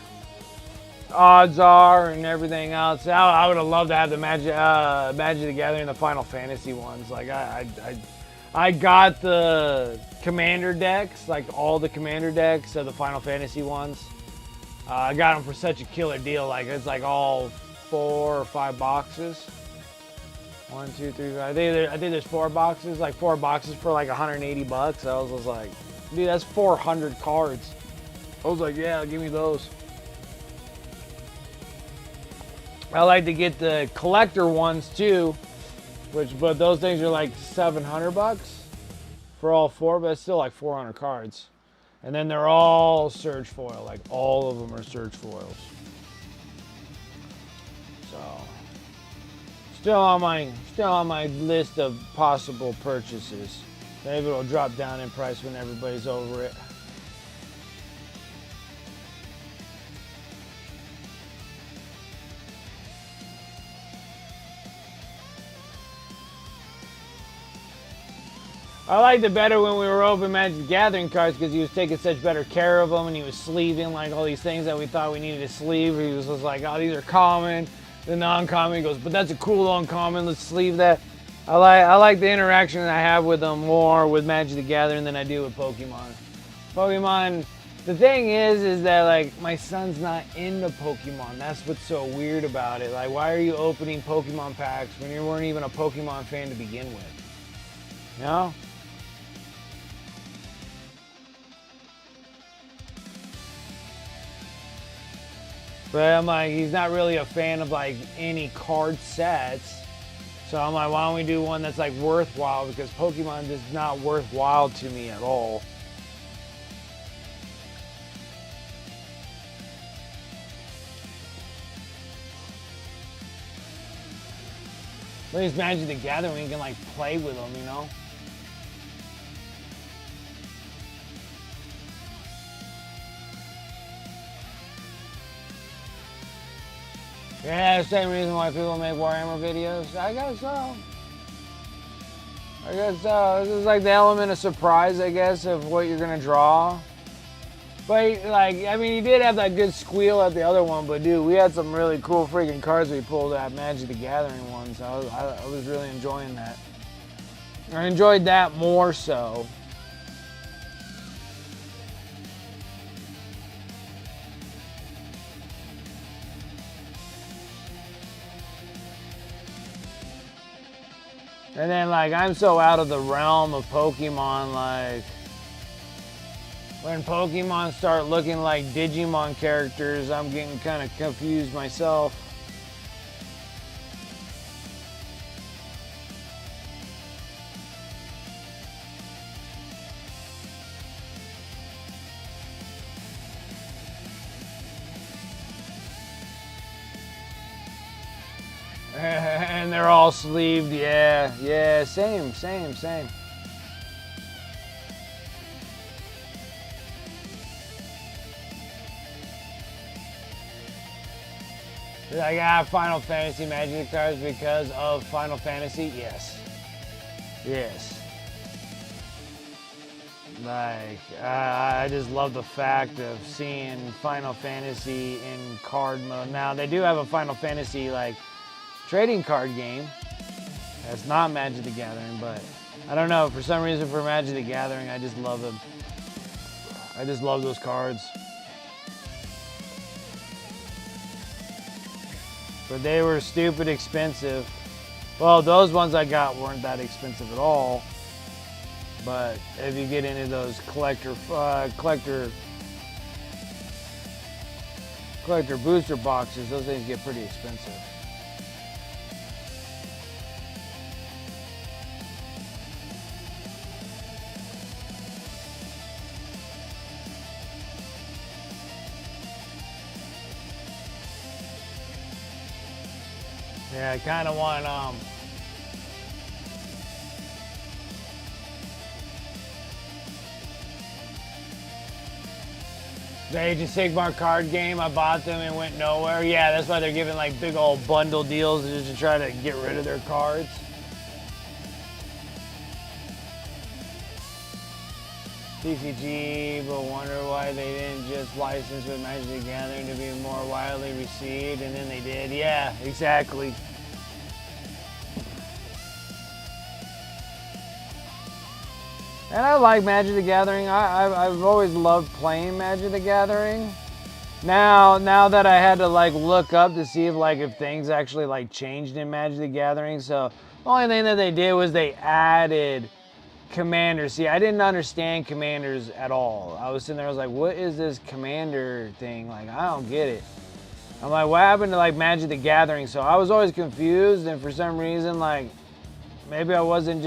odds are and everything else, I would have loved to have the Magic the Gathering, the Final Fantasy ones. Like I got the Commander decks, like all the Commander decks of the Final Fantasy ones. I got them for such a killer deal. Like it's like all 4 or 5 boxes. 1, 2, 3, 5. I think there's 4 boxes. Like 4 boxes for like $180. I was like, dude, that's 400 cards. I was like, yeah, give me those. I like to get the collector ones too, but those things are like $700 for all 4, but it's still like 400 cards. And then they're all Surge foil, like all of them are Surge foils. So, still on my list of possible purchases. Maybe it'll drop down in price when everybody's over it. I liked it better when we were open Magic the Gathering cards because he was taking such better care of them and he was sleeving like all these things that we thought we needed to sleeve. He was just like, oh, these are common, the non-common. He goes, but that's a cool uncommon, let's sleeve that. I like the interaction that I have with them more with Magic the Gathering than I do with Pokemon. Pokemon, the thing is that like my son's not into Pokemon. That's what's so weird about it. Like, why are you opening Pokemon packs when you weren't even a Pokemon fan to begin with? You know? But I'm like, he's not really a fan of like any card sets. So I'm like, why don't we do one that's like worthwhile? Because Pokemon is not worthwhile to me at all. At least Magic the Gathering, you can like play with them, you know? Yeah, same reason why people make Warhammer videos. I guess so. This is like the element of surprise, I guess, of what you're gonna draw. But like, I mean, he did have that good squeal at the other one, but dude, we had some really cool freaking cards we pulled at Magic the Gathering ones. I was really enjoying that. I enjoyed that more so. And then, like, I'm so out of the realm of Pokemon, like, when Pokemon start looking like Digimon characters, I'm getting kind of confused myself. And they're all sleeved, yeah, same. I got Final Fantasy Magic cards because of Final Fantasy, yes. Like, I just love the fact of seeing Final Fantasy in card mode. Now, they do have a Final Fantasy, like, trading card game. It's not Magic the Gathering, but I don't know. For some reason, for Magic the Gathering, I just love them. I just love those cards. But they were stupid expensive. Well, those ones I got weren't that expensive at all. But if you get into those collector booster boxes, those things get pretty expensive. Yeah, I kind of want the Age of Sigmar card game. I bought them and went nowhere. Yeah, that's why they're giving like big old bundle deals just to try to get rid of their cards. TCG, but wonder why they didn't just license with Magic the Gathering to be more widely received, and then they did. Yeah, exactly. And I like Magic the Gathering. I've always loved playing Magic the Gathering. Now that I had to like look up to see if things actually like changed in Magic the Gathering. So the only thing that they did was they added commanders. See, I didn't understand commanders at all. I was sitting there, I was like, what is this commander thing? Like, I don't get it. I'm like, what happened to like Magic the Gathering? So I was always confused, and for some reason, like, maybe I wasn't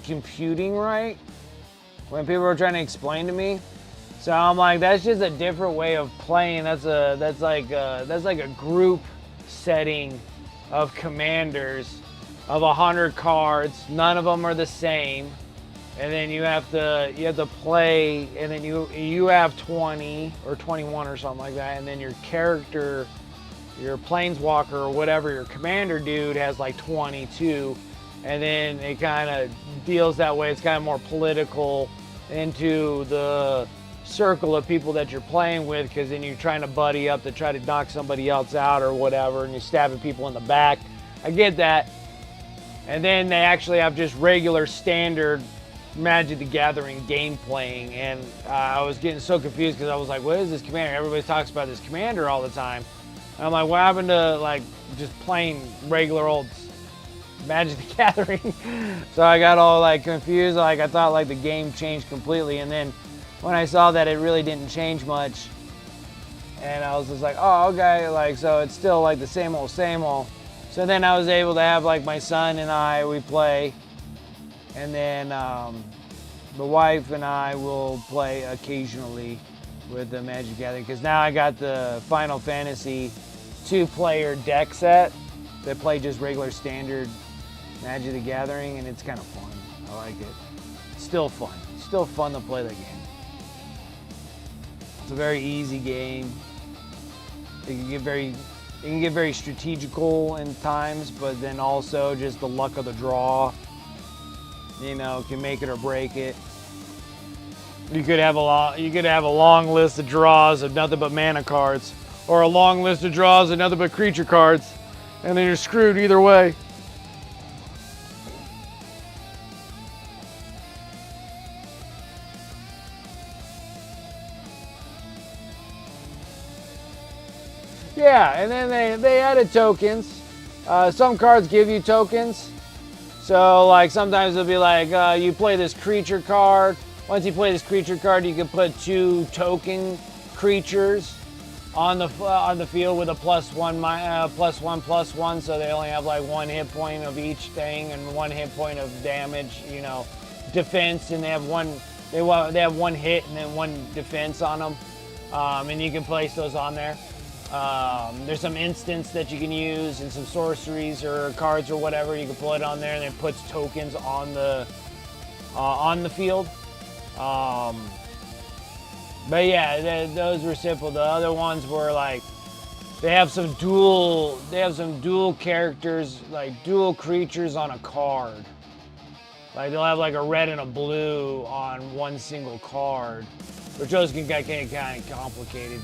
computing right when people were trying to explain to me. So I'm like, that's just a different way of playing. That's like a group setting of commanders of 100 cards. None of them are the same, and then you have to play, and then you have 20 or 21 or something like that, and then your character, your planeswalker or whatever, your commander dude has like 22, and then it kind of deals that way. It's kind of more political into the circle of people that you're playing with, because then you're trying to buddy up to try to knock somebody else out or whatever, and you're stabbing people in the back. I get that. And then they actually have just regular standard Magic the Gathering game playing, and I was getting so confused because I was like, what is this commander? Everybody talks about this commander all the time. And I'm like, what happened to like just playing regular old Magic the Gathering? So I got all like confused. Like I thought like the game changed completely, and then when I saw that it really didn't change much, and I was just like, oh, okay, like, so it's still like the same old, same old. So then I was able to have like my son and we play, and then the wife and I will play occasionally with the Magic Gathering, because now I got the Final Fantasy 2-player deck set that play just regular standard Magic the Gathering, and it's kind of fun. I like it. Still fun. Still fun to play the game. It's a very easy game. It can get very strategical in times, but then also just the luck of the draw, you know, can make it or break it. You could have a long list of draws of nothing but mana cards, or a long list of draws of nothing but creature cards, and then you're screwed either way. Yeah, and then they added tokens. Some cards give you tokens. So like sometimes it'll be like you play this creature card. Once you play this creature card, you can put 2 token creatures on the field with a +1/+1/+1. So they only have like 1 hit point of each thing and 1 hit point of damage, you know, defense, and they have one hit and then 1 defense on them, and you can place those on there. There's some instants that you can use, and some sorceries or cards or whatever. You can put it on there, and it puts tokens on the field. But yeah, those were simple. The other ones were like they have some dual characters, like dual creatures on a card. Like they'll have like a red and a blue on one single card, which those can get kind of complicated.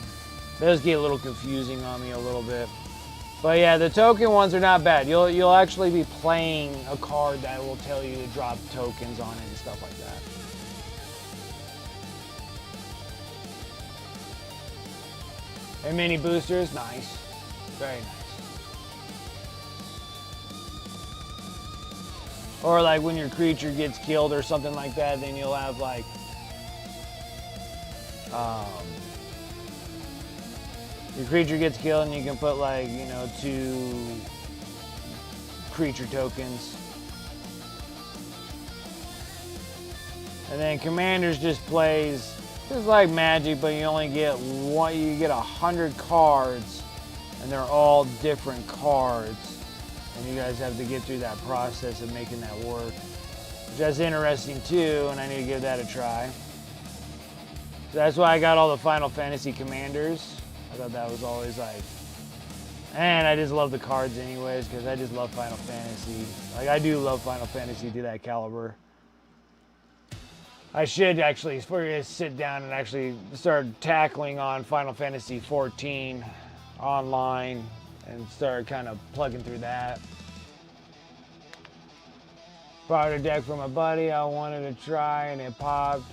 Those get a little confusing on me a little bit. But yeah, the token ones are not bad. You'll actually be playing a card that will tell you to drop tokens on it and stuff like that. And mini boosters, nice. Very nice. Or like when your creature gets killed or something like that, then you'll have like your creature gets killed and you can put like, you know, 2 creature tokens. And then Commanders just plays just like Magic, but you only get one, you get 100 cards and they're all different cards. And you guys have to get through that process of making that work. Which is interesting too, and I need to give that a try. So that's why I got all the Final Fantasy Commanders. I thought that was always like, and I just love the cards anyways, because I just love Final Fantasy. Like I do love Final Fantasy to that caliber. I should actually sit down and actually start tackling on Final Fantasy 14 online and start kind of plugging through that. Brought a deck from a buddy I wanted to try and it popped.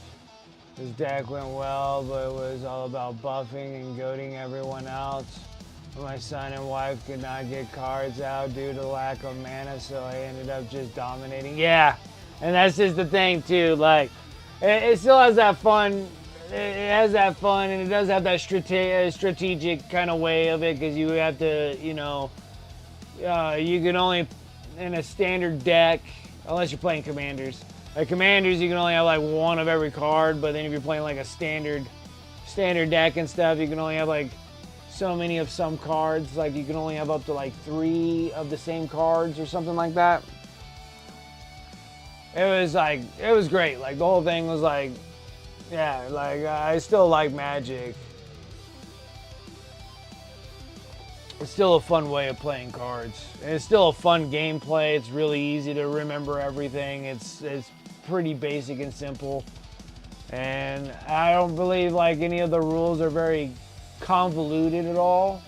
His deck went well, but it was all about buffing and goading everyone else. My son and wife could not get cards out due to lack of mana, so I ended up just dominating. Yeah, and that's just the thing too, like, it still has that fun. It has that fun, and it does have that strategic kind of way of it, because you have to, you know, you can only, in a standard deck, unless you're playing Commanders. Like Commanders, you can only have like 1 of every card, but then if you're playing like a standard deck and stuff, you can only have like so many of some cards. Like you can only have up to like 3 of the same cards or something like that. It was great. Like the whole thing was like, yeah, like I still like Magic. It's still a fun way of playing cards. And it's still a fun gameplay. It's really easy to remember everything. It's pretty basic and simple. And I don't believe like any of the rules are very convoluted at all.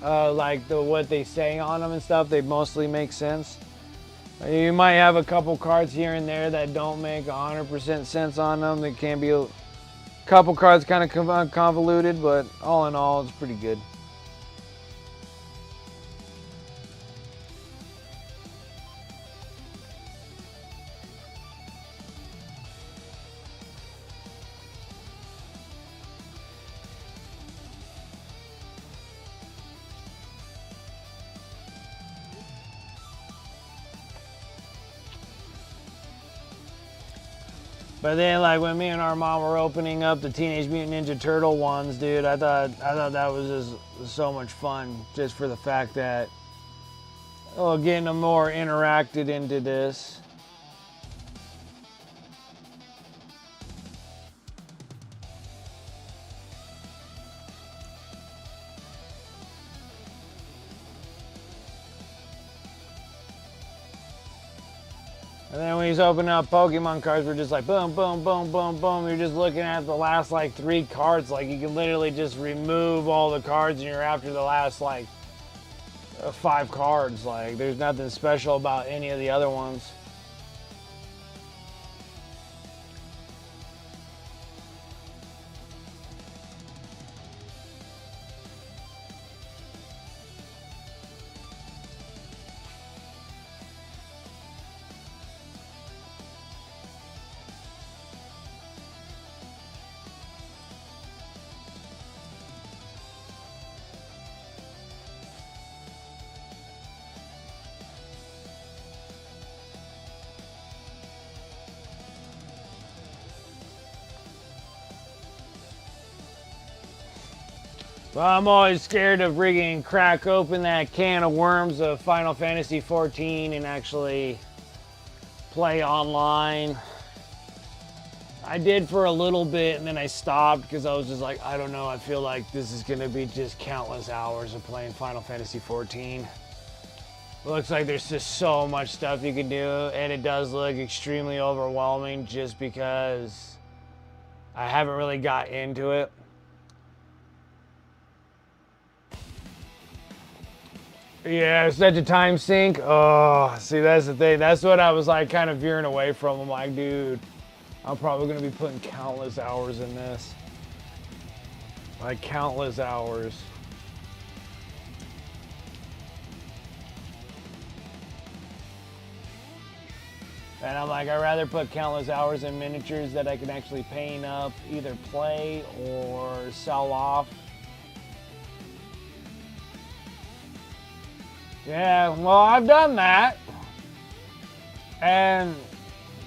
Like what they say on them and stuff, they mostly make sense. You might have a couple cards here and there that don't make 100% sense on them. There can be a couple cards kind of convoluted, but all in all, it's pretty good. But then, like when me and our mom were opening up the Teenage Mutant Ninja Turtle ones, dude, I thought that was just so much fun, just for the fact that, getting them more interacted into this. And then when he's opening up Pokemon cards, we're just like boom, boom, boom, boom, boom. You're just looking at the last like 3 cards. Like you can literally just remove all the cards and you're after the last like 5 cards. Like there's nothing special about any of the other ones. Well, I'm always scared of friggin' crack open that can of worms of Final Fantasy 14 and actually play online. I did for a little bit and then I stopped because I was just like, I don't know, I feel like this is gonna be just countless hours of playing Final Fantasy 14. Looks like there's just so much stuff you can do, and it does look extremely overwhelming just because I haven't really got into it. Yeah, such a time sink. Oh, see, that's the thing. That's what I was like kind of veering away from. I'm like, dude, I'm probably going to be putting countless hours in this. Like, countless hours. And I'm like, I'd rather put countless hours in miniatures that I can actually paint up, either play or sell off. Yeah, well, I've done that. And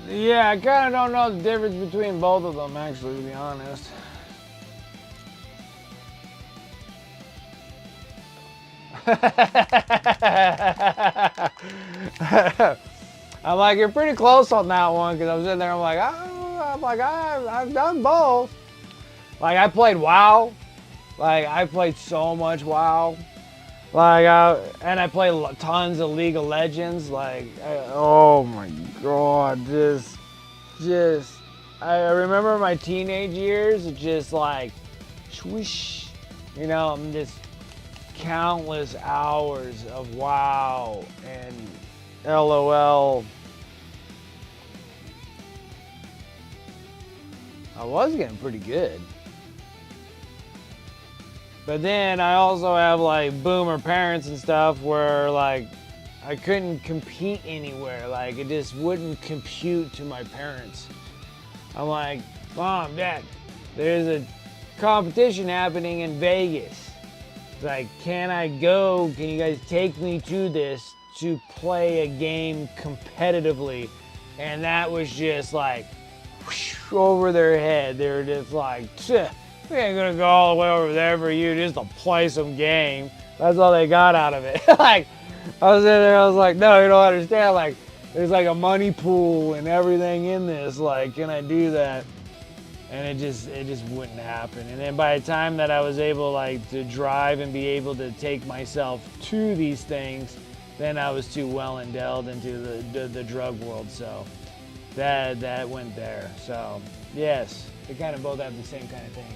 yeah, I kind of don't know the difference between both of them, actually, to be honest. I'm like, you're pretty close on that one, because I was in there, I've done both. Like, I played WoW. Like, I played so much WoW. Like, and I play tons of League of Legends. Like, oh my God, I remember my teenage years, just like, swoosh, you know, I'm just countless hours of WoW and LOL. I was getting pretty good. But then I also have like boomer parents and stuff where like I couldn't compete anywhere. Like it just wouldn't compute to my parents. I'm like, Mom, Dad, there's a competition happening in Vegas. It's like, can I go? Can you guys take me to this to play a game competitively? And that was just like whoosh, over their head. They were just like, we ain't gonna go all the way over there for you just to play some game. That's all they got out of it. Like, I was in there, I was like, no, you don't understand. Like, there's like a money pool and everything in this. Like, can I do that? And it just wouldn't happen. And then by the time that I was able like to drive and be able to take myself to these things, then I was too well endowed into the drug world. So that went there. So yes, they kind of both have the same kind of thing.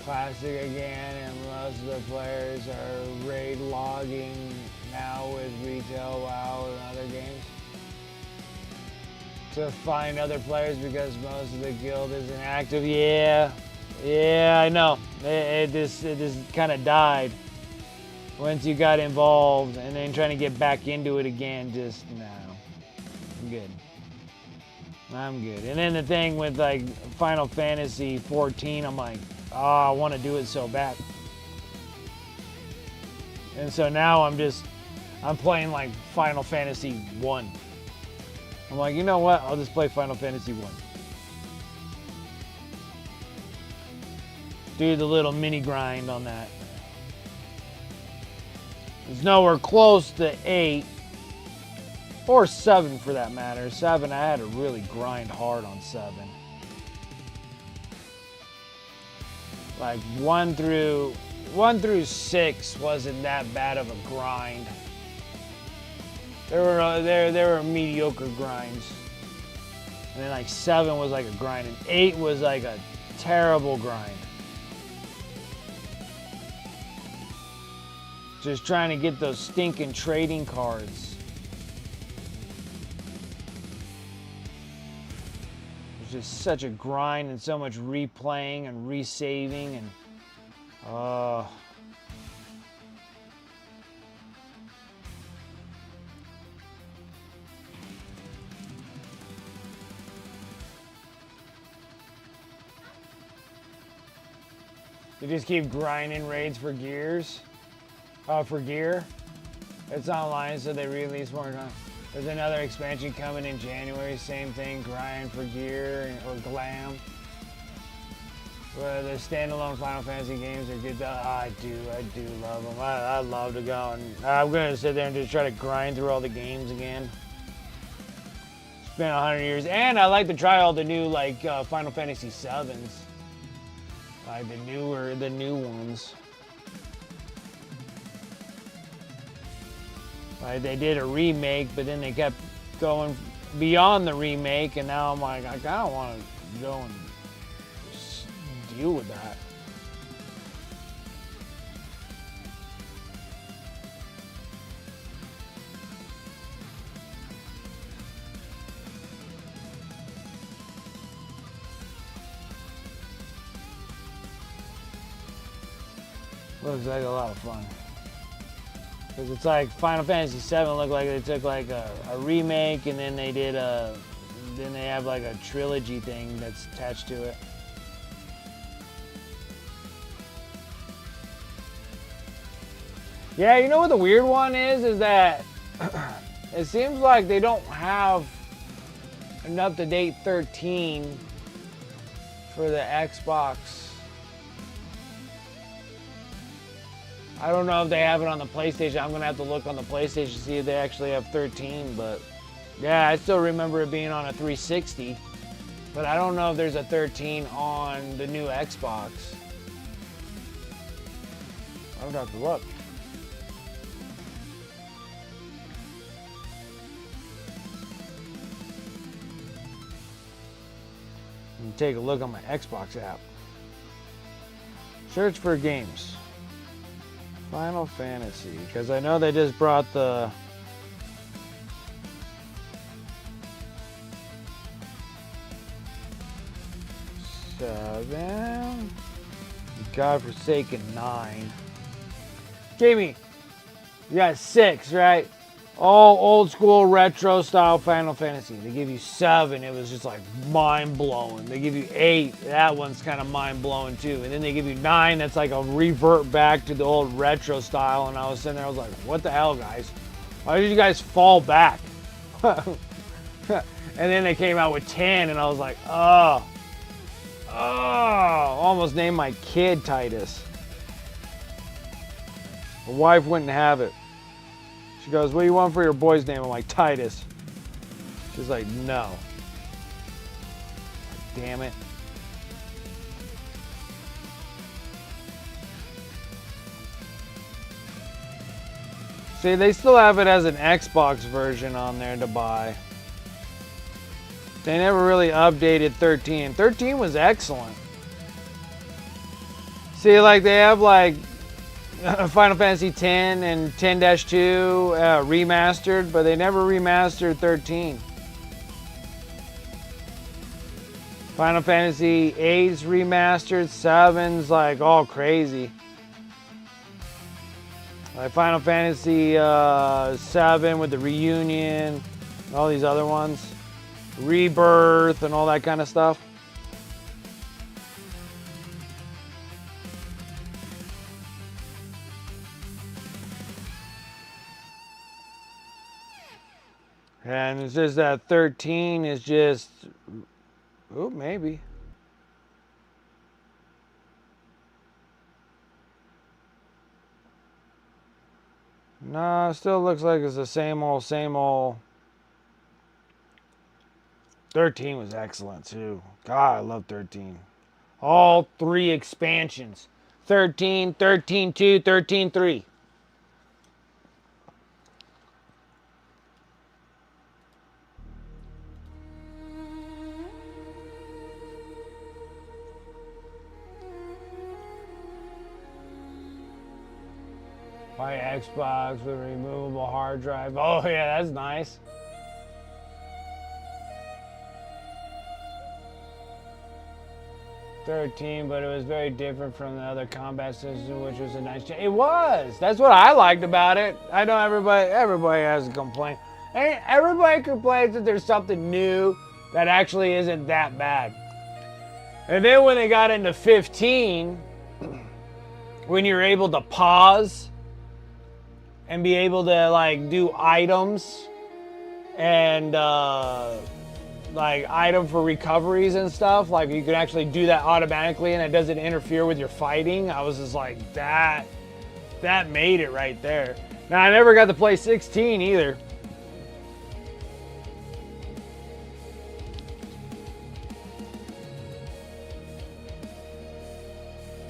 Classic again, and most of the players are raid logging now with retail WoW and other games to find other players because most of the guild isn't active. Yeah, I know. It just kind of died once you got involved, and then trying to get back into it again. Just no, I'm good. And then the thing with like Final Fantasy 14, I'm like, oh, I want to do it so bad. And so now I'm playing like Final Fantasy 1. I'm like, you know what? I'll just play Final Fantasy 1. Do the little mini grind on that. It's nowhere close to 8. Or 7 for that matter. 7, I had to really grind hard on 7. Like 1 through 6 wasn't that bad of a grind. There were mediocre grinds. And then like 7 was like a grind, and 8 was like a terrible grind. Just trying to get those stinking trading cards. It's just such a grind and so much replaying and resaving and you just keep grinding raids for gears. For gear. It's online, so they release more. There's another expansion coming in January. Same thing, grind for gear or glam. Well, the standalone Final Fantasy games are good. I do love them. I love to go, and I'm gonna sit there and just try to grind through all the games again. It's been 100 years, and I like to try all the new like Final Fantasy 7s, like the new ones. Like they did a remake, but then they kept going beyond the remake, and now I'm like, I kind of want to go and deal with that. Looks like a lot of fun. Because it's like Final Fantasy VII looked like they took like a remake and then they did then they have like a trilogy thing that's attached to it. Yeah, you know what the weird one is that it seems like they don't have an up-to-date 13 for the Xbox. I don't know if they have it on the PlayStation. I'm gonna have to look on the PlayStation to see if they actually have 13, but yeah, I still remember it being on a 360, but I don't know if there's a 13 on the new Xbox. I would have to look. And take a look on my Xbox app. Search for games. Final Fantasy, because I know they just brought the Seven, Godforsaken 9. Jamie, you got 6, right? All old school retro style Final Fantasy. They give you 7, it was just like mind blowing. They give you 8, that one's kind of mind blowing too. And then they give you 9, that's like a revert back to the old retro style. And I was sitting there, I was like, what the hell, guys? Why did you guys fall back? And then they came out with 10, and I was like, oh, almost named my kid Titus. My wife wouldn't have it. She goes, what do you want for your boy's name? I'm like, Titus. She's like, no. Damn it. See, they still have it as an Xbox version on there to buy. They never really updated 13. 13 was excellent. See, like they have like Final Fantasy X and 10-2 remastered, but they never remastered 13. Final Fantasy 8's remastered, 7's like all crazy. Like Final Fantasy 7 with the reunion, all these other ones. Rebirth and all that kind of stuff. And it's just that 13 is just, oh, maybe. No, it still looks like it's the same old, same old. 13 was excellent too. God, I love 13. All 3 expansions. 13, 13.2, 13.3. My Xbox with a removable hard drive. Oh yeah, that's nice. '13, but it was very different from the other combat system, which was a nice change. It was. That's what I liked about it. I know everybody has a complaint. And everybody complains that there's something new that actually isn't that bad. And then when they got into 15, when you're able to pause and be able to like do items and like item for recoveries and stuff, like you can actually do that automatically and it doesn't interfere with your fighting. I was just like, that made it right there. Now I never got to play 16 either.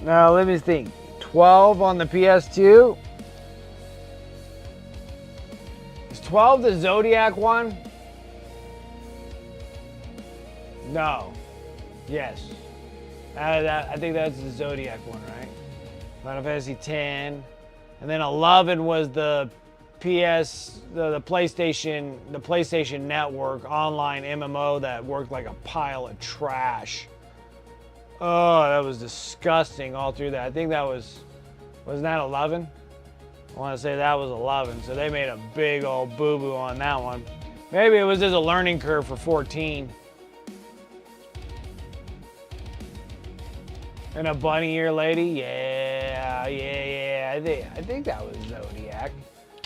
Now let me think. 12 on the PS2. Is 12 the Zodiac one? No. Yes. I think that's the Zodiac one, right? Final Fantasy X. And then 11 was the the PlayStation Network online MMO that worked like a pile of trash. Oh, that was disgusting all through that. I think that was Wasn't that 11? I want to say that was 11. So they made a big old boo-boo on that one. Maybe it was just a learning curve for 14. And a bunny ear lady? Yeah. I think that was Zodiac.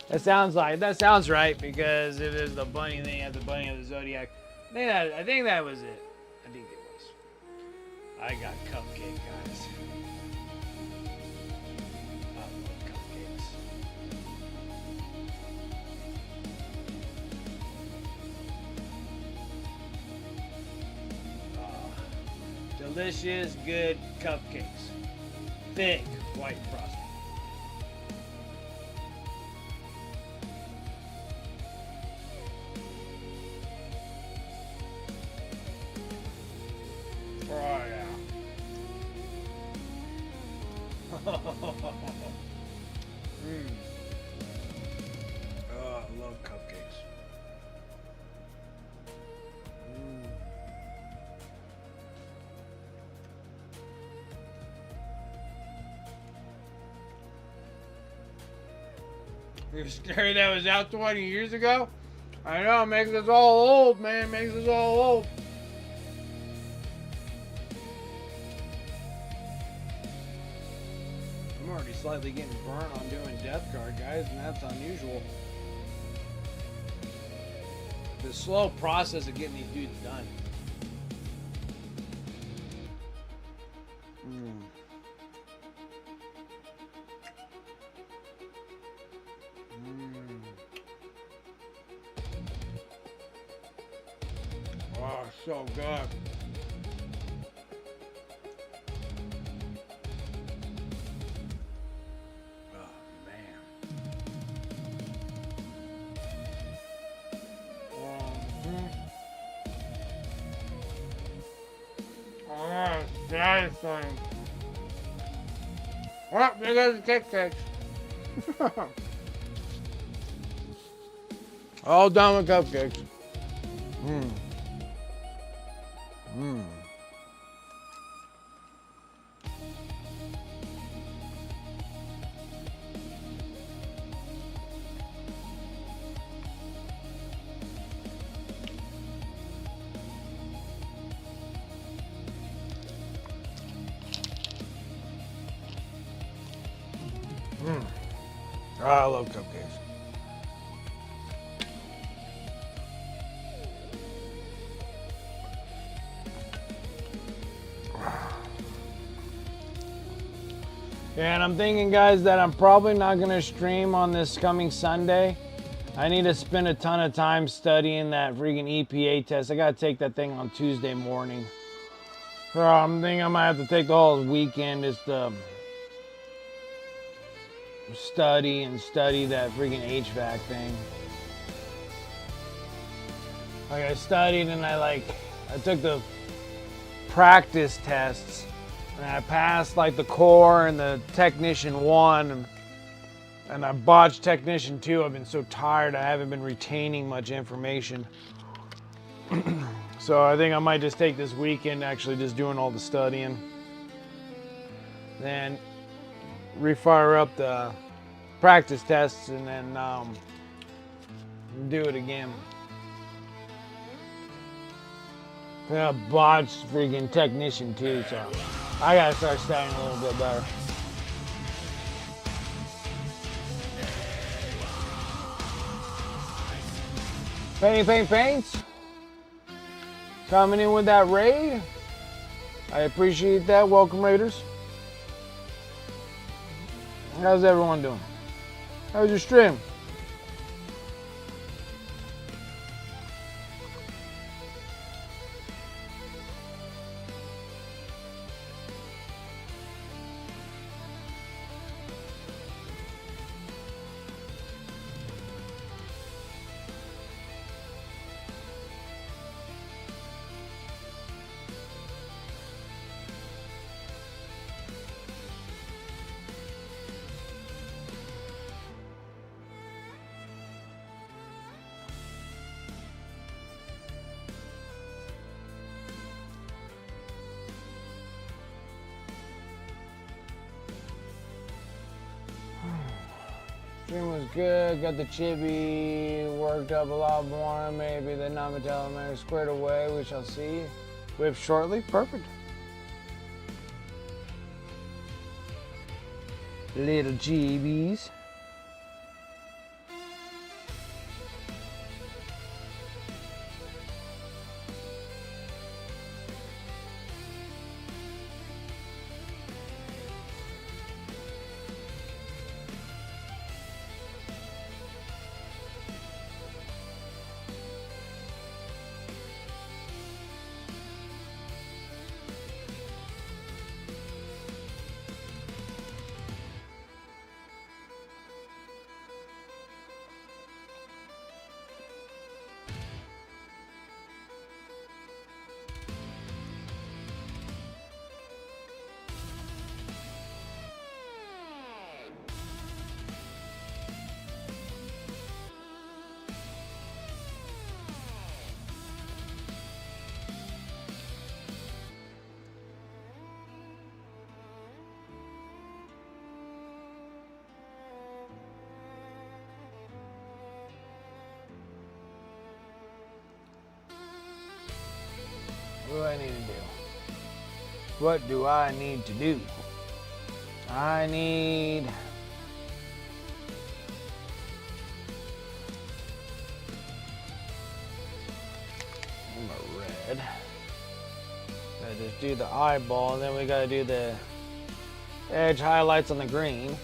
That sounds right, because if it's the bunny, then you have the bunny of the Zodiac. I think that was it. I think it was. I got cupcake, guys. I love cupcakes. Delicious, good cupcakes. Thick, white frosting. Oh, yeah. Oh, I love cupcakes. You're scary that was out 20 years ago? I know, it makes us all old, man. It makes us all old. I'm already slightly getting burnt on doing Death Guard, guys, and that's unusual. The slow process of getting these dudes done. Oh, so good. Oh, man. Oh, that's funny. Oh, there goes the Kit Kats. All done with cupcakes. Oh, I love cupcakes. Yeah, and I'm thinking, guys, that I'm probably not going to stream on this coming Sunday. I need to spend a ton of time studying that freaking EPA test. I got to take that thing on Tuesday morning. So I'm thinking I might have to take the whole weekend just to study that freaking HVAC thing. Like, I studied and I took the practice tests. And I passed like the core and the technician 1, and I botched technician 2. I've been so tired, I haven't been retaining much information. So I think I might just take this weekend actually just doing all the studying. Then refire up the practice tests and then do it again. I botched freaking technician 2, so I gotta start studying a little bit better. Paints. Coming in with that raid. I appreciate that. Welcome, Raiders. How's everyone doing? How was your stream? Stream was good. Got the chibi worked up a lot more. Maybe the non-metallic squared away. We shall see. Whip shortly. Perfect. Little GBs. What do I need to do? What do I need to do? I need... I'm a red. Gotta just do the eyeball, and then we gotta do the edge highlights on the green.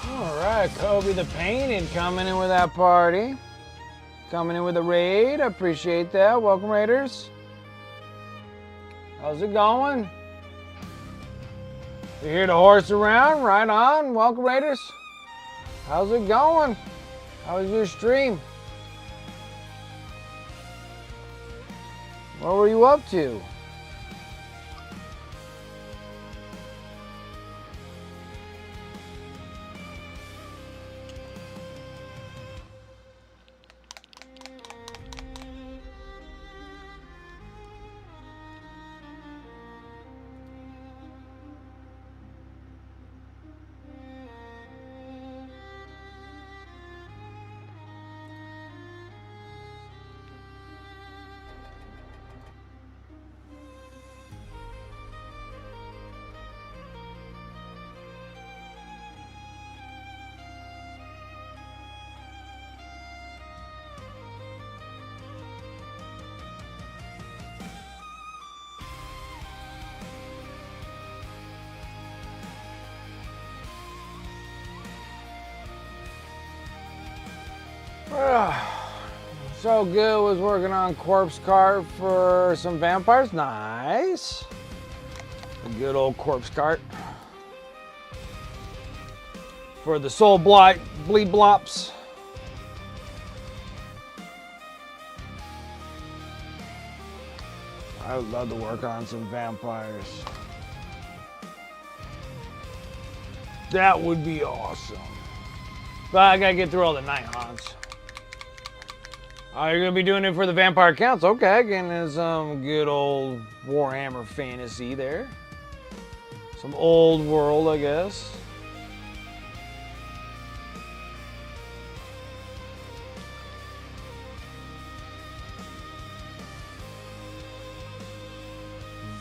Alright, Kobe the Painted coming in with that party. Coming in with a raid. I appreciate that. Welcome, Raiders. How's it going? You're here to horse around? Right on. Welcome, Raiders. How's it going? How was your stream? What were you up to? So good was working on corpse cart for some vampires. Nice. A good old corpse cart. For the soul blight bleed blops. I would love to work on some vampires. That would be awesome. But I gotta get through all the night haunts. Oh, you're gonna be doing it for the Vampire Counts. Okay, getting some good old Warhammer fantasy there. Some old world, I guess.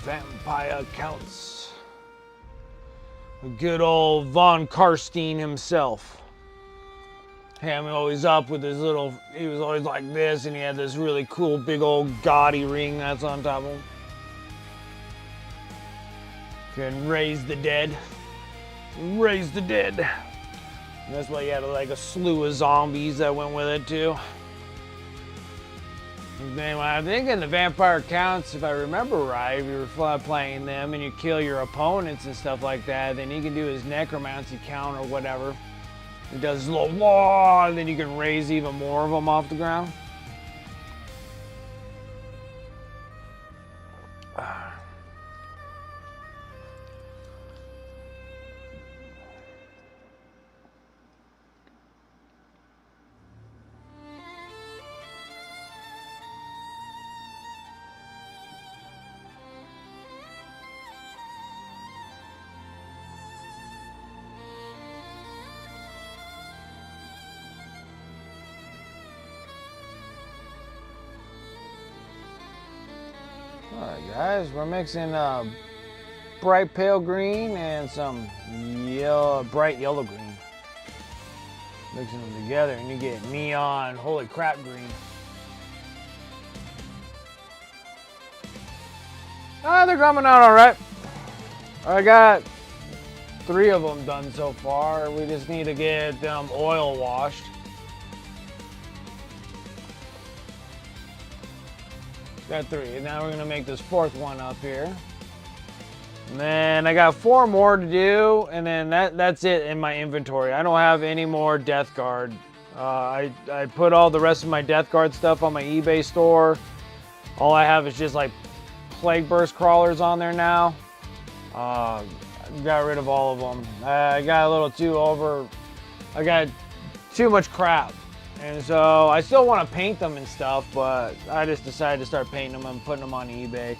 Vampire Counts. A good old Von Karstein himself. Him always up with his little, he was always like this, and he had this really cool big old gaudy ring that's on top of him. Can raise the dead. Raise the dead. And that's why he had like a slew of zombies that went with it too. Anyway, I think in the Vampire Counts, if I remember right, if you were playing them and you kill your opponents and stuff like that, then he can do his necromancy count or whatever. He does his little wall, and then you can raise even more of them off the ground. Alright guys, we're mixing bright pale green and some bright yellow green. Mixing them together and you get neon, holy crap green. They're coming out alright. I got 3 of them done so far. We just need to get them oil washed. Got 3, and now we're gonna make this 4th one up here. And then I got 4 more to do, and then that's it in my inventory. I don't have any more Death Guard. I put all the rest of my Death Guard stuff on my eBay store. All I have is just like Plague Burst crawlers on there now. Got rid of all of them. I got a little too over. I got too much crap. And so I still want to paint them and stuff, but I just decided to start painting them and putting them on eBay.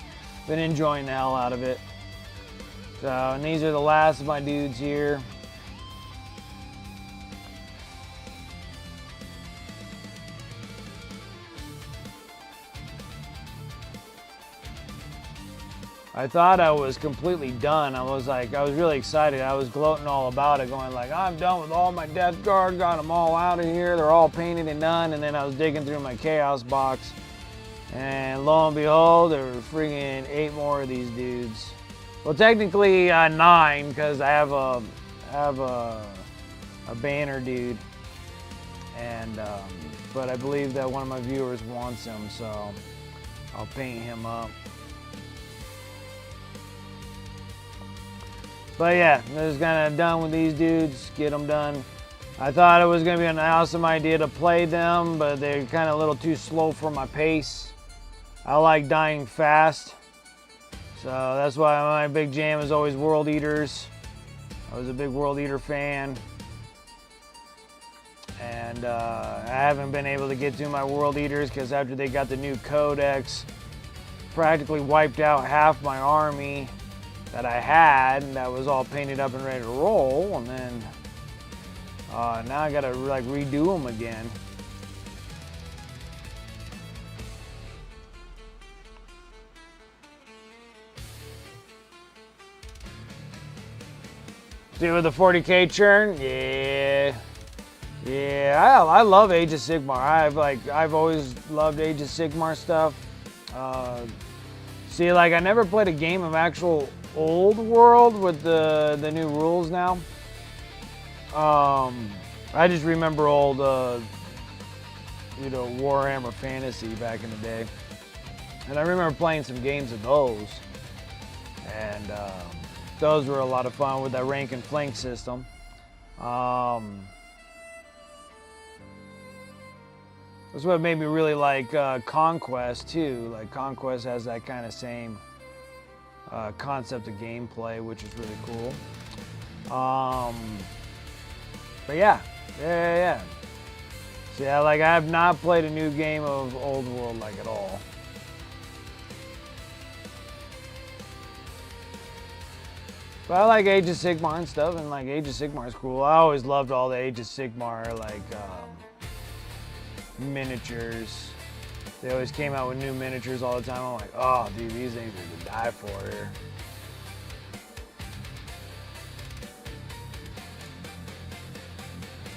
Been enjoying the hell out of it. So, and these are the last of my dudes here. I thought I was completely done. I was really excited. I was gloating all about it, going like, I'm done with all my Death Guard, got them all out of here. They're all painted and done. And then I was digging through my Chaos box. And lo and behold, there were freaking 8 more of these dudes. Well, technically 9, because I have a banner dude. And, but I believe that one of my viewers wants him, so I'll paint him up. But yeah, I'm just kind of done with these dudes, get them done. I thought it was going to be an awesome idea to play them, but they're kind of a little too slow for my pace. I like dying fast. So that's why my big jam is always World Eaters. I was a big World Eater fan. And I haven't been able to get to my World Eaters because after they got the new codex, practically wiped out half my army that I had, and that was all painted up and ready to roll, and then now I gotta like redo them again. See with the 40K churn, yeah. I love Age of Sigmar. I've always loved Age of Sigmar stuff. See, like I never played a game of actual old world with the new rules now. I just remember old Warhammer Fantasy back in the day, and I remember playing some games of those, and those were a lot of fun with that rank and flank system. That's what made me really like Conquest too. Like Conquest has that kind of same concept of gameplay, which is really cool. But yeah. So yeah, like I have not played a new game of Old World like at all. But I like Age of Sigmar and stuff, and like Age of Sigmar is cool. I always loved all the Age of Sigmar like miniatures. They always came out with new miniatures all the time. I'm like, oh, dude, these things are to die for here.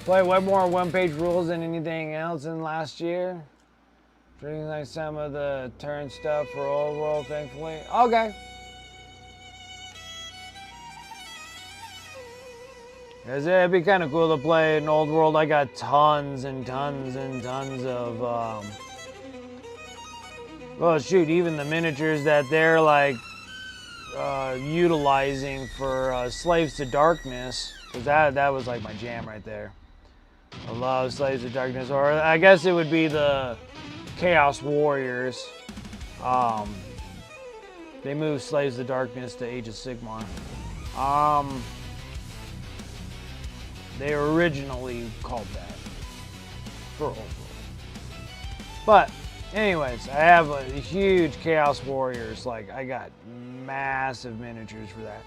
Play way more one-page rules than anything else in last year. Drinking like some of the turn stuff for Old World, thankfully. Okay. It'd be kind of cool to play an Old World. I got tons and tons and tons of, well, shoot, even the miniatures that they're like utilizing for Slaves to Darkness, because that was like my jam right there. I love Slaves of Darkness, or I guess it would be the Chaos Warriors. They moved Slaves of Darkness to Age of Sigmar. They were originally called that for Old World. But anyways, I have a huge Chaos Warriors. Like, I got massive miniatures for that.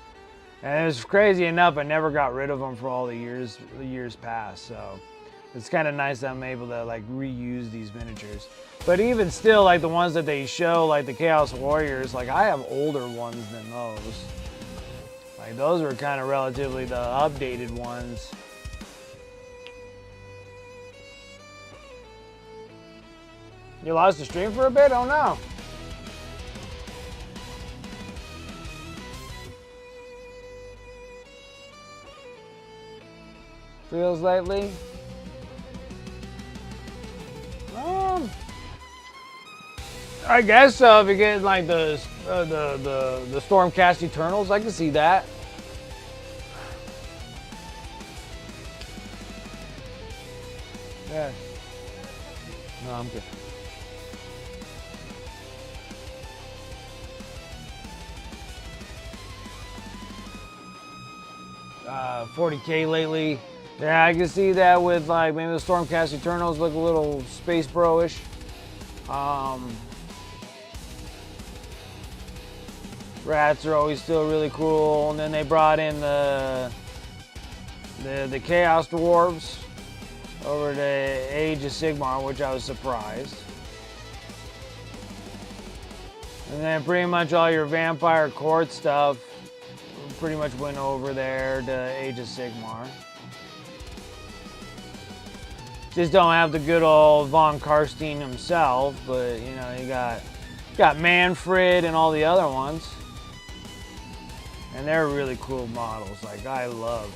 And it was crazy enough, I never got rid of them for all the years past. So it's kind of nice that I'm able to like reuse these miniatures. But even still, like the ones that they show, like the Chaos Warriors, like I have older ones than those. Like those were kind of relatively the updated ones. You lost the stream for a bit? Oh no. Feels lately? I guess so. If you get like the Stormcast Eternals, I can see that. Yeah. No, I'm good. 40K lately. Yeah, I can see that with like maybe the Stormcast Eternals look a little space bro-ish. Rats are always still really cool, and then they brought in the Chaos Dwarves over to Age of Sigmar, which I was surprised. And then pretty much all your Vampire Court stuff pretty much went over there to Age of Sigmar. Just don't have the good old Von Karstein himself, but you know, you got Manfred and all the other ones. And they're really cool models, like I love.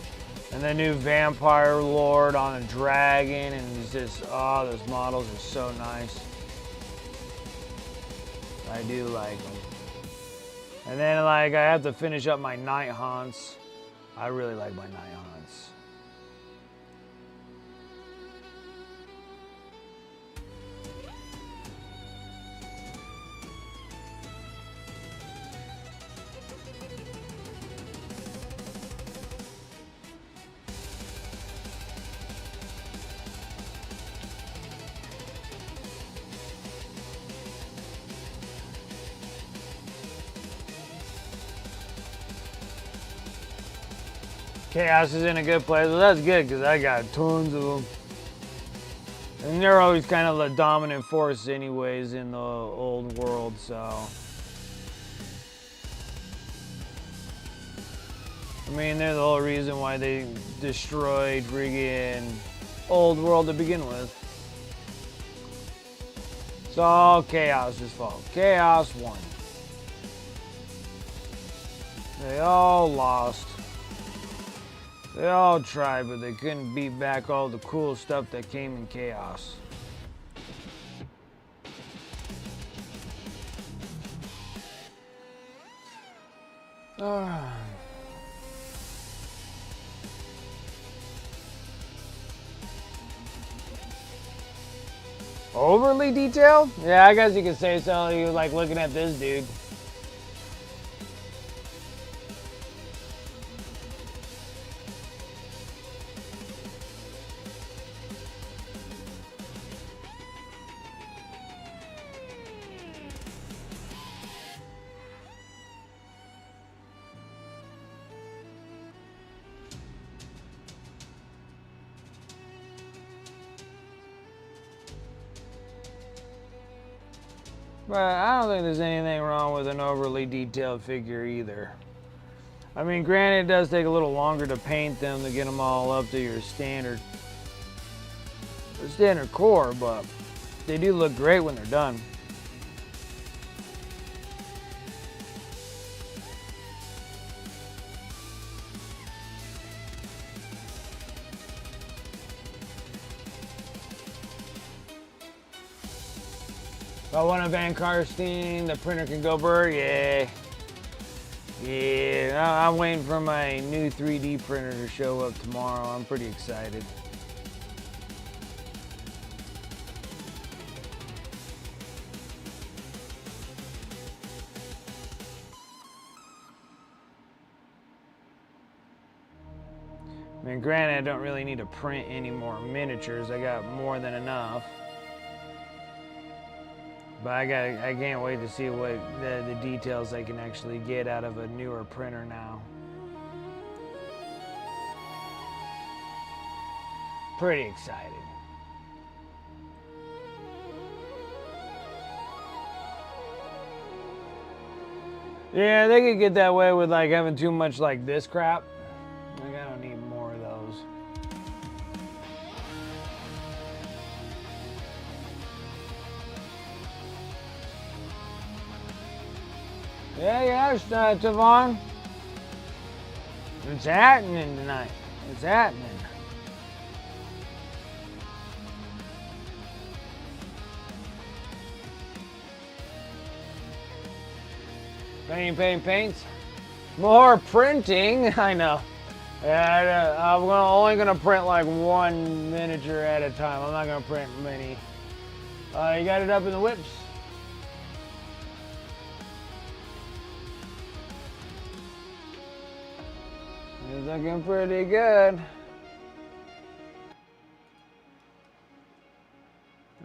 And the new Vampire Lord on a dragon, and it's just, oh, those models are so nice. I do like them. And then like I have to finish up my Night Haunts. I really like my Night Haunts. Chaos is in a good place. Well, that's good because I got tons of them. And they're always kind of the dominant force anyways in the old world, so. I mean, they're the whole reason why they destroyed friggin' old world to begin with. It's all Chaos's fault. Chaos won. They all lost. They all tried, but they couldn't beat back all the cool stuff that came in Chaos. Overly detailed? Yeah, I guess you could say so. You like looking at this dude. But I don't think there's anything wrong with an overly detailed figure either. I mean, granted, it does take a little longer to paint them to get them all up to your standard core, but they do look great when they're done. If I want a Van Karstein, the printer can go burr, yeah. Yeah, I'm waiting for my new 3D printer to show up tomorrow. I'm pretty excited. I mean, granted, I don't really need to print any more miniatures. I got more than enough. But I can't wait to see what the details I can actually get out of a newer printer now. Pretty excited. Yeah, they could get that way with like having too much like this crap. Like, I don't need more of those. Yeah, Tavon. It's happening tonight. It's happening. Paints. More printing. I know. Yeah, I'm only gonna print like one miniature at a time. I'm not gonna print many. You got it up in the whips. It's looking pretty good.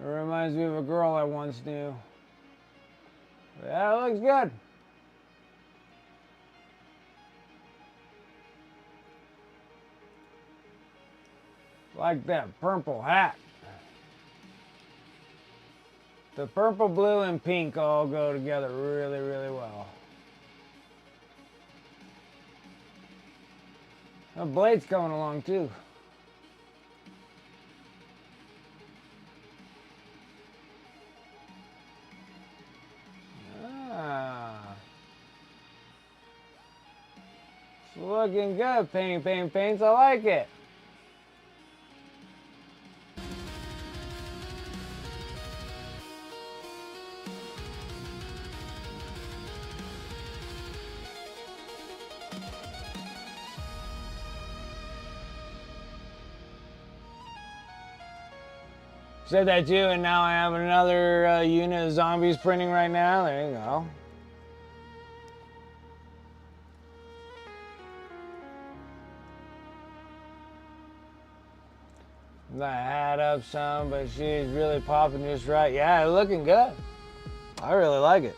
It reminds me of a girl I once knew. Yeah, it looks good. Like that purple hat. The purple, blue, and pink all go together really, really well. The blade's coming along too. It's looking good. Paints. I like it. Said that too, and now I have another unit of zombies printing right now. There you go. I had up some, but she's really popping just right. Yeah, it's looking good. I really like it.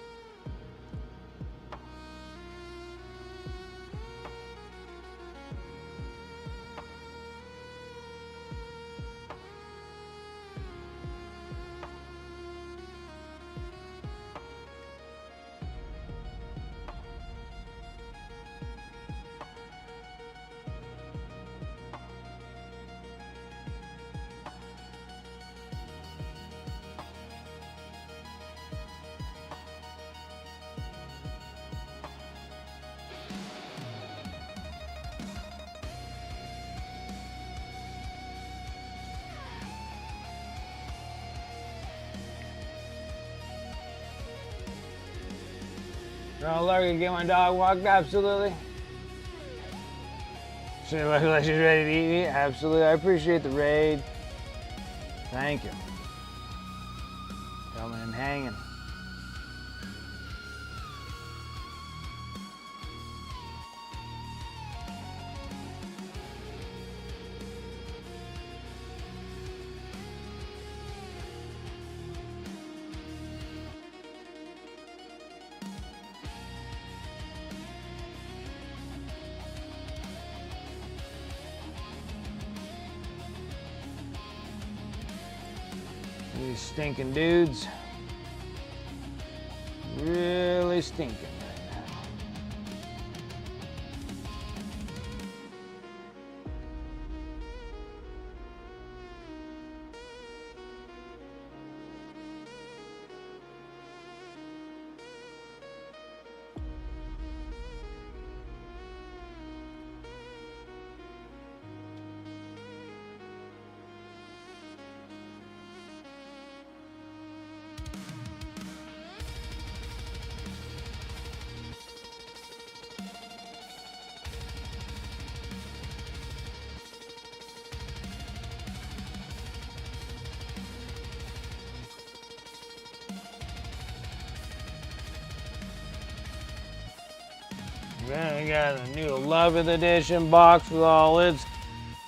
No, Larry, get my dog walked? Absolutely. She looks like she's ready to eat me? Absolutely. I appreciate the raid. Thank you. Coming and hanging. These stinking dudes. Really stinking right now. Then we got a new 11th edition box with all its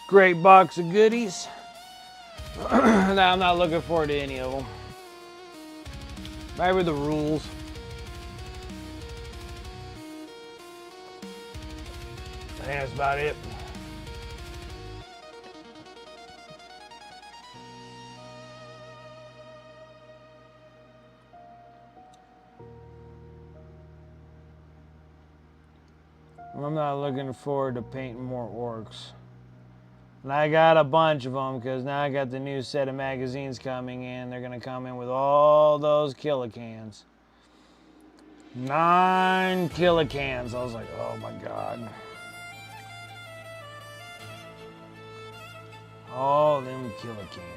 Great box of goodies. Nah, I'm not looking forward to any of them. Maybe the rules. I think that's about it. I'm not looking forward to painting more orcs. And I got a bunch of them because now I got the new set of magazines coming in. They're going to come in with all those killicans. 9 killicans. I was like, oh my God. All them killicans.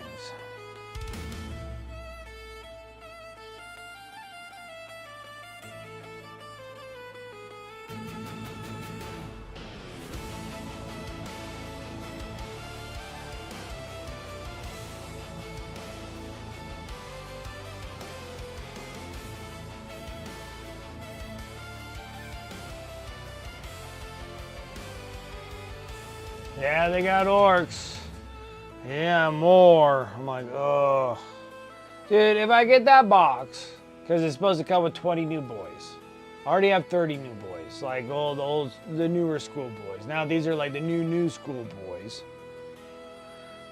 Yeah, they got orcs. Yeah, more. I'm like, oh. Dude, if I get that box, because it's supposed to come with 20 new boys. I already have 30 new boys, like the newer school boys. Now these are like the new school boys.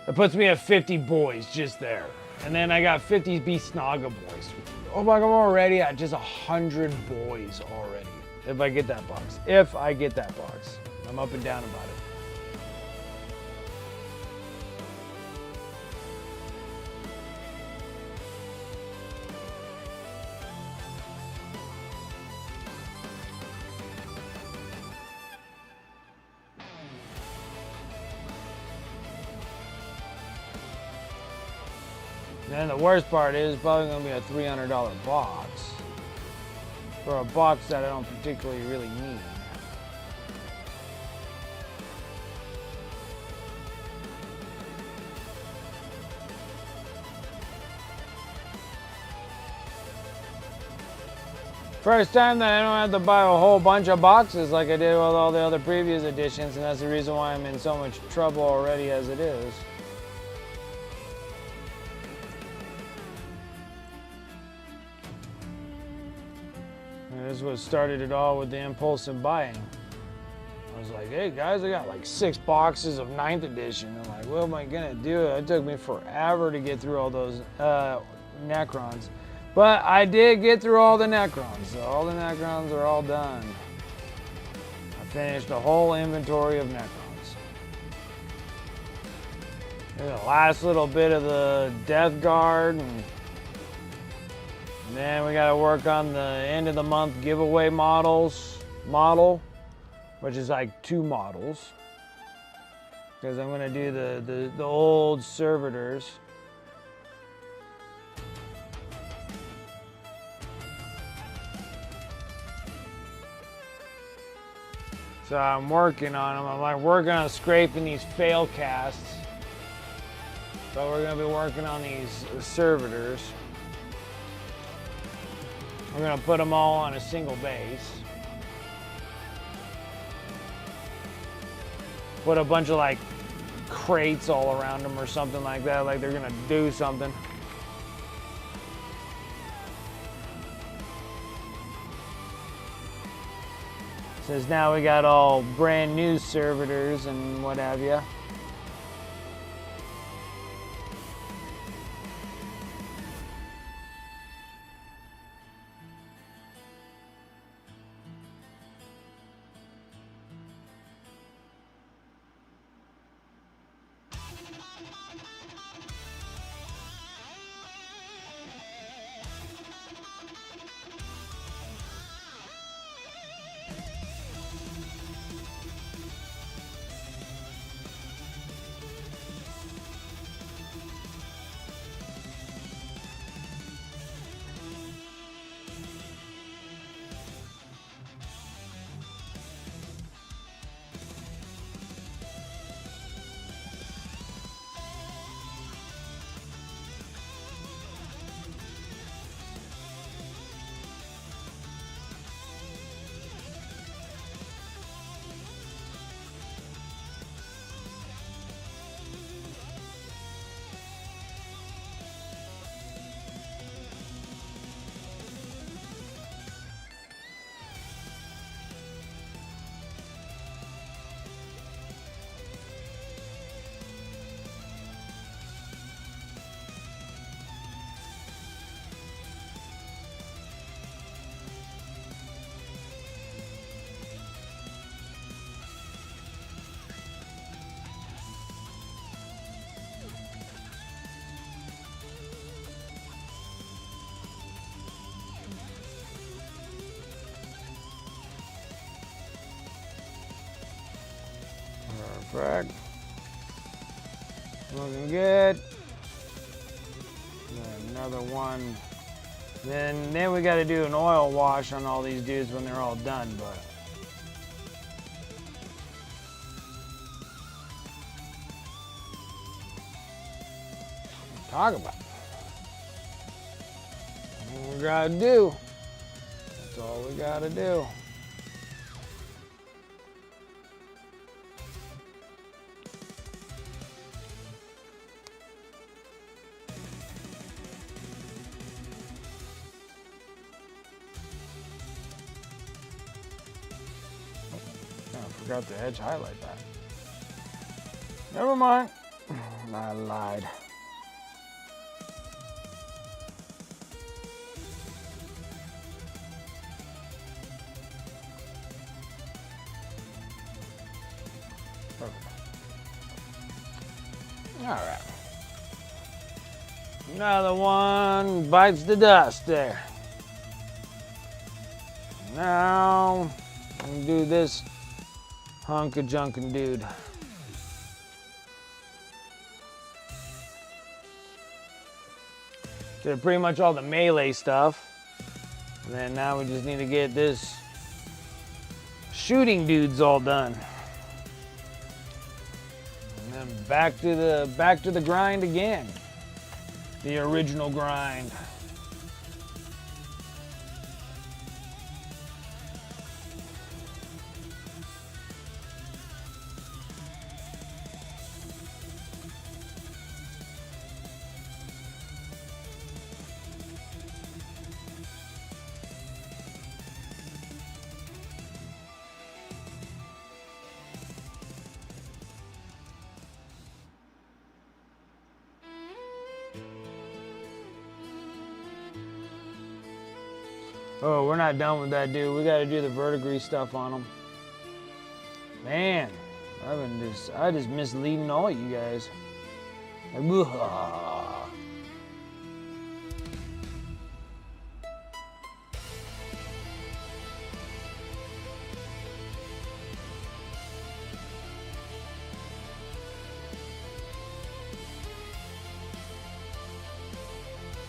It puts me at 50 boys just there. And then I got 50 Beast Naga boys. Oh my God, I'm already at just 100 boys already. If I get that box. If I get that box. I'm up and down about it. And the worst part is it's probably going to be a $300 box for a box that I don't particularly really need. First time that I don't have to buy a whole bunch of boxes like I did with all the other previous editions, and that's the reason why I'm in so much trouble already as it is. This is what started it all with the impulsive buying. I was like, hey guys, I got like 6 boxes of 9th edition. I'm like, what am I gonna do? It took me forever to get through all those Necrons. But I did get through all the Necrons. So all the Necrons are all done. I finished a whole inventory of Necrons. There's the last little bit of the Death Guard. And then we got to work on the end of the month giveaway model, which is like 2 models. Because I'm going to do the old servitors. So I'm working on them. I'm like working on scraping these fail casts. So we're going to be working on these servitors. We're gonna put them all on a single base. Put a bunch of like crates all around them or something like that, like they're gonna do something. Says now we got all brand new servitors and what have you. another one. Then we got to do an oil wash on all these dudes when they're all done, but talk about it. That's what we gotta do. That's all we gotta do. I forgot to edge highlight that. Never mind. I lied. Perfect. All right. Another one bites the dust there. Now, I'm gonna do this hunk of junkin' dude. Did pretty much all the melee stuff. And then now we just need to get this shooting dudes all done. And then back to the grind again. The original grind. Oh, we're not done with that, dude. We got to do the verdigris stuff on him. Man, I just misleading all you guys. Like,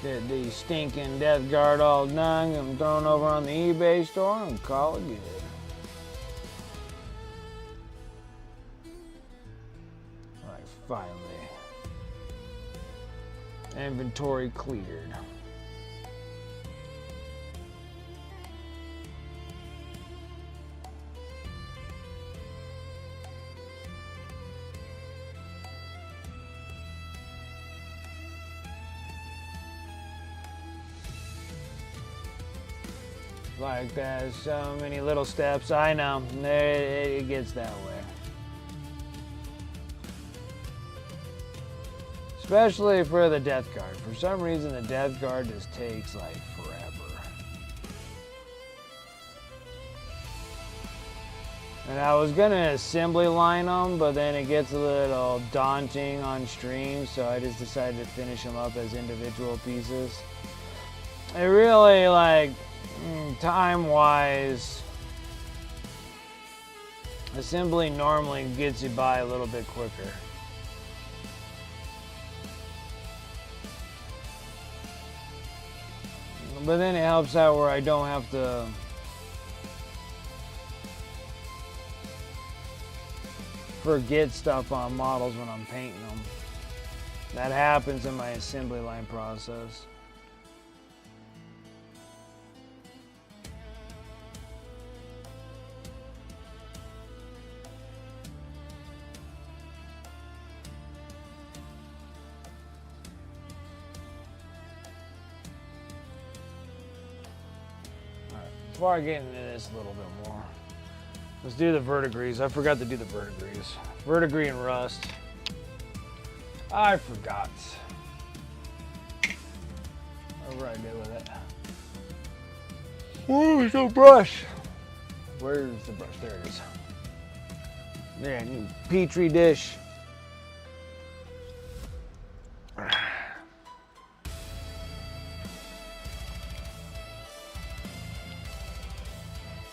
get the stinking Death Guard all done, get them thrown over on the eBay store and call it good. Alright, finally. Inventory cleared. Like that, so many little steps. I know, it gets that way. Especially for the Death Guard. For some reason, the Death Guard just takes like forever. And I was gonna assembly line them, but then it gets a little daunting on stream, so I just decided to finish them up as individual pieces. It really, like, time-wise, assembly normally gets you by a little bit quicker. But then it helps out where I don't have to forget stuff on models when I'm painting them. That happens in my assembly line process. Before I get into this a little bit more, let's do the verdigris. I forgot to do the verdigris. Verdigris and rust. I forgot. Whatever I did with it. Where's the brush? Where's the brush? There it is. There, new Petri dish.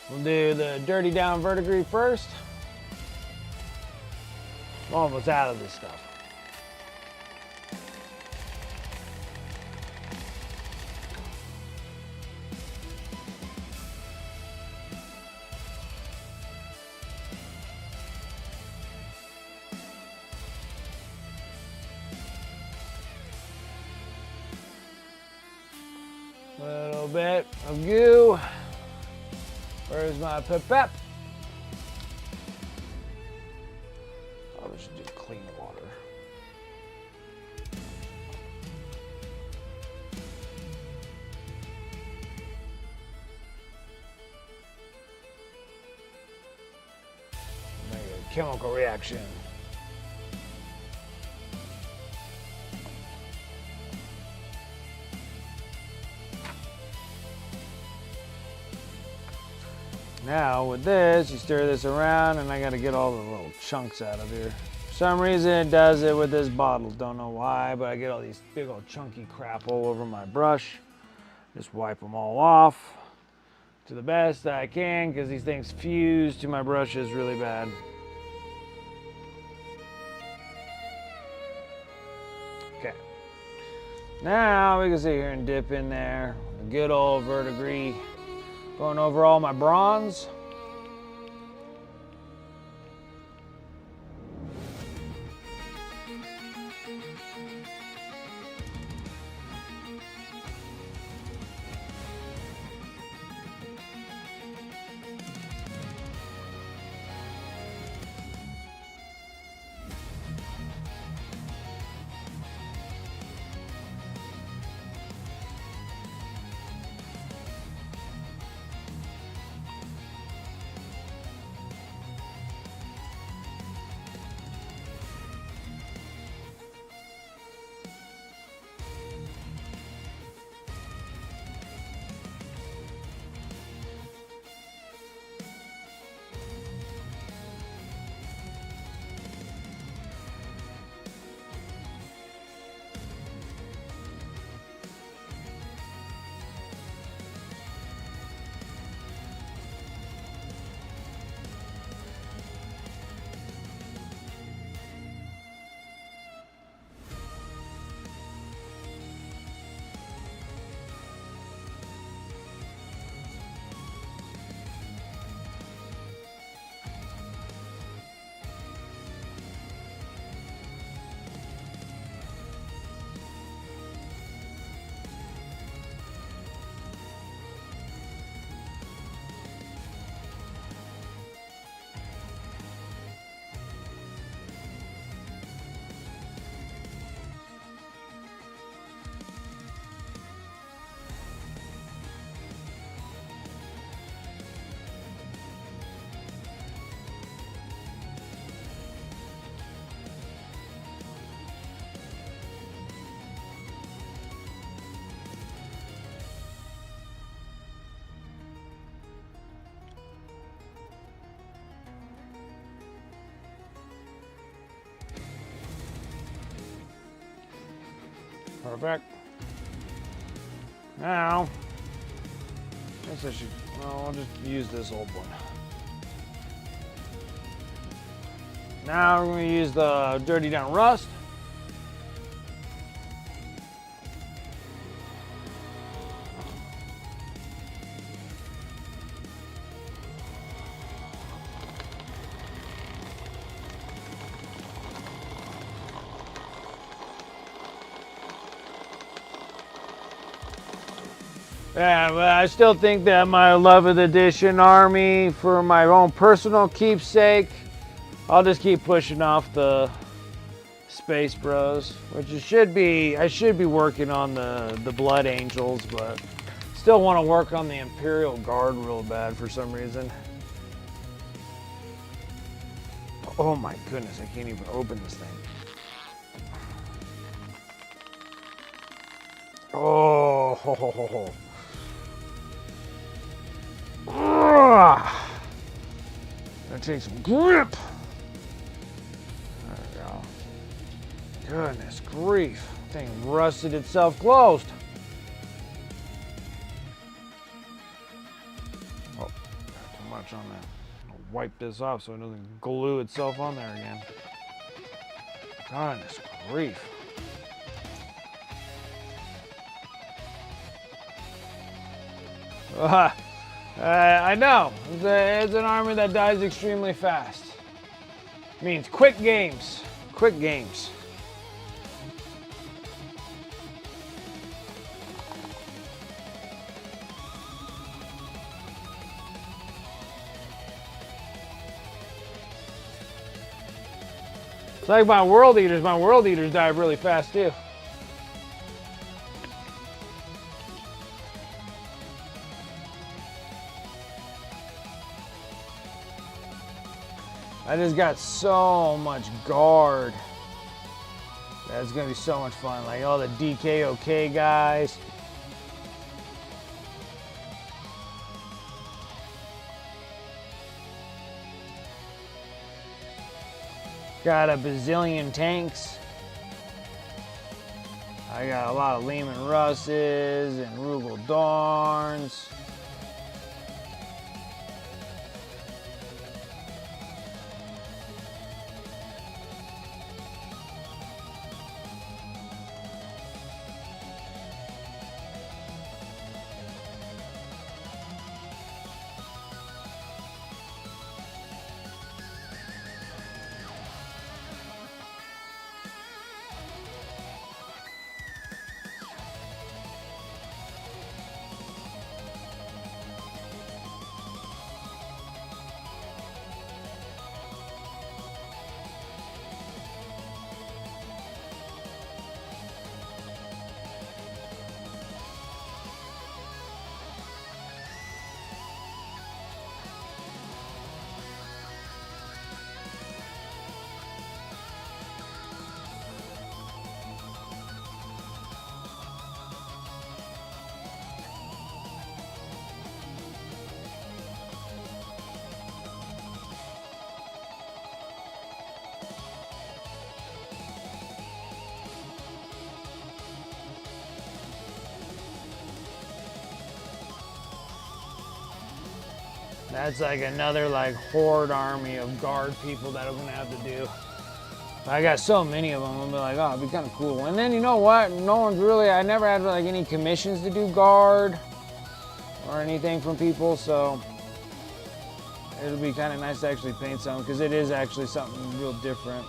We'll do the dirty down verdigris first. I'm almost out of this stuff. Little bit of goo. Where's my pipette? Probably should do clean water. Make a chemical reaction. Now with this, you stir this around, and I gotta get all the little chunks out of here. For some reason it does it with this bottle, don't know why, but I get all these big old chunky crap all over my brush. Just wipe them all off to the best I can, because these things fuse to my brushes really bad. Okay. Now we can sit here and dip in there. A good old verdigris. Going over all my bronze. Perfect. Now, I guess I should, well, I'll just use this old one. Now we're going to use the Dirty Down Rust. Yeah, but I still think that my 11th edition army, for my own personal keepsake, I'll just keep pushing off the Space Bros, which it should be. I should be working on the Blood Angels, but still want to work on the Imperial Guard real bad for some reason. Oh my goodness, I can't even open this thing. Oh, ho, ho, ho, ho. Gotta take some grip. There we go. Goodness grief. Thing rusted itself closed. Oh, too much on that. I'll wipe this off so it doesn't glue itself on there again. Goodness grief. I know. It's an army that dies extremely fast. Means quick games. Quick games. It's like my World Eaters. My World Eaters died really fast too. I just got so much guard. That's gonna be so much fun. Like all the DKOK guys. Got a bazillion tanks. I got a lot of Lehman Russes and Rugal Dorns. That's like another like horde army of guard people that I'm gonna have to do. I got so many of them. I'm gonna be like, oh, it'd be kind of cool. And then you know what? No one's really. I never had like any commissions to do guard or anything from people, so it'll be kind of nice to actually paint some because it is actually something real different.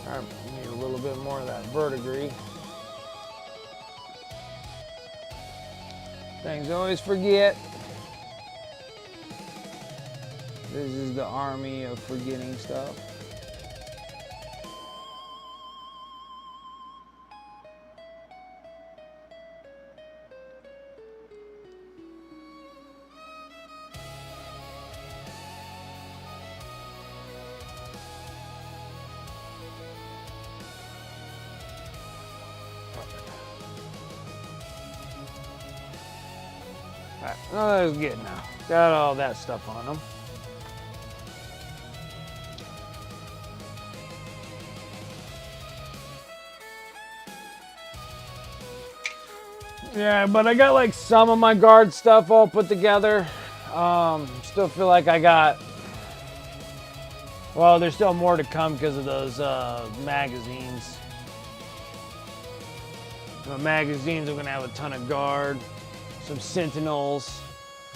I need a little bit more of that verdigris. Things I always forget. This is the army of forgetting stuff. Alright, well, that's good now. Got all that stuff on them. Yeah, but I got like some of my guard stuff all put together. Still feel like I got, well, there's still more to come because of those magazines. The magazines are gonna have a ton of guard, some sentinels,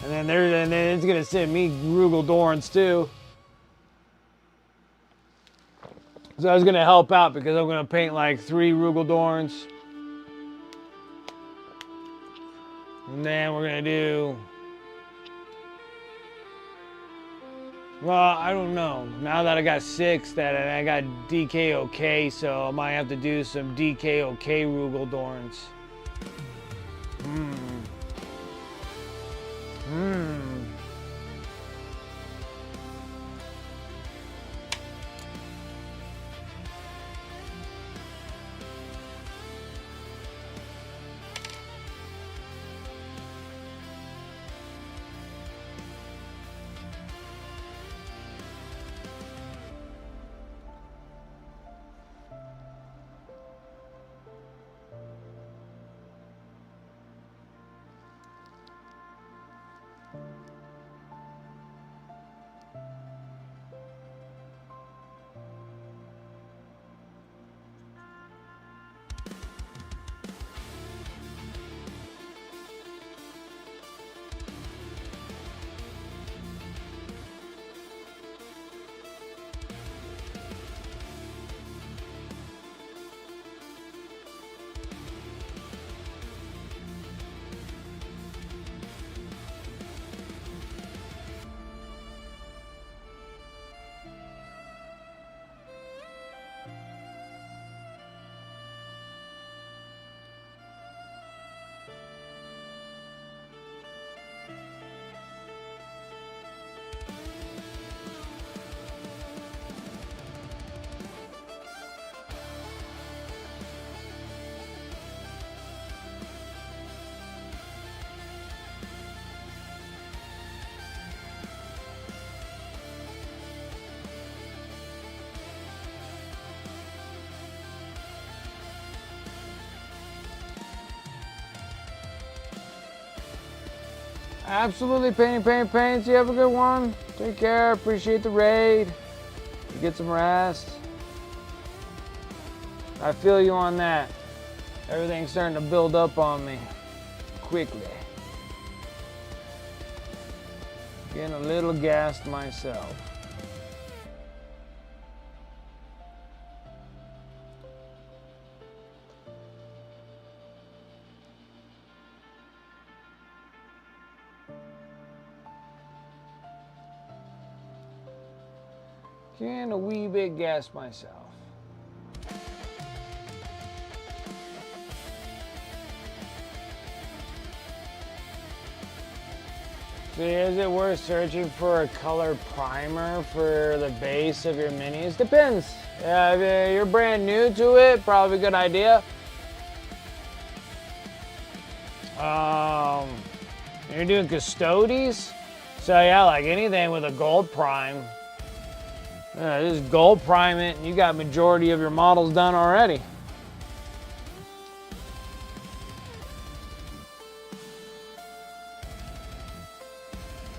and then it's gonna send me Rugal Dorns too. So I was gonna help out because I'm gonna paint like 3 Rugal Dorns. And then we're gonna do, well, I don't know. Now that I got 6, that I got DKOK, so I might have to do some DKOK Rugal Dorns. Absolutely, Paints. You have a good one. Take care. Appreciate the raid. You get some rest. I feel you on that. Everything's starting to build up on me quickly. Getting a little gassed myself. Getting a wee bit gassed myself. See, is it worth searching for a color primer for the base of your minis? Depends. If you're brand new to it, probably a good idea. You're doing Custodes, so yeah, like anything with a gold prime. Just gold prime it, and you got majority of your models done already.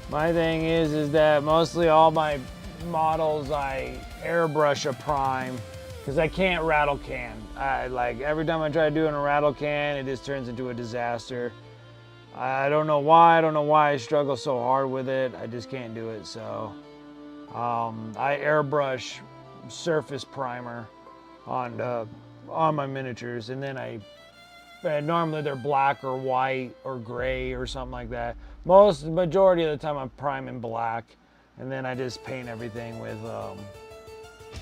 My thing is that mostly all my models I airbrush a prime because I can't rattle can. Like every time I try doing a rattle can, it just turns into a disaster. I don't know why. I don't know why I struggle so hard with it. I just can't do it. So I airbrush surface primer on my miniatures, and then normally they're black or white or gray or something like that. Majority of the time I'm priming black, and then I just paint everything with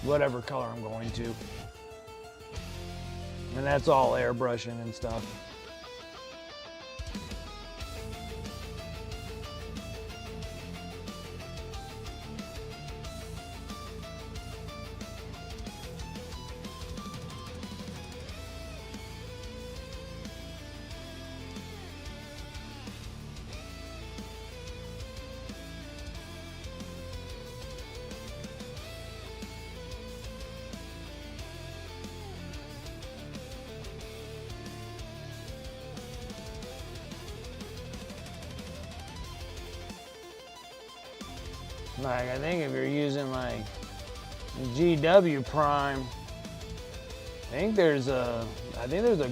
whatever color I'm going to. And that's all airbrushing and stuff. Like, I think if you're using like GW Prime, I think there's a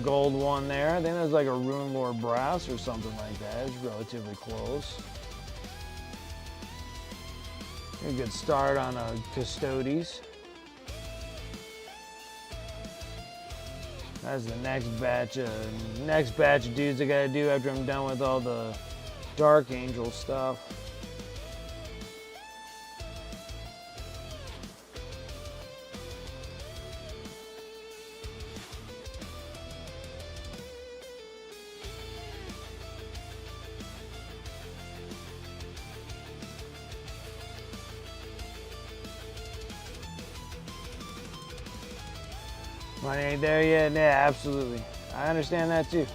gold one there. I think there's like a Rune Lord Brass or something like that. It's relatively close. A good start on a Custodes. That's the next batch of dudes I gotta do after I'm done with all the Dark Angel stuff. Money ain't there yet? Yeah, absolutely. I understand that too.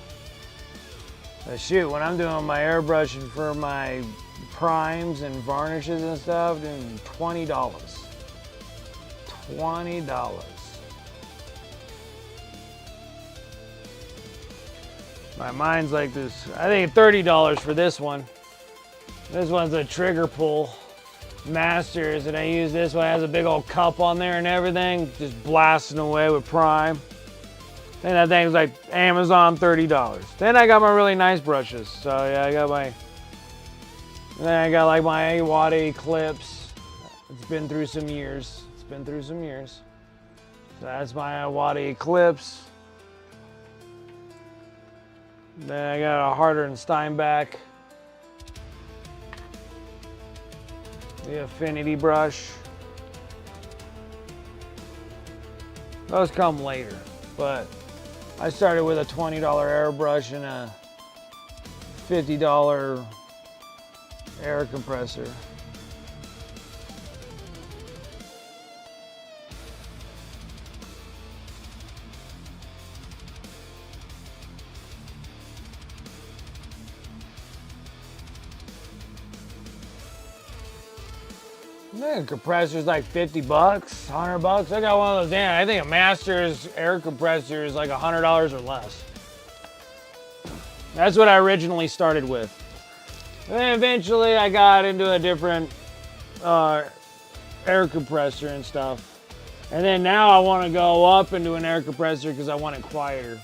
But shoot, when I'm doing my airbrushing for my primes and varnishes and stuff, doing $20. $20. My mind's like this. I think $30 for this one. This one's a trigger pull. Masters, and I use this one. It has a big old cup on there and everything, just blasting away with prime. And that thing's like Amazon $30. Then I got my really nice brushes. So yeah, I got like my Iwata Eclipse. It's been through some years. So that's my Iwata Eclipse. Then I got a Harder and Steinbach. The Affinity brush. Those come later, but I started with a $20 airbrush and a $50 air compressor. The compressor's like $50, $100. I got one of those. Damn, I think a Masters air compressor is like $100 or less. That's what I originally started with. And then eventually I got into a different air compressor and stuff. And then now I want to go up into an air compressor because I want it quieter.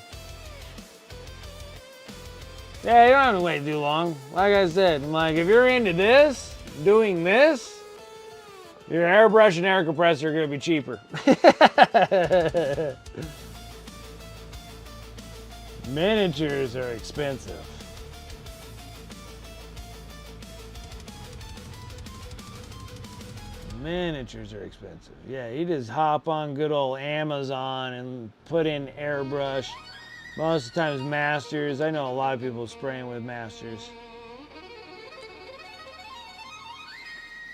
Yeah, you don't have to wait too long. Like I said, if you're into this, doing this, your airbrush and air compressor are going to be cheaper. Miniatures are expensive. Miniatures are expensive. Yeah, you just hop on good old Amazon and put in airbrush. Most of the times masters. I know a lot of people spraying with masters.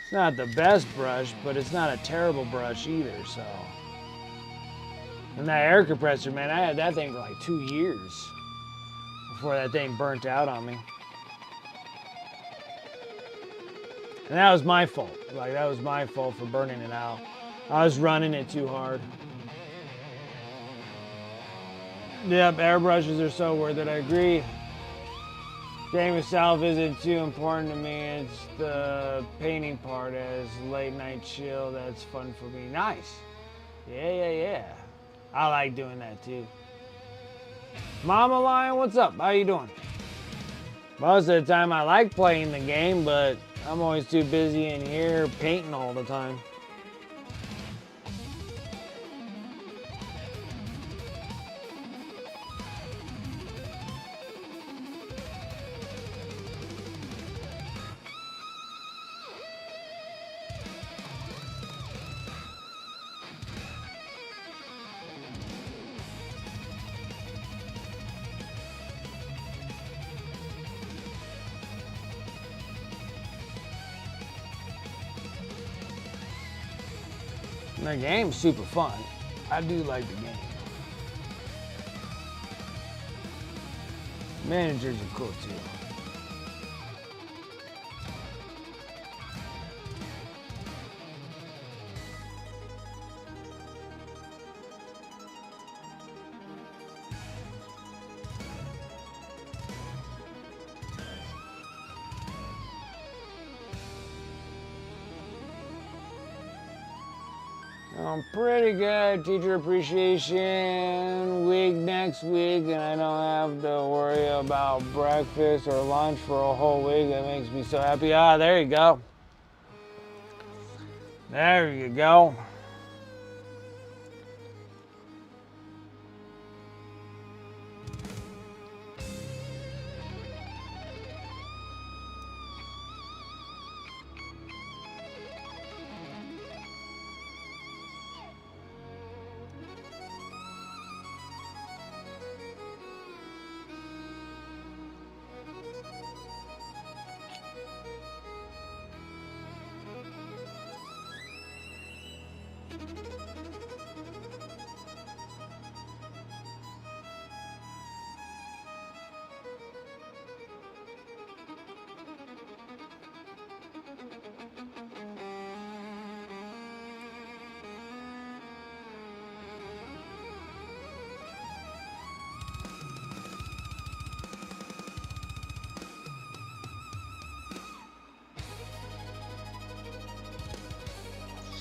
It's not the best brush, but it's not a terrible brush either, so. And that air compressor, man, I had that thing for like 2 years before that thing burnt out on me. And that was my fault. That was my fault for burning it out. I was running it too hard. Yep, airbrushes are so worth it, I agree. Game itself isn't too important to me. It's the painting part as late night chill that's fun for me. Nice. Yeah. I like doing that too. Mama Lion, what's up? How you doing? Most of the time I like playing the game, but I'm always too busy in here painting all the time. The game's super fun. I do like the game. Managers are cool too. I'm pretty good. Teacher appreciation week next week, and I don't have to worry about breakfast or lunch for a whole week. That makes me so happy. Ah, there you go. There you go.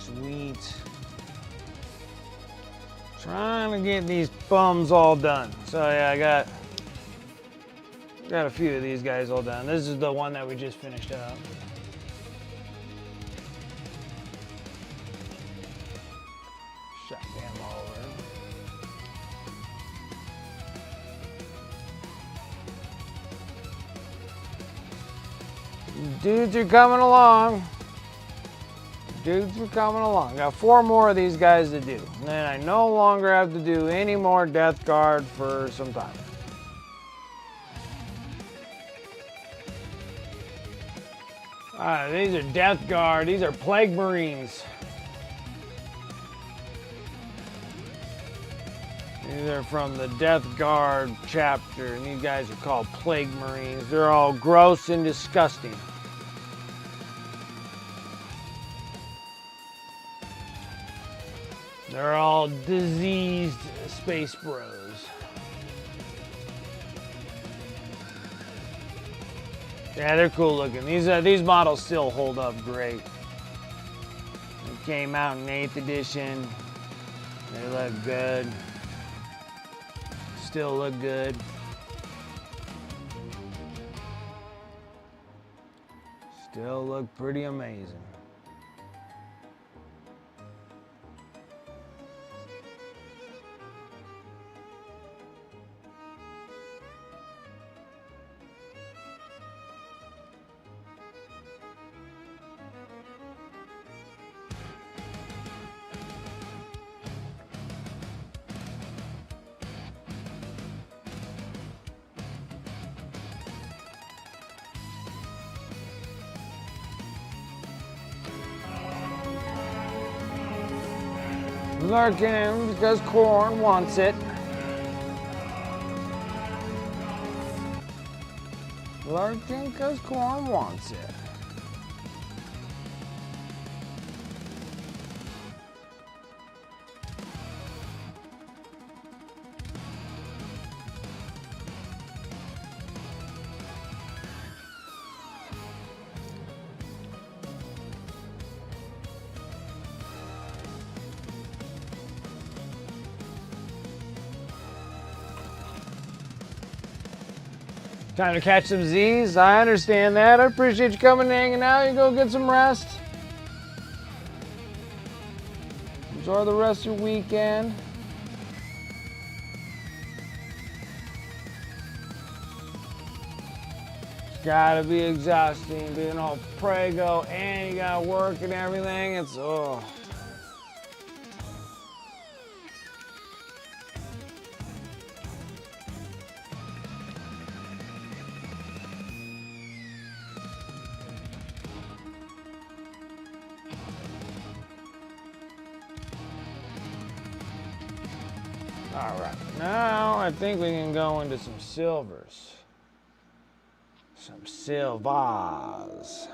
Sweet. Trying to get these bums all done. So yeah, I got a few of these guys all done. This is the one that we just finished up. Shut them over. Dudes are coming along. Dudes are coming along. Got 4 more of these guys to do. And then I no longer have to do any more Death Guard for some time. These are Death Guard. These are Plague Marines. These are from the Death Guard chapter. And these guys are called Plague Marines. They're all gross and disgusting. They're all diseased space bros. Yeah, they're cool looking. These models still hold up great. They came out in 8th edition. They look good. Still look good. Still look pretty amazing. Lurking because Corn wants it. Lurking because Corn wants it. Time to catch some Z's. I understand that. I appreciate you coming and hanging out. You go get some rest. Enjoy the rest of your weekend. It's gotta be exhausting being all prego and you gotta work and everything. It's oh. All right, now I think we can go into some silvers. Some silvers.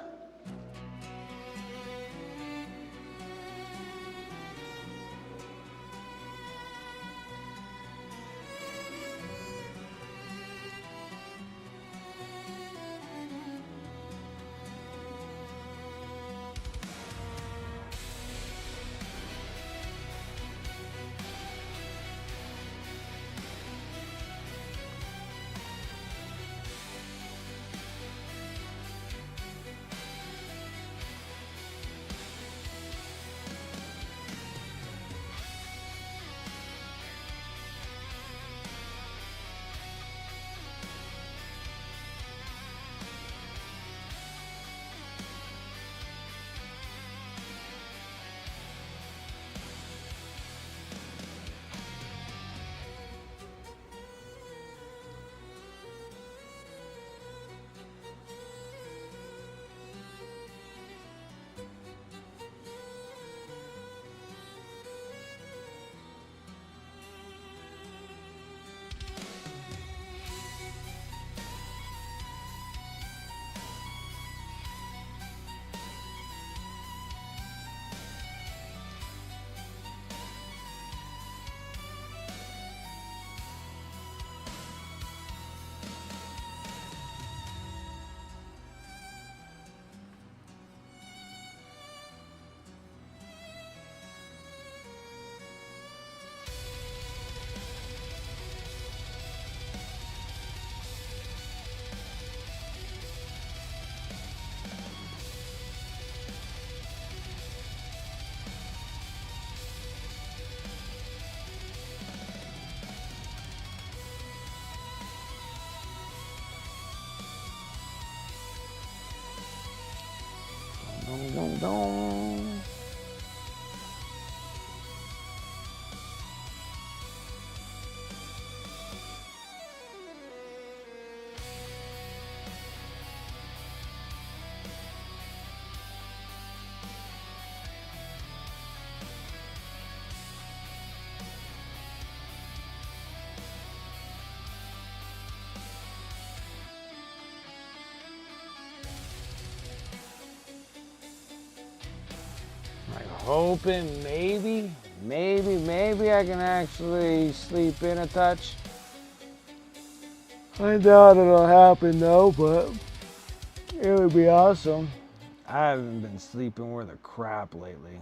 Dum, dum, dum. Hoping maybe I can actually sleep in a touch. I doubt it'll happen though, but It would be awesome. I haven't been sleeping worth a crap lately.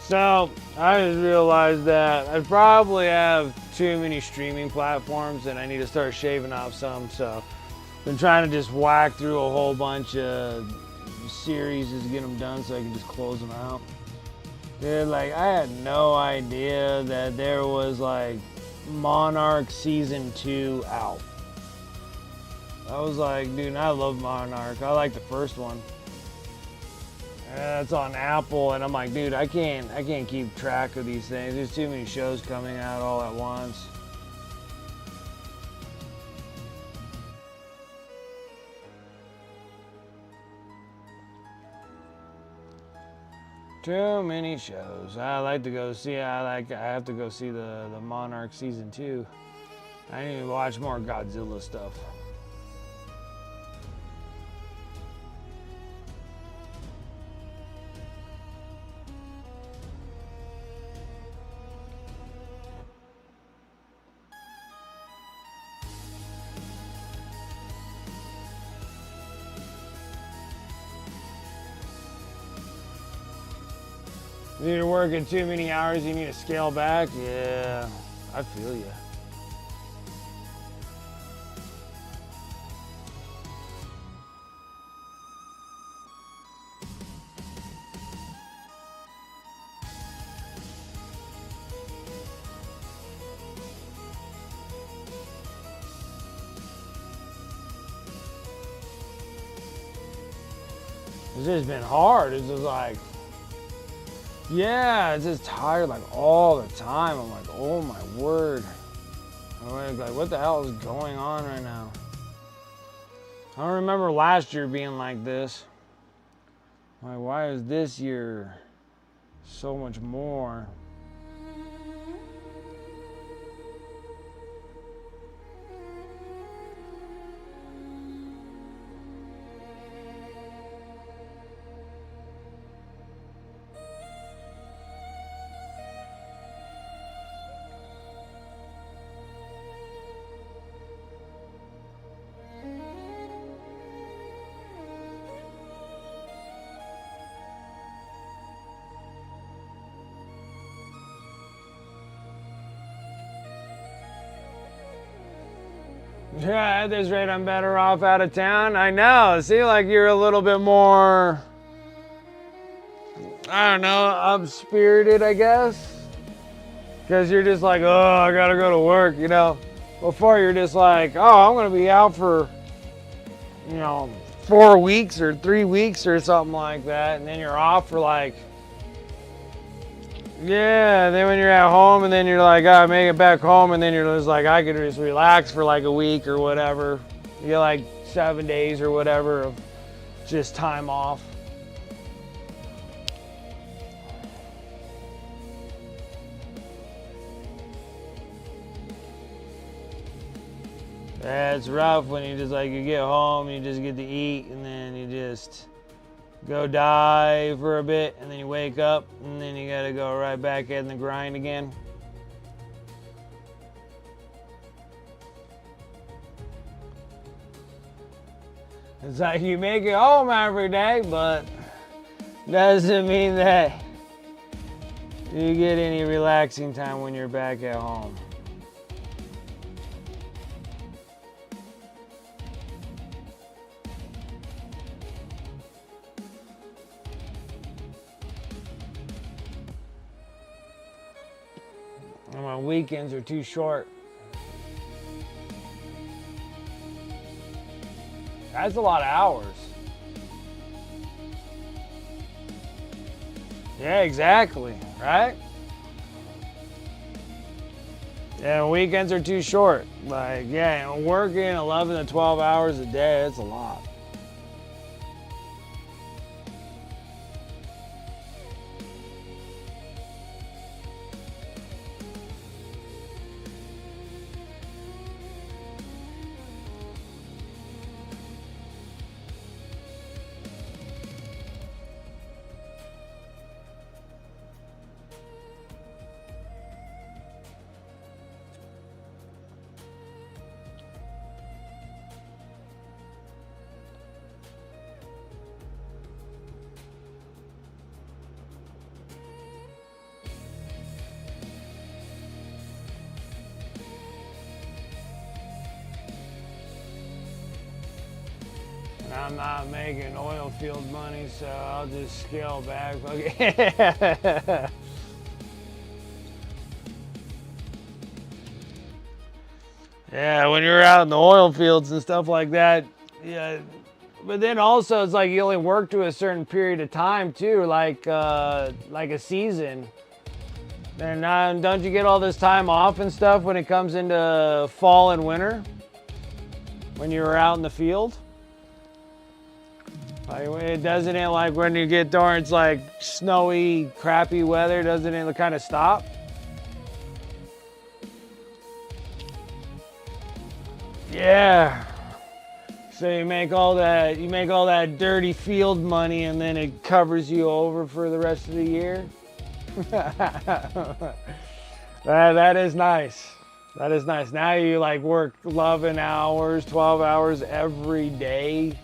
So I just realized that I probably have too many streaming platforms and I need to start shaving off some. So I've been trying to just whack through a whole bunch of series to get them done so I can just close them out. Dude, like I had no idea that there was like Monarch season 2 out. I was like, dude, I love Monarch. I like the first one. It's on Apple, and I'm like, dude, I can't keep track of these things. There's too many shows coming out all at once. Too many shows. I like to go see. I have to go see the Monarch season 2. I need to watch more Godzilla stuff. You're working too many hours, you need to scale back? Yeah, I feel you. It's just been hard. It's just like, yeah, it's just tired like all the time. I'm like, oh my word. I'm like, what the hell is going on right now? I don't remember last year being like this. Like, why is this year so much more? Yeah, at this rate, I'm better off out of town. I know. See, like you're a little bit more, I don't know, up-spirited, I guess. Because you're just like, oh, I gotta go to work, you know. Before you're just like, oh, I'm gonna be out for, 4 weeks or 3 weeks or something like that. And then you're off for like, yeah, then when you're at home and then you're like, I make it back home and then you're just like, I could just relax for like a week or whatever. You get like 7 days or whatever of just time off. Yeah, it's rough when you just like, you get home, you just get to eat and then you just go die for a bit and then you wake up and then you gotta go right back in the grind again. It's like you make it home every day, but doesn't mean that you get any relaxing time when you're back at home. And my weekends are too short. That's a lot of hours. Yeah, exactly, right? Yeah, weekends are too short. Like, yeah, working 11 to 12 hours a day, it's a lot. I'm not making oil field money, so I'll just scale back. Okay. Yeah, when you're out in the oil fields and stuff like that, yeah. But then also it's like you only work to a certain period of time too, like a season. And don't you get all this time off and stuff when it comes into fall and winter? When you're out in the field? Like, it doesn't it like when you get there, it's like snowy, crappy weather, doesn't it kind of stop? Yeah. So you make all that dirty field money and then it covers you over for the rest of the year. That is nice. That is nice. Now you like work 11 hours, 12 hours every day.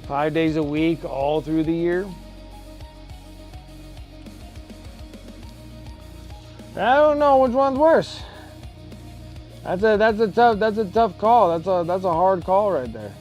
5 days a week, all through the year. I don't know which one's worse. That's a tough call. That's a hard call right there.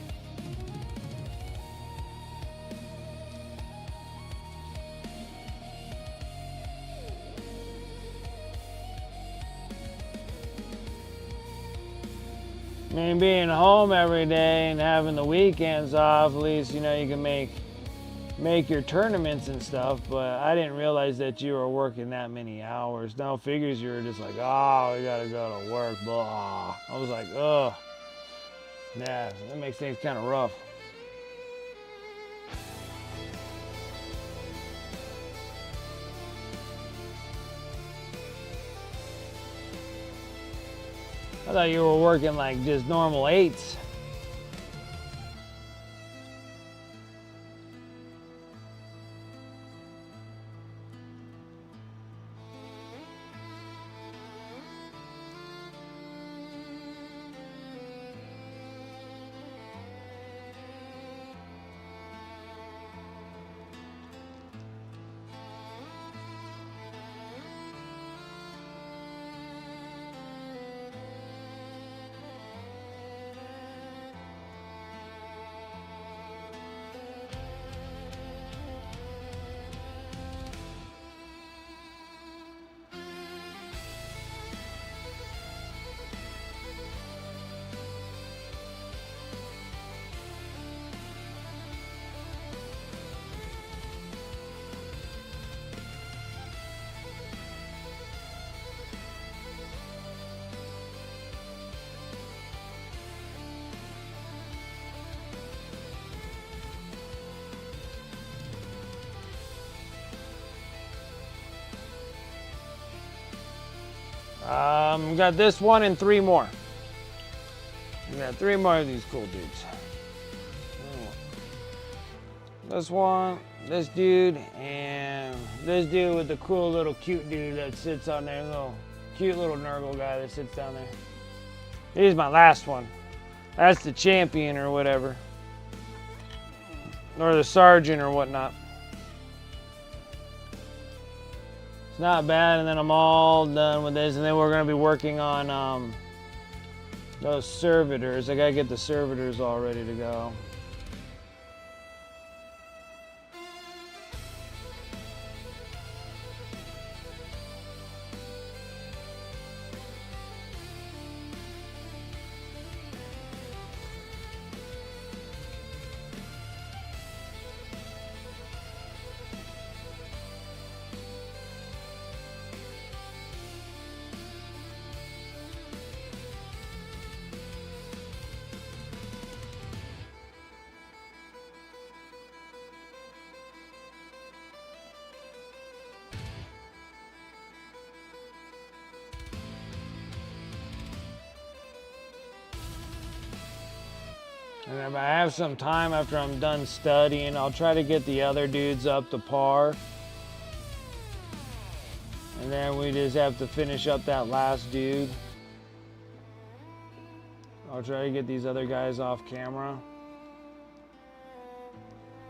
I mean, being home every day and having the weekends off, at least, you know, you can make your tournaments and stuff, but I didn't realize that you were working that many hours. No figures you were just like, oh, we gotta go to work, blah. I was like, ugh. Yeah, that makes things kind of rough. I thought you were working like just normal 8s. Got this one and 3 more. We got 3 more of these cool dudes. This one, this dude, and this dude with the cool little cute dude that sits on there, little cute little Nurgle guy that sits down there. Here's my last one. That's the champion or whatever. or the sergeant or whatnot. It's not bad, and then I'm all done with this, and then we're gonna be working on those servitors. I gotta get the servitors all ready to go. And if I have some time after I'm done studying, I'll try to get the other dudes up to par. And then we just have to finish up that last dude. I'll try to get these other guys off camera.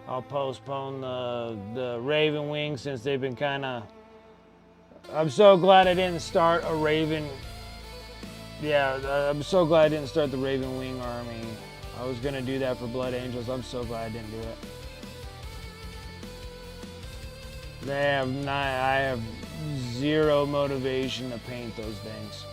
I'll postpone the Raven Wing since they've been kind of... I'm so glad I didn't start a Raven... Yeah, I'm so glad I didn't start the Raven Wing army. I was gonna do that for Blood Angels. I'm so glad I didn't do it. I have zero motivation to paint those things.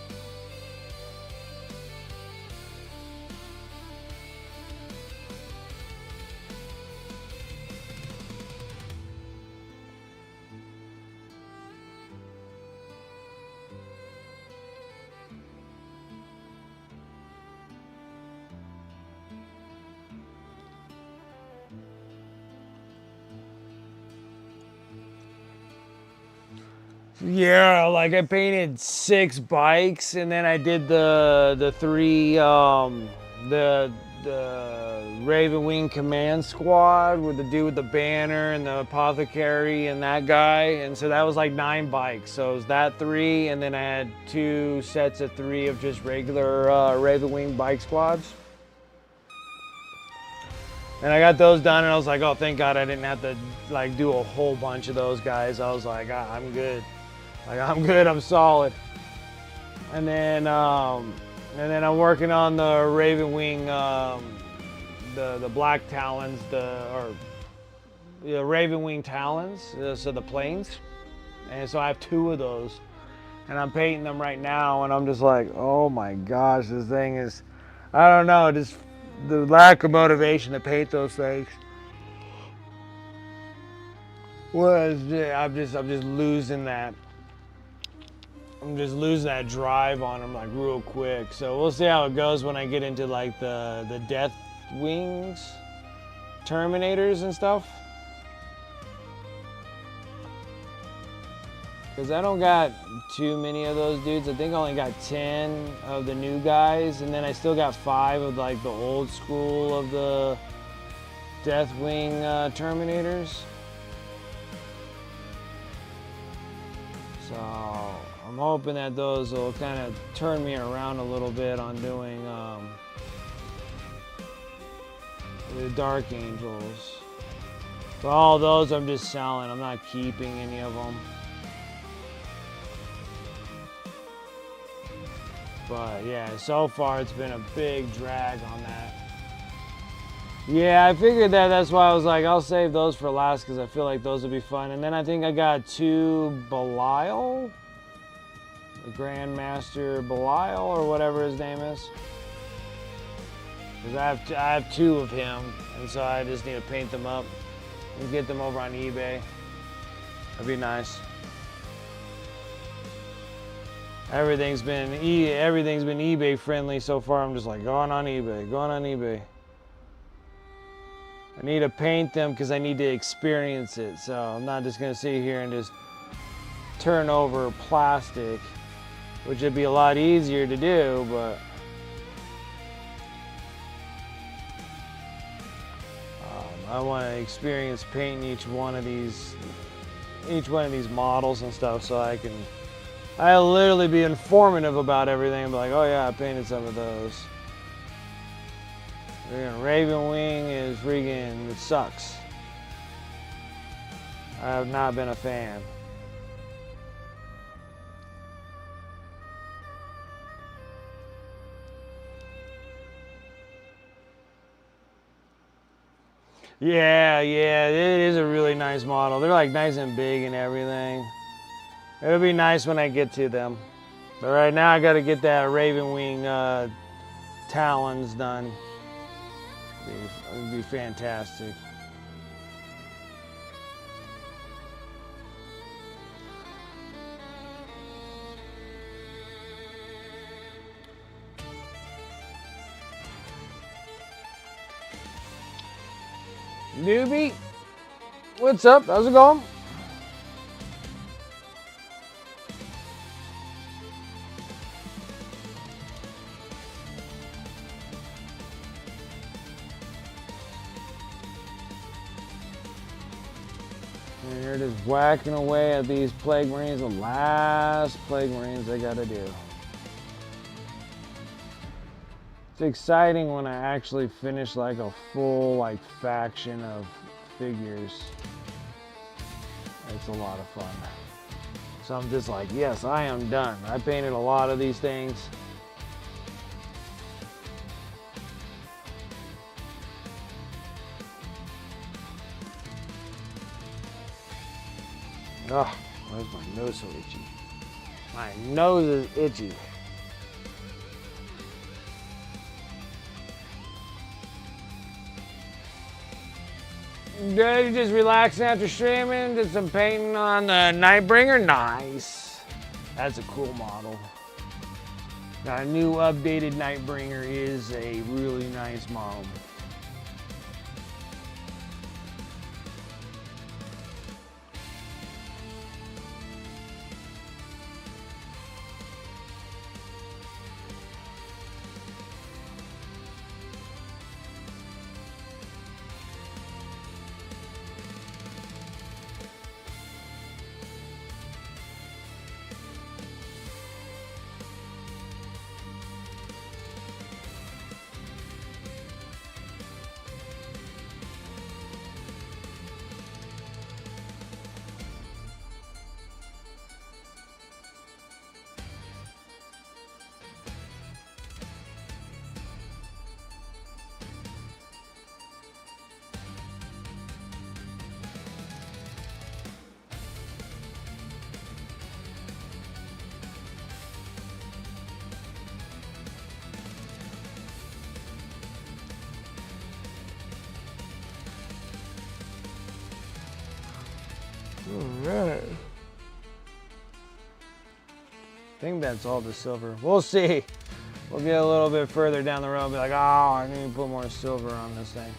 Yeah, like I painted 6 bikes, and then I did the 3 the Raven Wing Command Squad with the dude with the banner and the apothecary and that guy, and so that was like 9 bikes. So it was that 3, and then I had 2 sets of 3 of just regular Raven Wing bike squads. And I got those done, and I was like, oh, thank God I didn't have to like do a whole bunch of those guys. I was like, ah, I'm good. Like, I'm good, I'm solid. And then I'm working on the Raven Wing, the Black Talons, the Raven Wing Talons, so the planes. And so I have 2 of those, and I'm painting them right now, and I'm just like, oh my gosh, this thing is, I don't know, just the lack of motivation to paint those things. I'm just losing that. I'm just losing that drive on them like real quick. So we'll see how it goes when I get into like the Death Wings, Terminators and stuff. Because I don't got too many of those dudes. I think I only got 10 of the new guys, and then I still got 5 of like the old school of the Deathwing Terminators. So I'm hoping that those will kind of turn me around a little bit on doing the Dark Angels. But all those I'm just selling. I'm not keeping any of them. But yeah, so far it's been a big drag on that. Yeah, I figured that's why I was like, I'll save those for last because I feel like those will be fun. And then I think I got 2 Belial, the Grandmaster Belial or whatever his name is. Because I have 2 of him, and so I just need to paint them up and get them over on eBay. That'd be nice. Everything's been eBay friendly so far. I'm just like going on eBay. I need to paint them because I need to experience it. So I'm not just gonna sit here and just turn over plastic, which would be a lot easier to do, but I want to experience painting each one of these models and stuff, so I'll literally be informative about everything. Be like, oh yeah, I painted some of those. Raven Wing is freaking, it sucks. I have not been a fan. Yeah, it is a really nice model. They're like nice and big and everything. It'll be nice when I get to them. But right now I gotta get that Raven Wing talons done. It'd be fantastic. Newbie, what's up? How's it going? And you're just whacking away at these Plague Marines, the last Plague Marines I gotta do. It's exciting when I actually finish like a full like faction of figures. It's a lot of fun. So I'm just like, yes, I am done. I painted a lot of these things. Oh, where's my nose so itchy? My nose is itchy. Good, you just relaxing after streaming, did some painting on the Nightbringer. Nice. That's a cool model. Got a new updated Nightbringer is a really nice model. Alright. I think that's all the silver. We'll see. We'll get a little bit further down the road and be like, oh, I need to put more silver on this thing.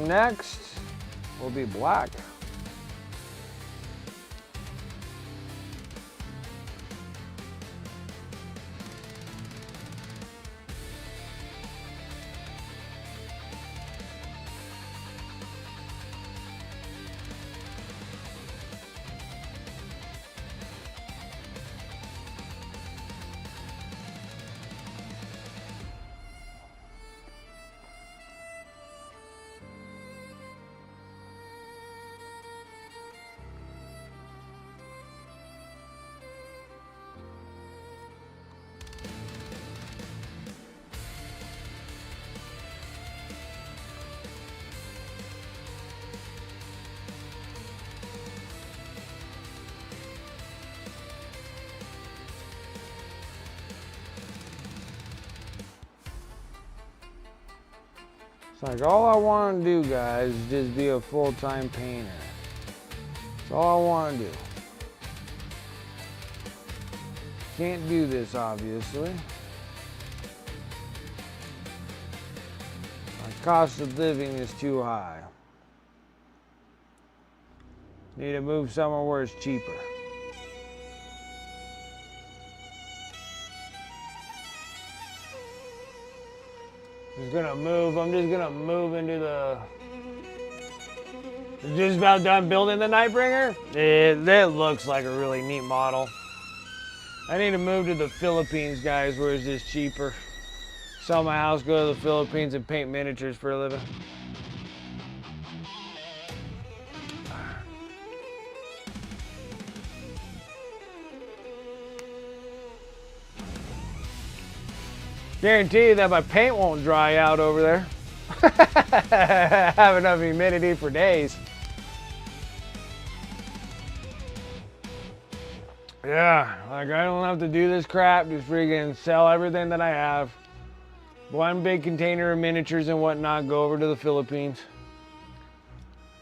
Next will be black. It's like all I want to do, guys, is just be a full-time painter. That's all I want to do. Can't do this, obviously. My cost of living is too high. Need to move somewhere where it's cheaper. I'm just gonna move into the... Just about done building the Nightbringer? That looks like a really neat model. I need to move to the Philippines, guys, where it's just cheaper. Sell my house, go to the Philippines, and paint miniatures for a living. Guarantee you that my paint won't dry out over there. Have enough humidity for days. Yeah, like I don't have to do this crap. Just freaking sell everything that I have. One big container of miniatures and whatnot, go over to the Philippines.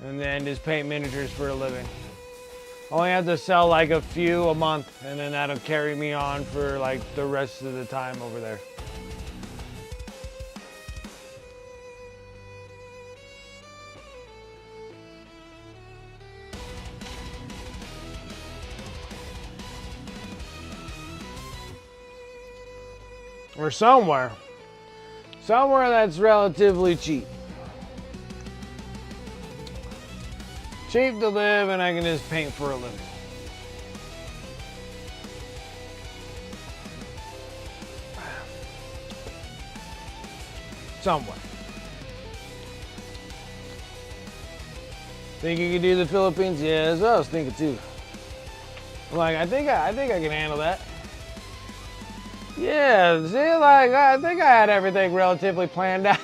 And then just paint miniatures for a living. Only have to sell like a few a month, and then that'll carry me on for like the rest of the time over there. Or somewhere that's relatively cheap. Cheap to live, and I can just paint for a living. Somewhere. Think you can do the Philippines? Yeah, that's what I was thinking too. I'm like, I think I can handle that. Yeah, see, like, I think I had everything relatively planned out.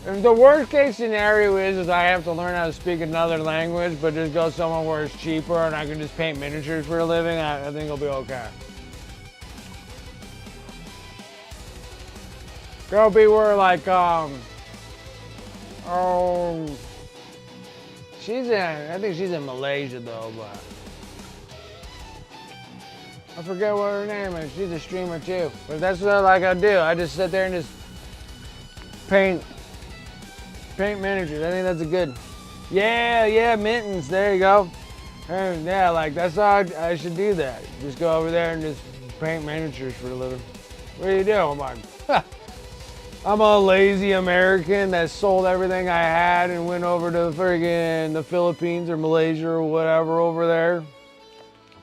If the worst case scenario is I have to learn how to speak another language, but just go somewhere where it's cheaper and I can just paint miniatures for a living, I think it'll be okay. Go be where, like, I think she's in Malaysia though, but I forget what her name is. She's a streamer too. But that's what I do. I just sit there and just paint miniatures. I think that's a good. Yeah, mittens. There you go. And yeah, like that's how I should do that. Just go over there and just paint miniatures for a living. What do you do? I'm a lazy American that sold everything I had and went over to the Philippines or Malaysia or whatever over there,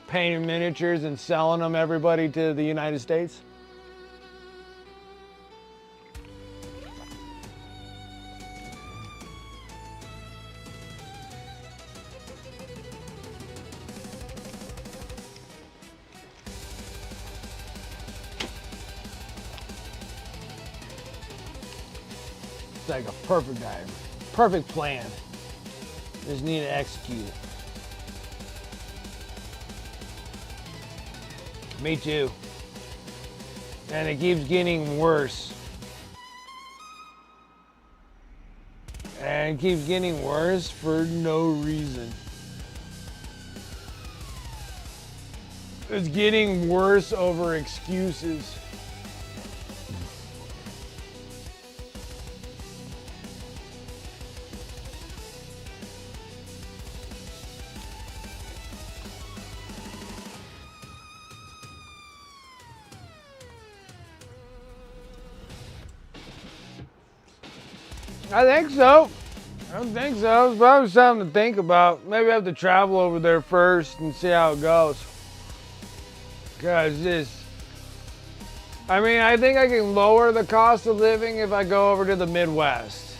painting miniatures and selling them everybody to the United States. It's like a perfect plan. Just need to execute it. Me too. And it keeps getting worse. And it keeps getting worse for no reason. It's getting worse over excuses. I think so. It's probably something to think about. Maybe I have to travel over there first and see how it goes. Cause I think I can lower the cost of living if I go over to the Midwest.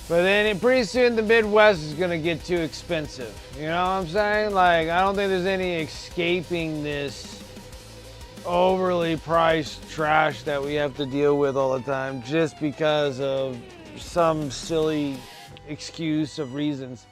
But then pretty soon the Midwest is gonna get too expensive. You know what I'm saying? Like, I don't think there's any escaping this overly priced trash that we have to deal with all the time just because of some silly excuse of reasons.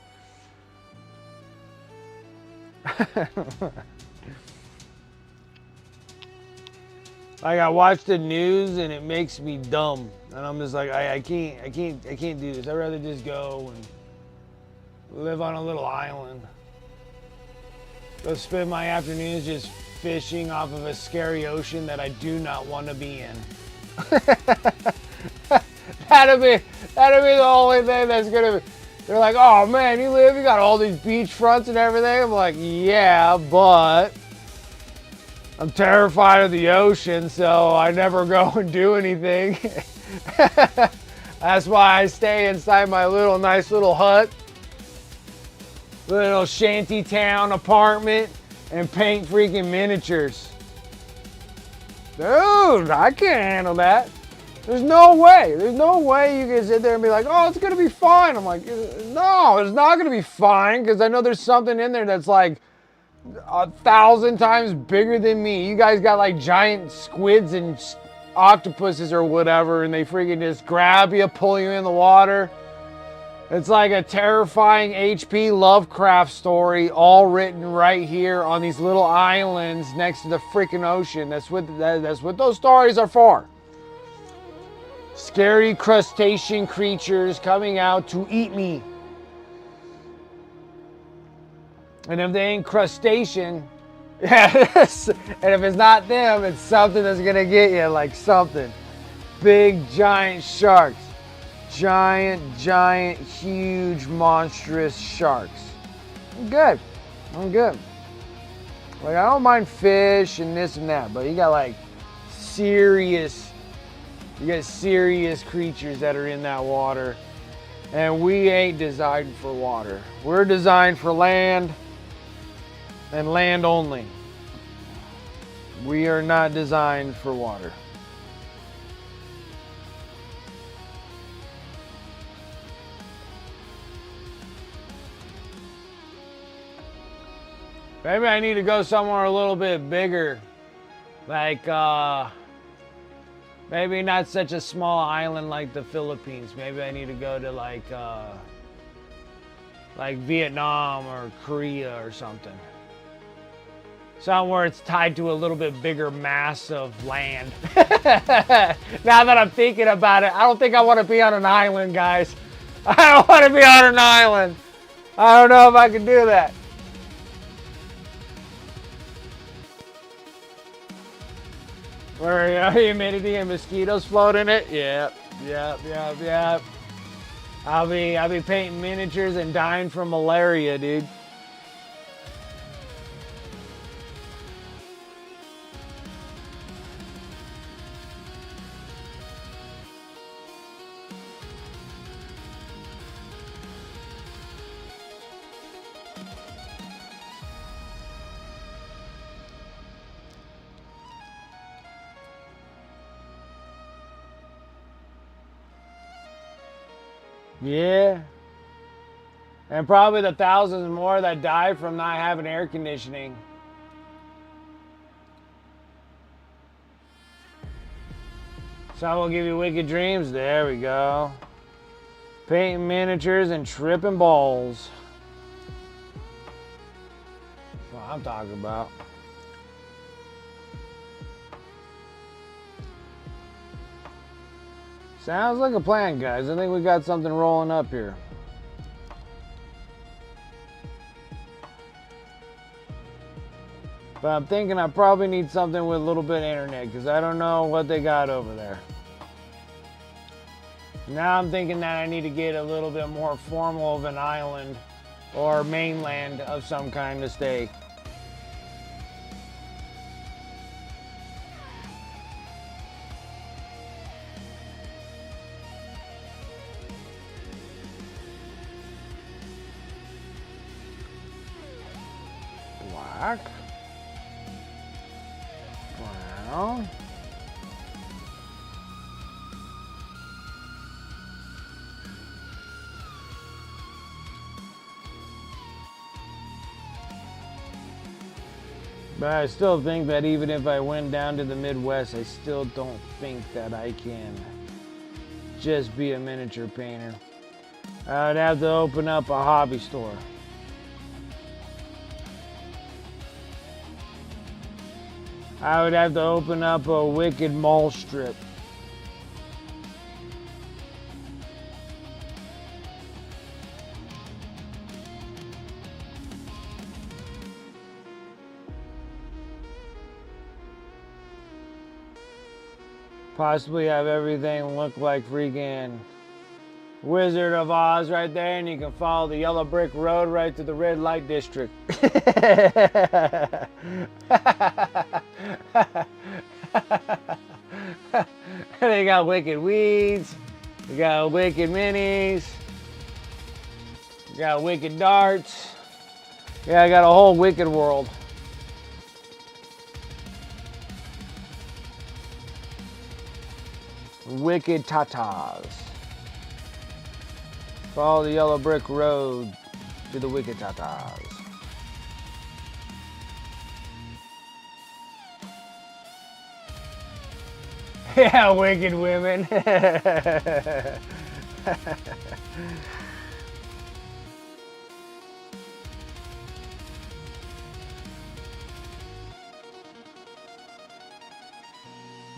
Like, I watch the news and it makes me dumb, and I'm just like, I can't do this. I'd rather just go and live on a little island. Go spend my afternoons just fishing off of a scary ocean that I do not want to be in. That'd be the only thing that's gonna be. They're like, oh man, you got all these beach fronts and everything. I'm like, yeah, but I'm terrified of the ocean, so I never go and do anything. That's why I stay inside my nice little hut, little shanty town apartment. and paint freaking miniatures. Dude, I can't handle that. There's no way. There's no way you can sit there and be like, oh, it's going to be fine. I'm like, no, it's not going to be fine because I know there's something in there that's like 1,000 times bigger than me. You guys got like giant squids and octopuses or whatever, and they freaking just grab you, pull you in the water. It's like a terrifying H.P. Lovecraft story, all written right here on these little islands next to the freaking ocean. That's what those stories are for. Scary crustacean creatures coming out to eat me. And if they ain't crustacean, yes, and if it's not them, it's something that's gonna get you, like something. Big giant sharks. Giant, huge, monstrous sharks. I'm good. Like, I don't mind fish and this and that, but you got like serious creatures that are in that water. And we ain't designed for water. We're designed for land and land only. We are not designed for water. Maybe I need to go somewhere a little bit bigger. Like, maybe not such a small island like the Philippines. Maybe I need to go to like Vietnam or Korea or something. Somewhere it's tied to a little bit bigger mass of land. Now that I'm thinking about it, I don't think I want to be on an island, guys. I don't want to be on an island. I don't know if I can do that. Where humidity and mosquitoes float in it? Yep. I'll be painting miniatures and dying from malaria, dude. Yeah. And probably the thousands more that die from not having air conditioning. Some will give you wicked dreams. There we go. Painting miniatures and tripping balls. That's what I'm talking about. Sounds like a plan, guys. I think we got something rolling up here. But I'm thinking I probably need something with a little bit of internet because I don't know what they got over there. Now I'm thinking that I need to get a little bit more formal of an island or mainland of some kind to stay. Black, brown, but I still think that even if I went down to the Midwest, I still don't think that I can just be a miniature painter. I would have to open up a hobby store. I would have to open up a wicked mall strip. Possibly have everything look like freaking Wizard of Oz right there, and you can follow the yellow brick road right to the red light district. They got wicked weeds, they got wicked minis, they got wicked darts. Yeah, I got a whole wicked world. Wicked Tatas. Follow the yellow brick road to the Wicked Tatas. Yeah, wicked women.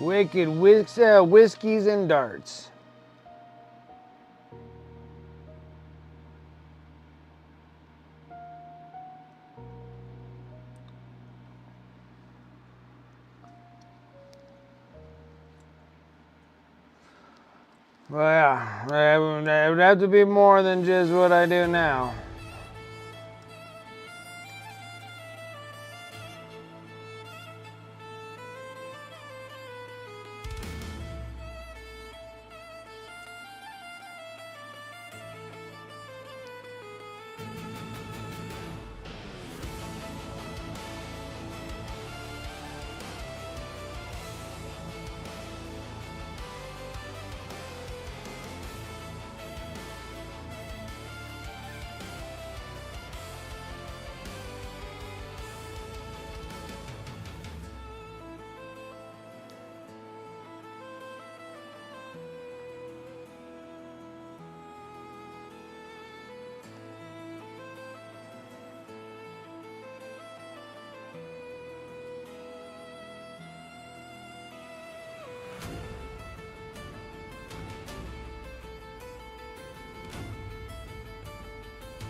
Wicked whiskeys and darts. Well, yeah, it would have to be more than just what I do now.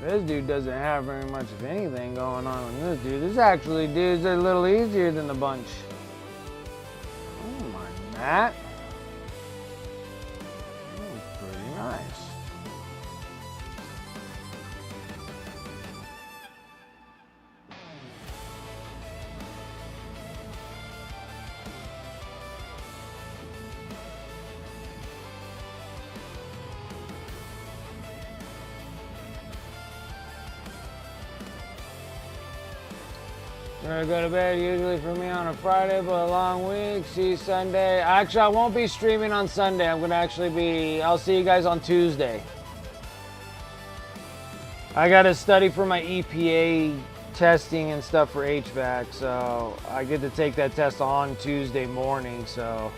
This dude doesn't have very much of anything going on with this dude. This actually dude's a little easier than the bunch. Oh my Matt. That was pretty nice. I'm gonna go to bed usually for me on a Friday, but a long week. See you Sunday. Actually, I won't be streaming on Sunday. I'll see you guys on Tuesday. I gotta study for my EPA testing and stuff for HVAC, so I get to take that test on Tuesday morning, so.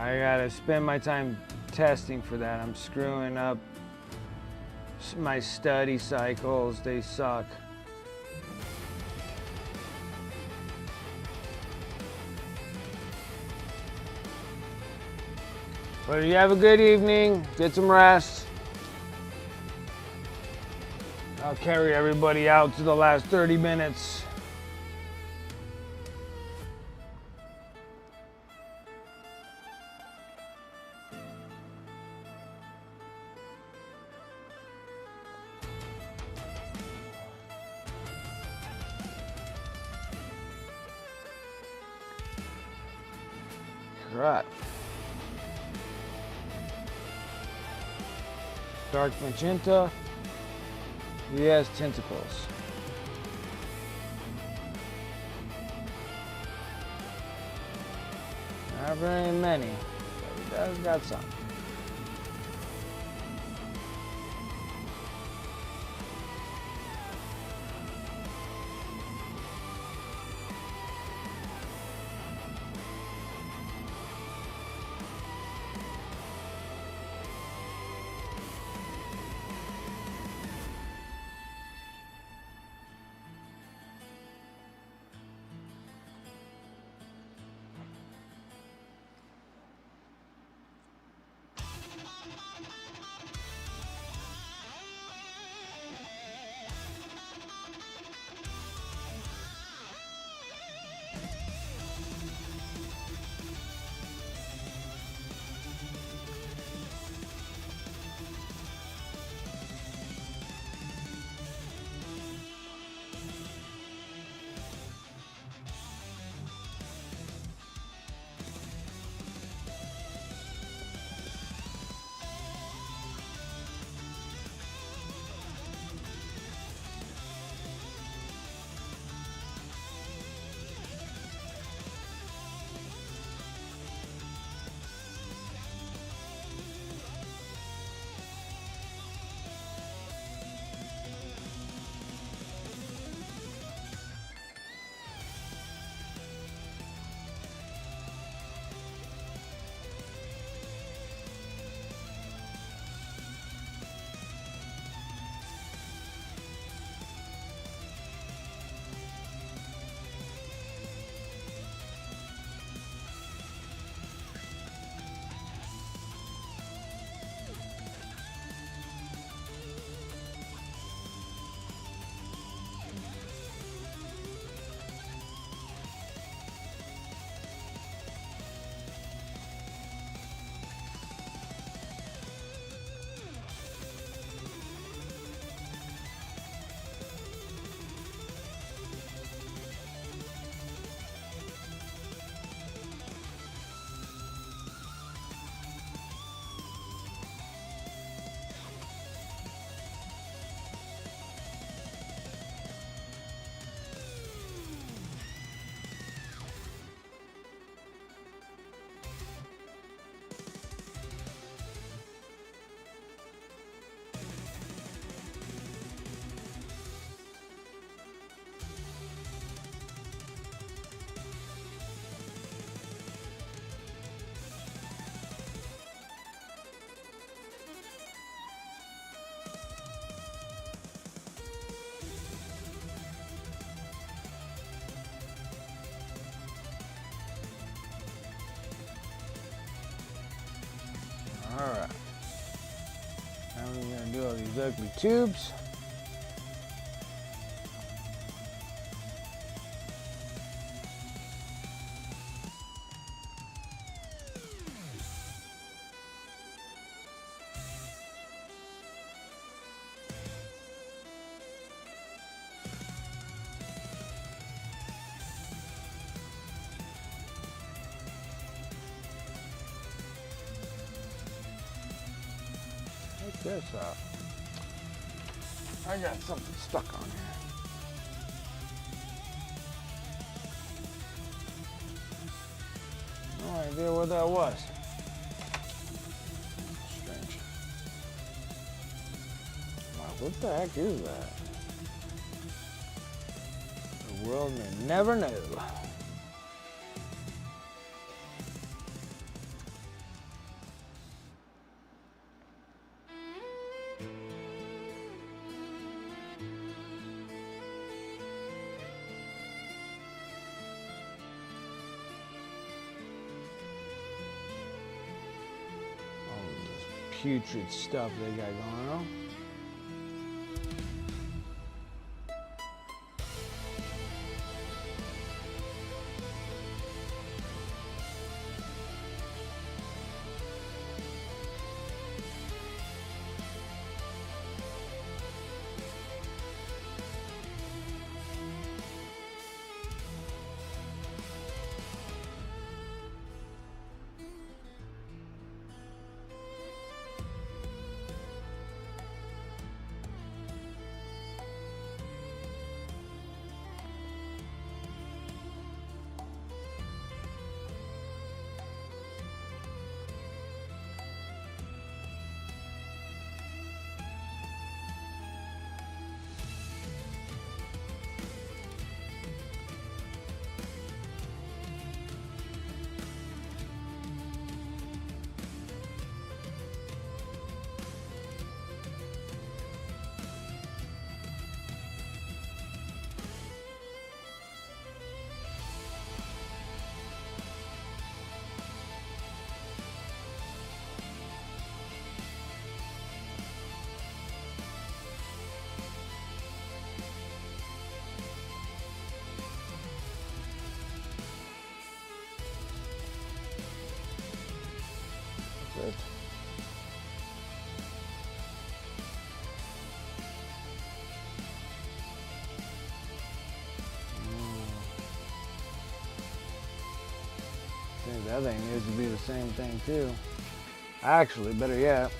I gotta spend my time testing for that. I'm screwing up my study cycles. They suck. But you have a good evening. Get some rest. I'll carry everybody out to the last 30 minutes. Right. Dark magenta. He has tentacles. Not very many, but he does got some. ugly tubes. Check this out. I got something stuck on here. No idea what that was. Strange. Wow, what the heck is that? The world may never know. Putrid stuff they got going on. Good. I think that thing needs to be the same thing too. Actually, better yet.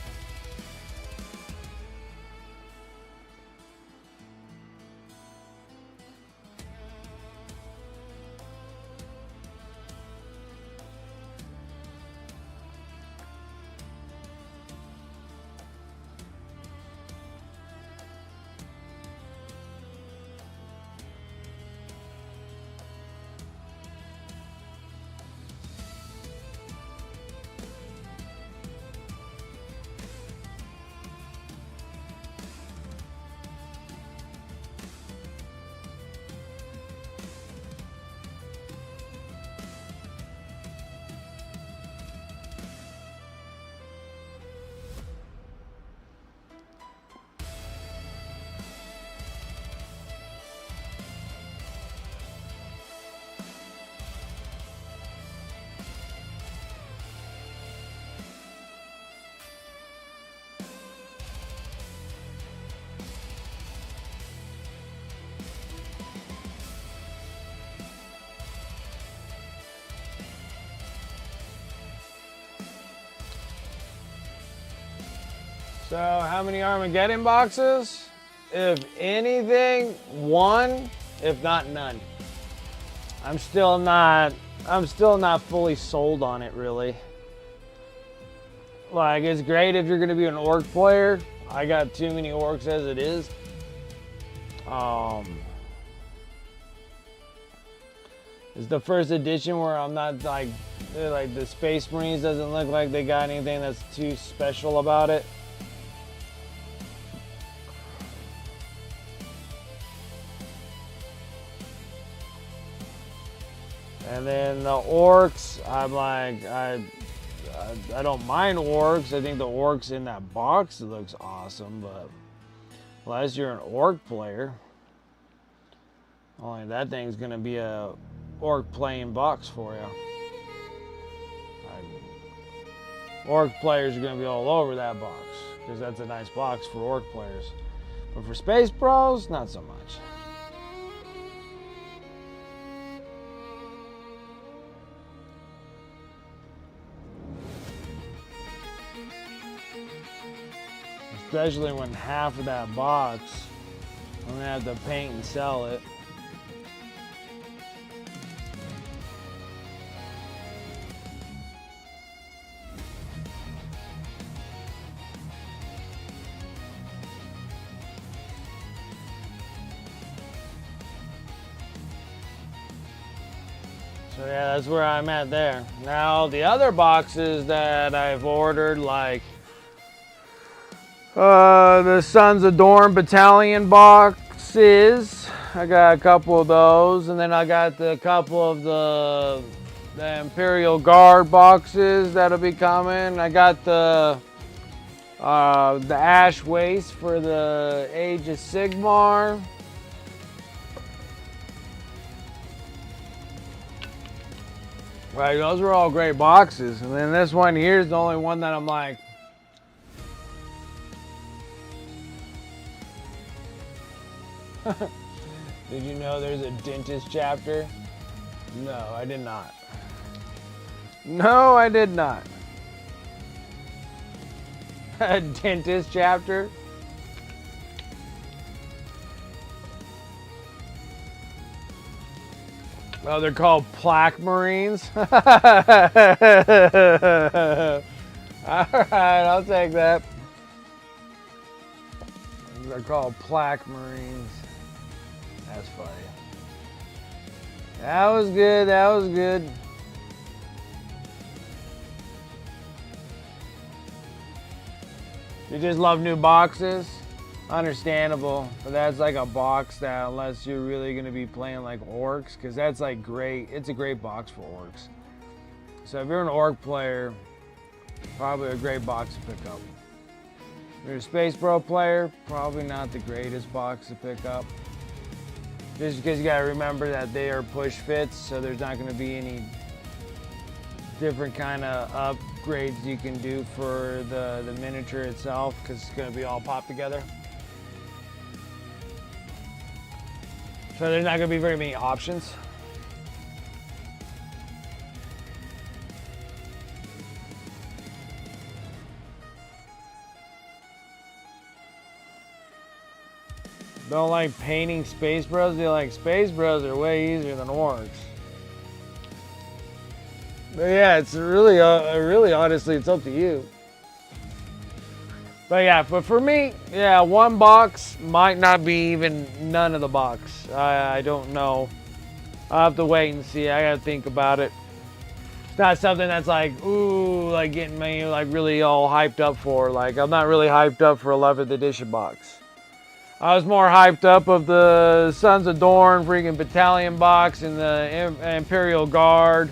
So how many Armageddon boxes? If anything, one, if not none. I'm still not fully sold on it really. Like, it's great if you're gonna be an orc player. I got too many orcs as it is. It's the first edition where I'm not like the Space Marines doesn't look like they got anything that's too special about it. And then the orcs, I'm like, I don't mind orcs. I think the orcs in that box looks awesome, but Unless you're an orc player. Only that thing's going to be a orc playing box for you. Orc players are going to be all over that box. Because that's a nice box for orc players. But for Space Bros, not so much. Especially when half of that box, I'm gonna have to paint and sell it. So yeah, that's where I'm at there. Now the other boxes that I've ordered, like the Sons of Dorn Battalion boxes. I got a couple of those, and then I got a couple of the Imperial Guard boxes that'll be coming. I got the Ash Waste for the Age of Sigmar. Right, those were all great boxes, and then this one here is the only one that I'm like, did you know there's a dentist chapter? No, I did not. No, I did not. A dentist chapter? Oh, they're called Plaque Marines? Alright, I'll take that. They're called Plaque Marines. That's funny. That was good, that was good. You just love new boxes? Understandable, but that's like a box that, unless you're really going to be playing like orcs, because that's like great, it's a great box for orcs. So if you're an orc player, probably a great box to pick up. If you're a Space Bro player, probably not the greatest box to pick up. Just because you got to remember that they are push fits, so there's not going to be any different kind of upgrades you can do for the miniature itself, because it's going to be all popped together. So there's not going to be very many options. Don't like painting Space Bros? They like Space Bros are way easier than orcs. But yeah, it's really honestly, it's up to you. But yeah, but for me, yeah, one box might not be even none of the box. I don't know. I'll have to wait and see. I gotta think about it. It's not something that's like, ooh, like getting me like really all hyped up for. Like, I'm not really hyped up for 11th edition box. I was more hyped up of the Sons of Dorn freaking Battalion box and the Imperial Guard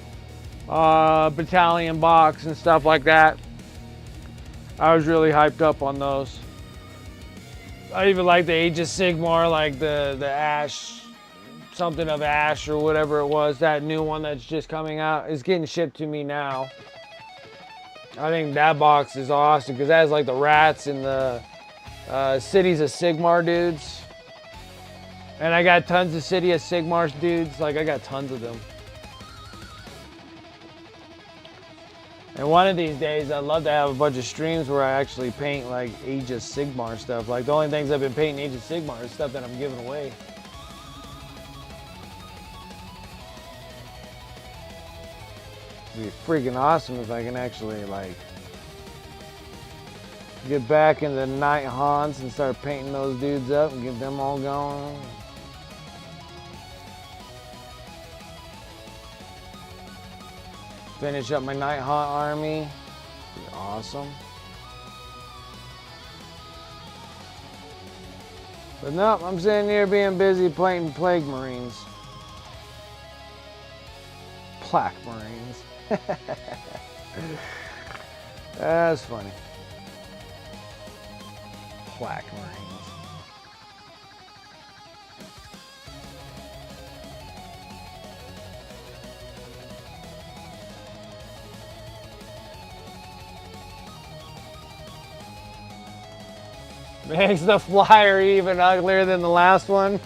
Battalion box and stuff like that. I was really hyped up on those. I even like the Age of Sigmar, like the Ash, something of Ash or whatever it was. That new one that's just coming out is getting shipped to me now. I think that box is awesome because that has like the rats and the Cities of Sigmar dudes. And I got tons of City of Sigmar dudes. Like, I got tons of them. And one of these days, I'd love to have a bunch of streams where I actually paint like Age of Sigmar stuff. Like, the only things I've been painting Age of Sigmar is stuff that I'm giving away. It'd be freaking awesome if I can actually like get back into Night Haunts and start painting those dudes up and get them all going. Finish up my Night Haunt army. Be awesome. But no, I'm sitting here being busy painting Plague Marines. Plaque Marines. That's funny. Plaque Marines. Makes the flyer even uglier than the last one.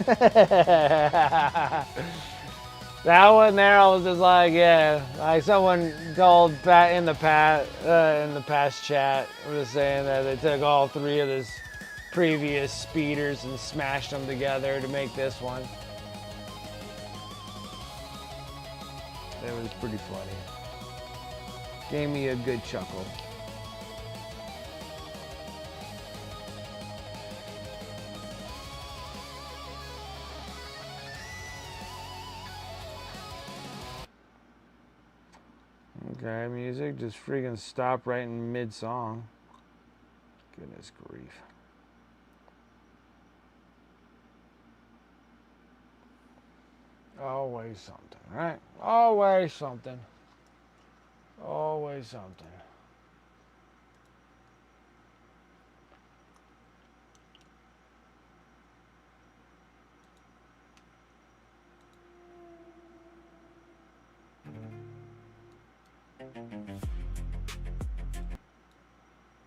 That one there, I was just like, yeah. Like someone told Pat in the past chat, was saying that they took all three of his previous speeders and smashed them together to make this one. It was pretty funny. Gave me a good chuckle. Okay, music just freaking stopped right in mid-song. Goodness grief. Always something, right? Always something. Always something.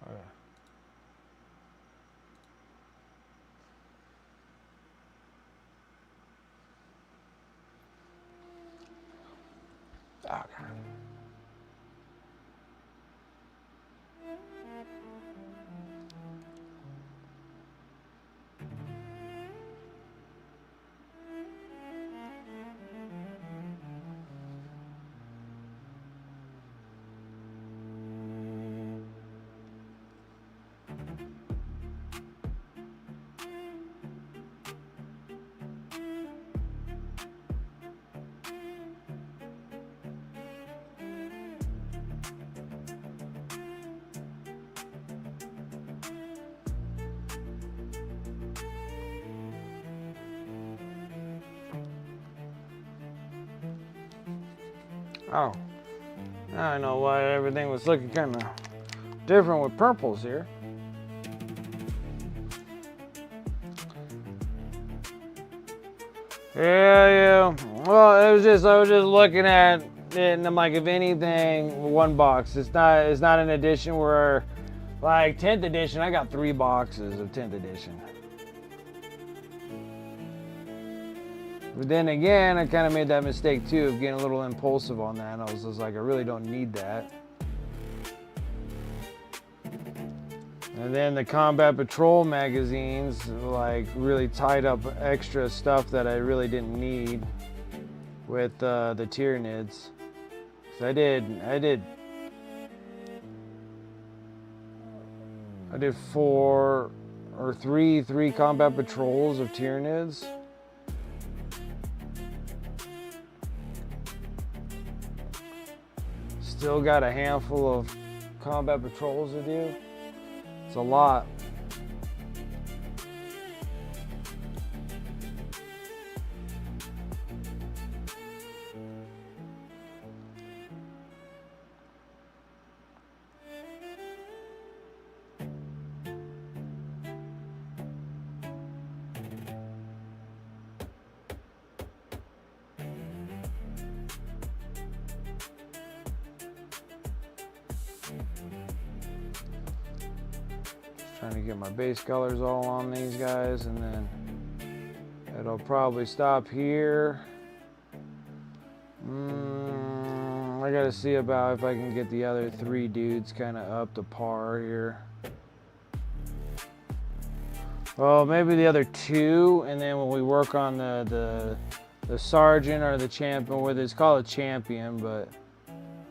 Okay. Okay. Oh, now I know why everything was looking kind of different with purples here. Yeah. Well, I was just looking at it, and I'm like, if anything, one box. It's not an edition where, like 10th edition, I got 3 boxes of 10th edition. But then again, I kind of made that mistake too of getting a little impulsive on that. And I was just like, I really don't need that. And then the Combat Patrol magazines like really tied up extra stuff that I really didn't need with the Tyranids. So I did 4 or 3 Combat Patrols of Tyranids. Still got a handful of Combat Patrols to do. It's a lot. Trying to get my base colors all on these guys, and then it'll probably stop here. I gotta see about if I can get the other 3 dudes kind of up to par here. Well, maybe the other 2, and then when we work on the sergeant or the champion, whether it's called a champion, but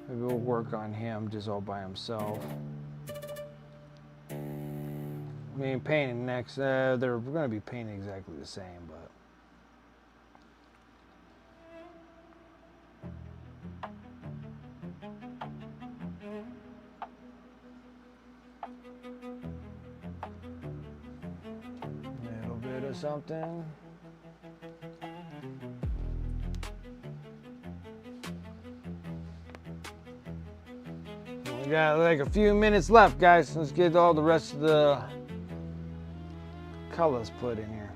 maybe we'll work on him just all by himself. I mean, painting next, they're going to be painted exactly the same, but. A little bit of something. We got like a few minutes left, guys. Let's get all the rest of the colors put in here.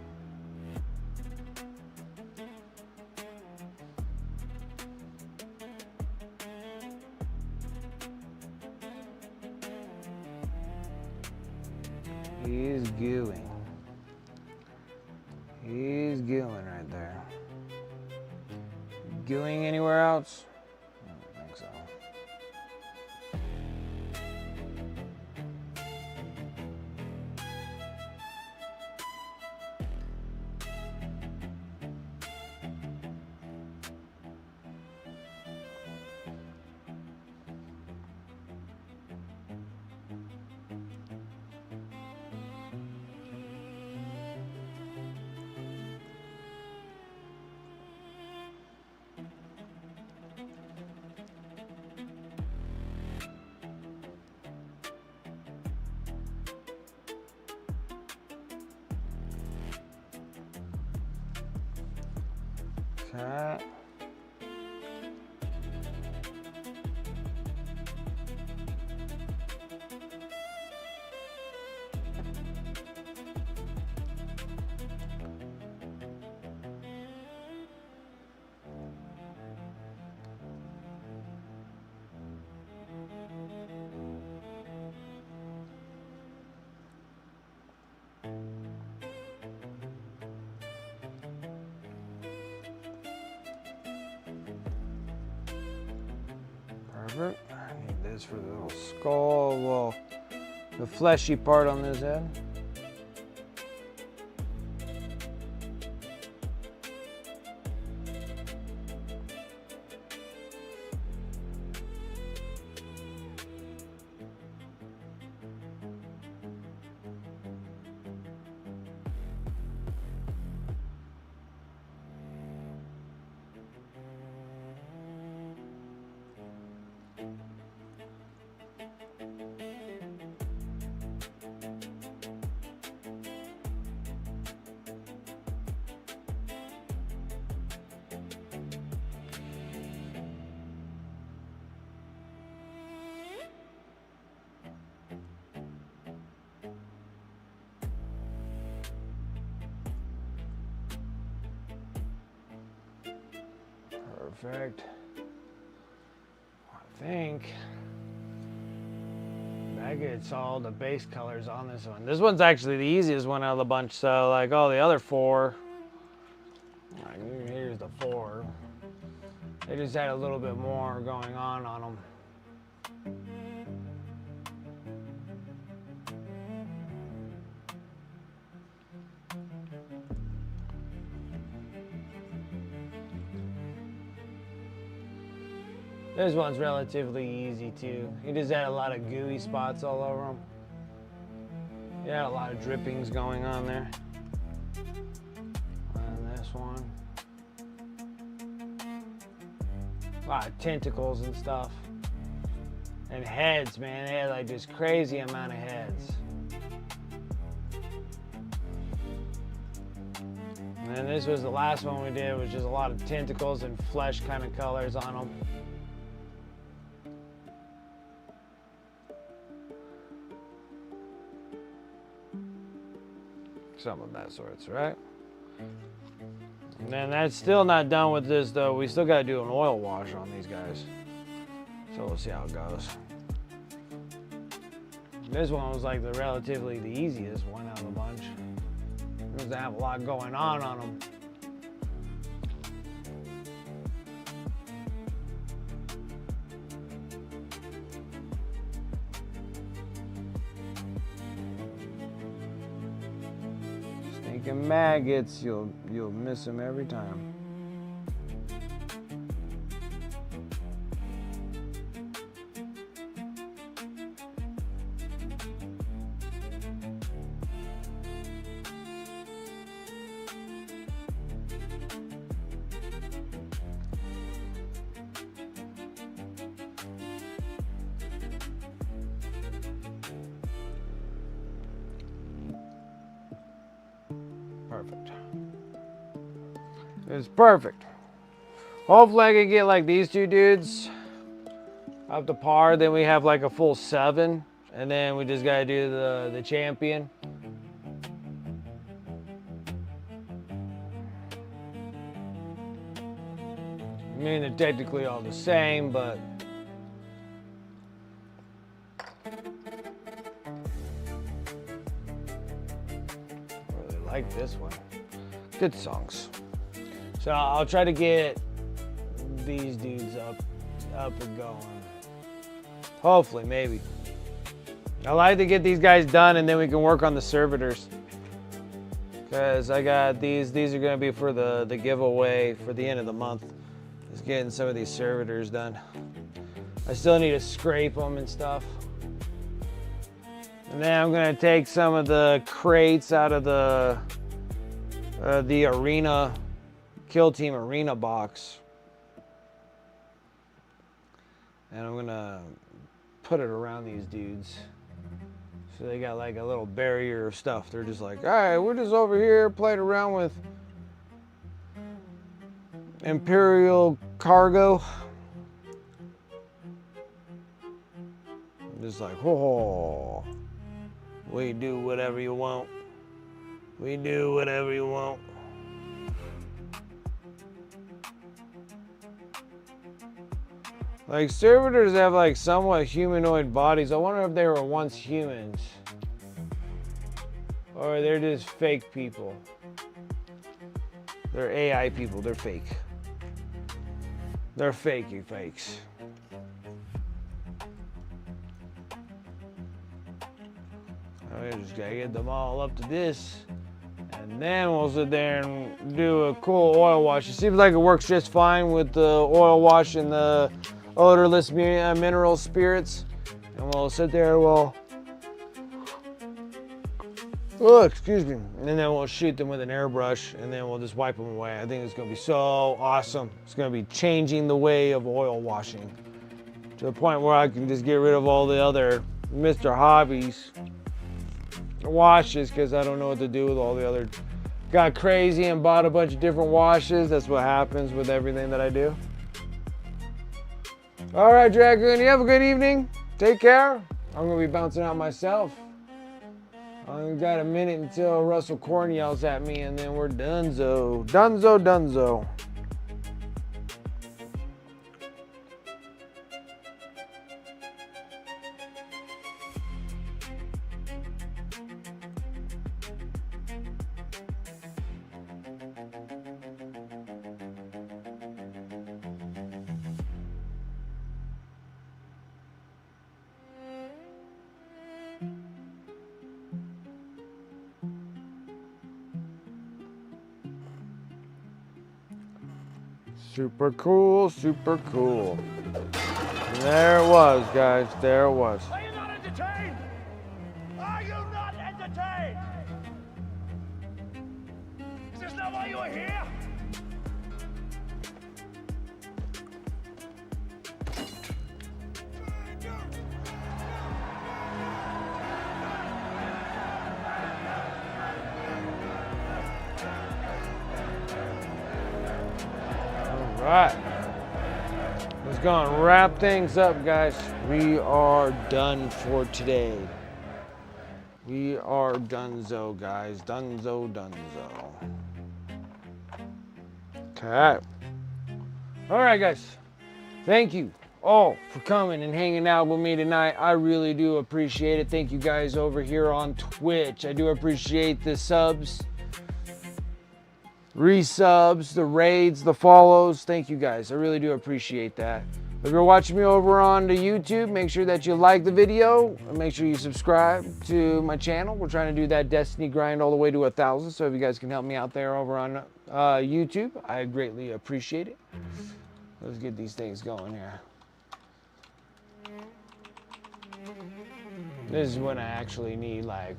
He's gooing. He's gooing right there. Gooing anywhere else? I don't think so. Okay. Perfect. I need this for the little skull, well, the fleshy part on this head. Perfect. I think that gets all the base colors on this one. This one's actually the easiest one out of the bunch. So like all the other four, like here's the four. They just had a little bit more going on them. This one's relatively easy too. He just had a lot of gooey spots all over him. He had a lot of drippings going on there. And this one. A lot of tentacles and stuff. And heads, man. They had like this crazy amount of heads. And then this was the last one we did, which is a lot of tentacles and flesh kind of colors on them. Some of that sorts, right? And then that's still not done with this though. We still got to do an oil wash on these guys. So we'll see how it goes. This one was like the relatively the easiest one out of the bunch. It doesn't have a lot going on them. Stinking maggots, you'll miss them every time. Perfect. It's perfect. Hopefully I can get like these two dudes up to par. Then we have like a full 7. And then we just got to do the champion. I mean, they're technically all the same, but like this one. Good songs. So I'll try to get these dudes up and going. Hopefully, maybe. I like to get these guys done and then we can work on the servitors. Because I got these are going to be for the giveaway for the end of the month. Just getting some of these servitors done. I still need to scrape them and stuff. And then I'm going to take some of the crates out of the arena, Kill Team Arena box. And I'm going to put it around these dudes. So they got like a little barrier of stuff. They're just like, all right, we're just over here playing around with Imperial cargo. I'm just like, oh, we do whatever you want. We do whatever you want. Like, servitors have like somewhat humanoid bodies. I wonder if they were once humans. Or they're just fake people. They're AI people, they're fake. They're fakey fakes. I just gotta get them all up to this. And then we'll sit there and do a cool oil wash. It seems like it works just fine with the oil wash and the odorless mineral spirits. And we'll sit there, oh, excuse me. And then we'll shoot them with an airbrush and then we'll just wipe them away. I think it's gonna be so awesome. It's gonna be changing the way of oil washing to the point where I can just get rid of all the other Mr. Hobbies washes because I don't know what to do with all the other. Got crazy and bought a bunch of different washes. That's what happens with everything that I do. All right, Dragoon, you have a good evening. Take care. I'm gonna be bouncing out myself. I've got a minute until Russell Korn yells at me and then we're donezo. Donezo. Super cool, super cool. And there it was, guys. There it was. Are you not entertained? Are you not entertained? Is this not why you are here? All right. Let's go and wrap things up, guys. We are done for today. We are donezo, guys. Donezo. Okay. All right, guys. Thank you all for coming and hanging out with me tonight. I really do appreciate it. Thank you guys over here on Twitch. I do appreciate the subs, resubs, the raids, the follows. Thank you guys. I really do appreciate that. If you're watching me over on the YouTube, make sure that you like the video and make sure you subscribe to my channel. We're trying to do that Destiny grind all the way to 1,000. So if you guys can help me out there over on YouTube, I greatly appreciate it. Let's get these things going here. This is when I actually need like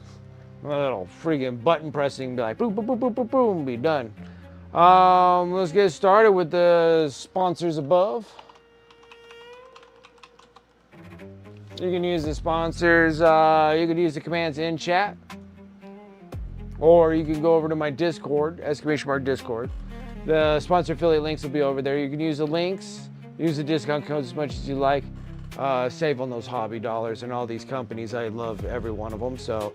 a little freaking button pressing, be like boom, boom, boom, boom, boom, boom, be done. Let's get started with the sponsors above. You can use the sponsors, you can use the commands in chat, or you can go over to my Discord, !Discord. The sponsor affiliate links will be over there. You can use the links, use the discount codes as much as you like, save on those hobby dollars and all these companies. I love every one of them, so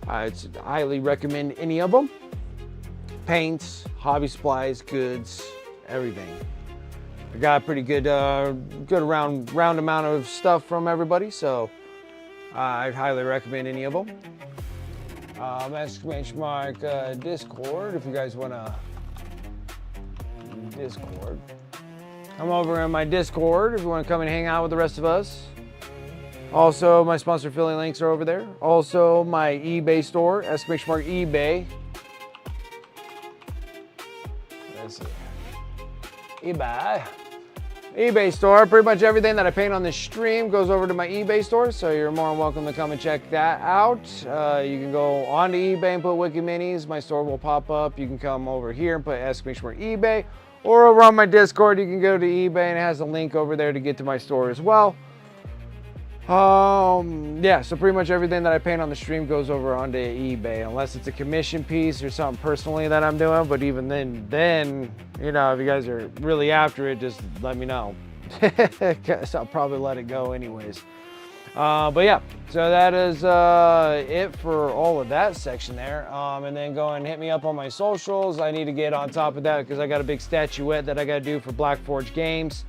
I'd highly recommend any of them. Paints, hobby supplies, goods, everything. I got a pretty good, round amount of stuff from everybody, so I'd highly recommend any of them. Exclamation mark Discord if you guys want to Discord. Come over in my Discord if you want to come and hang out with the rest of us. Also, my sponsor affiliate links are over there. Also, my eBay store, exclamation mark eBay. Let's see. eBay store. Pretty much everything that I paint on this stream goes over to my eBay store, so you're more than welcome to come and check that out. You can go onto eBay and put Wiki Minis. My store will pop up. You can come over here and put exclamation mark eBay, or over on my Discord, you can go to eBay and it has a link over there to get to my store as well. Yeah, so pretty much everything that I paint on the stream goes over onto eBay, unless it's a commission piece or something personally that I'm doing. But even then, you know, if you guys are really after it, just let me know. So I'll probably let it go anyways. But yeah, so that is it for all of that section there. And then go and hit me up on my socials. I need to get on top of that because I got a big statuette that I got to do for Black Forge Games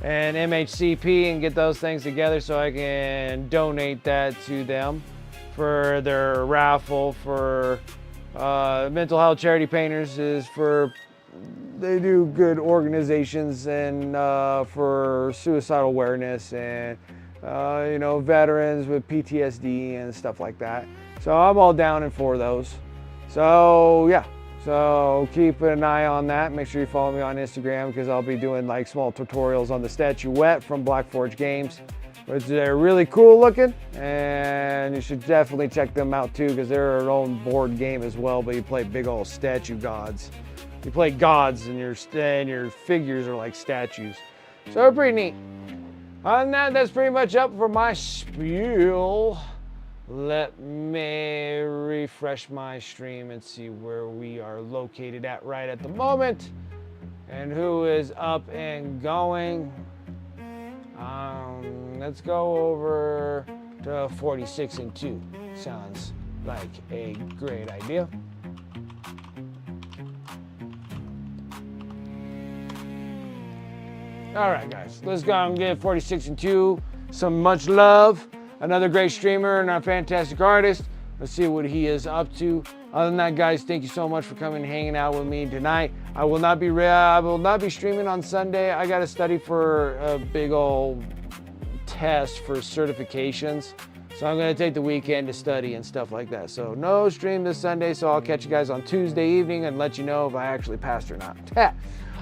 and MHCP and get those things together so I can donate that to them for their raffle for Mental Health Charity Painters. Is for, they do good organizations and for suicidal awareness and you know, veterans with PTSD and stuff like that. So I'm all down and for those. So yeah. So keep an eye on that. Make sure you follow me on Instagram because I'll be doing like small tutorials on the statuette from Black Forge Games. But they're really cool looking and you should definitely check them out too because they're their own board game as well, but you play big old statue gods. You play gods and your figures are like statues. So they're pretty neat. Other than that, that's pretty much up for my spiel. Let me refresh my stream and see where we are located at right at the moment and who is up and going. Let's go over to 46 and 2. Sounds like a great idea. All right, guys, let's go and give 46 and 2 some much love. Another great streamer and a fantastic artist. Let's see what he is up to. Other than that, guys, thank you so much for coming and hanging out with me tonight. I will not be streaming on Sunday. I got to study for a big old test for certifications. So I'm going to take the weekend to study and stuff like that. So no stream this Sunday, so I'll catch you guys on Tuesday evening and let you know if I actually passed or not.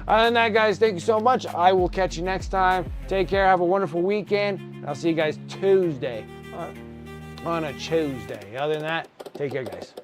Other than that, guys, thank you so much. I will catch you next time. Take care. Have a wonderful weekend. I'll see you guys Tuesday on a Tuesday. Other than that, take care, guys.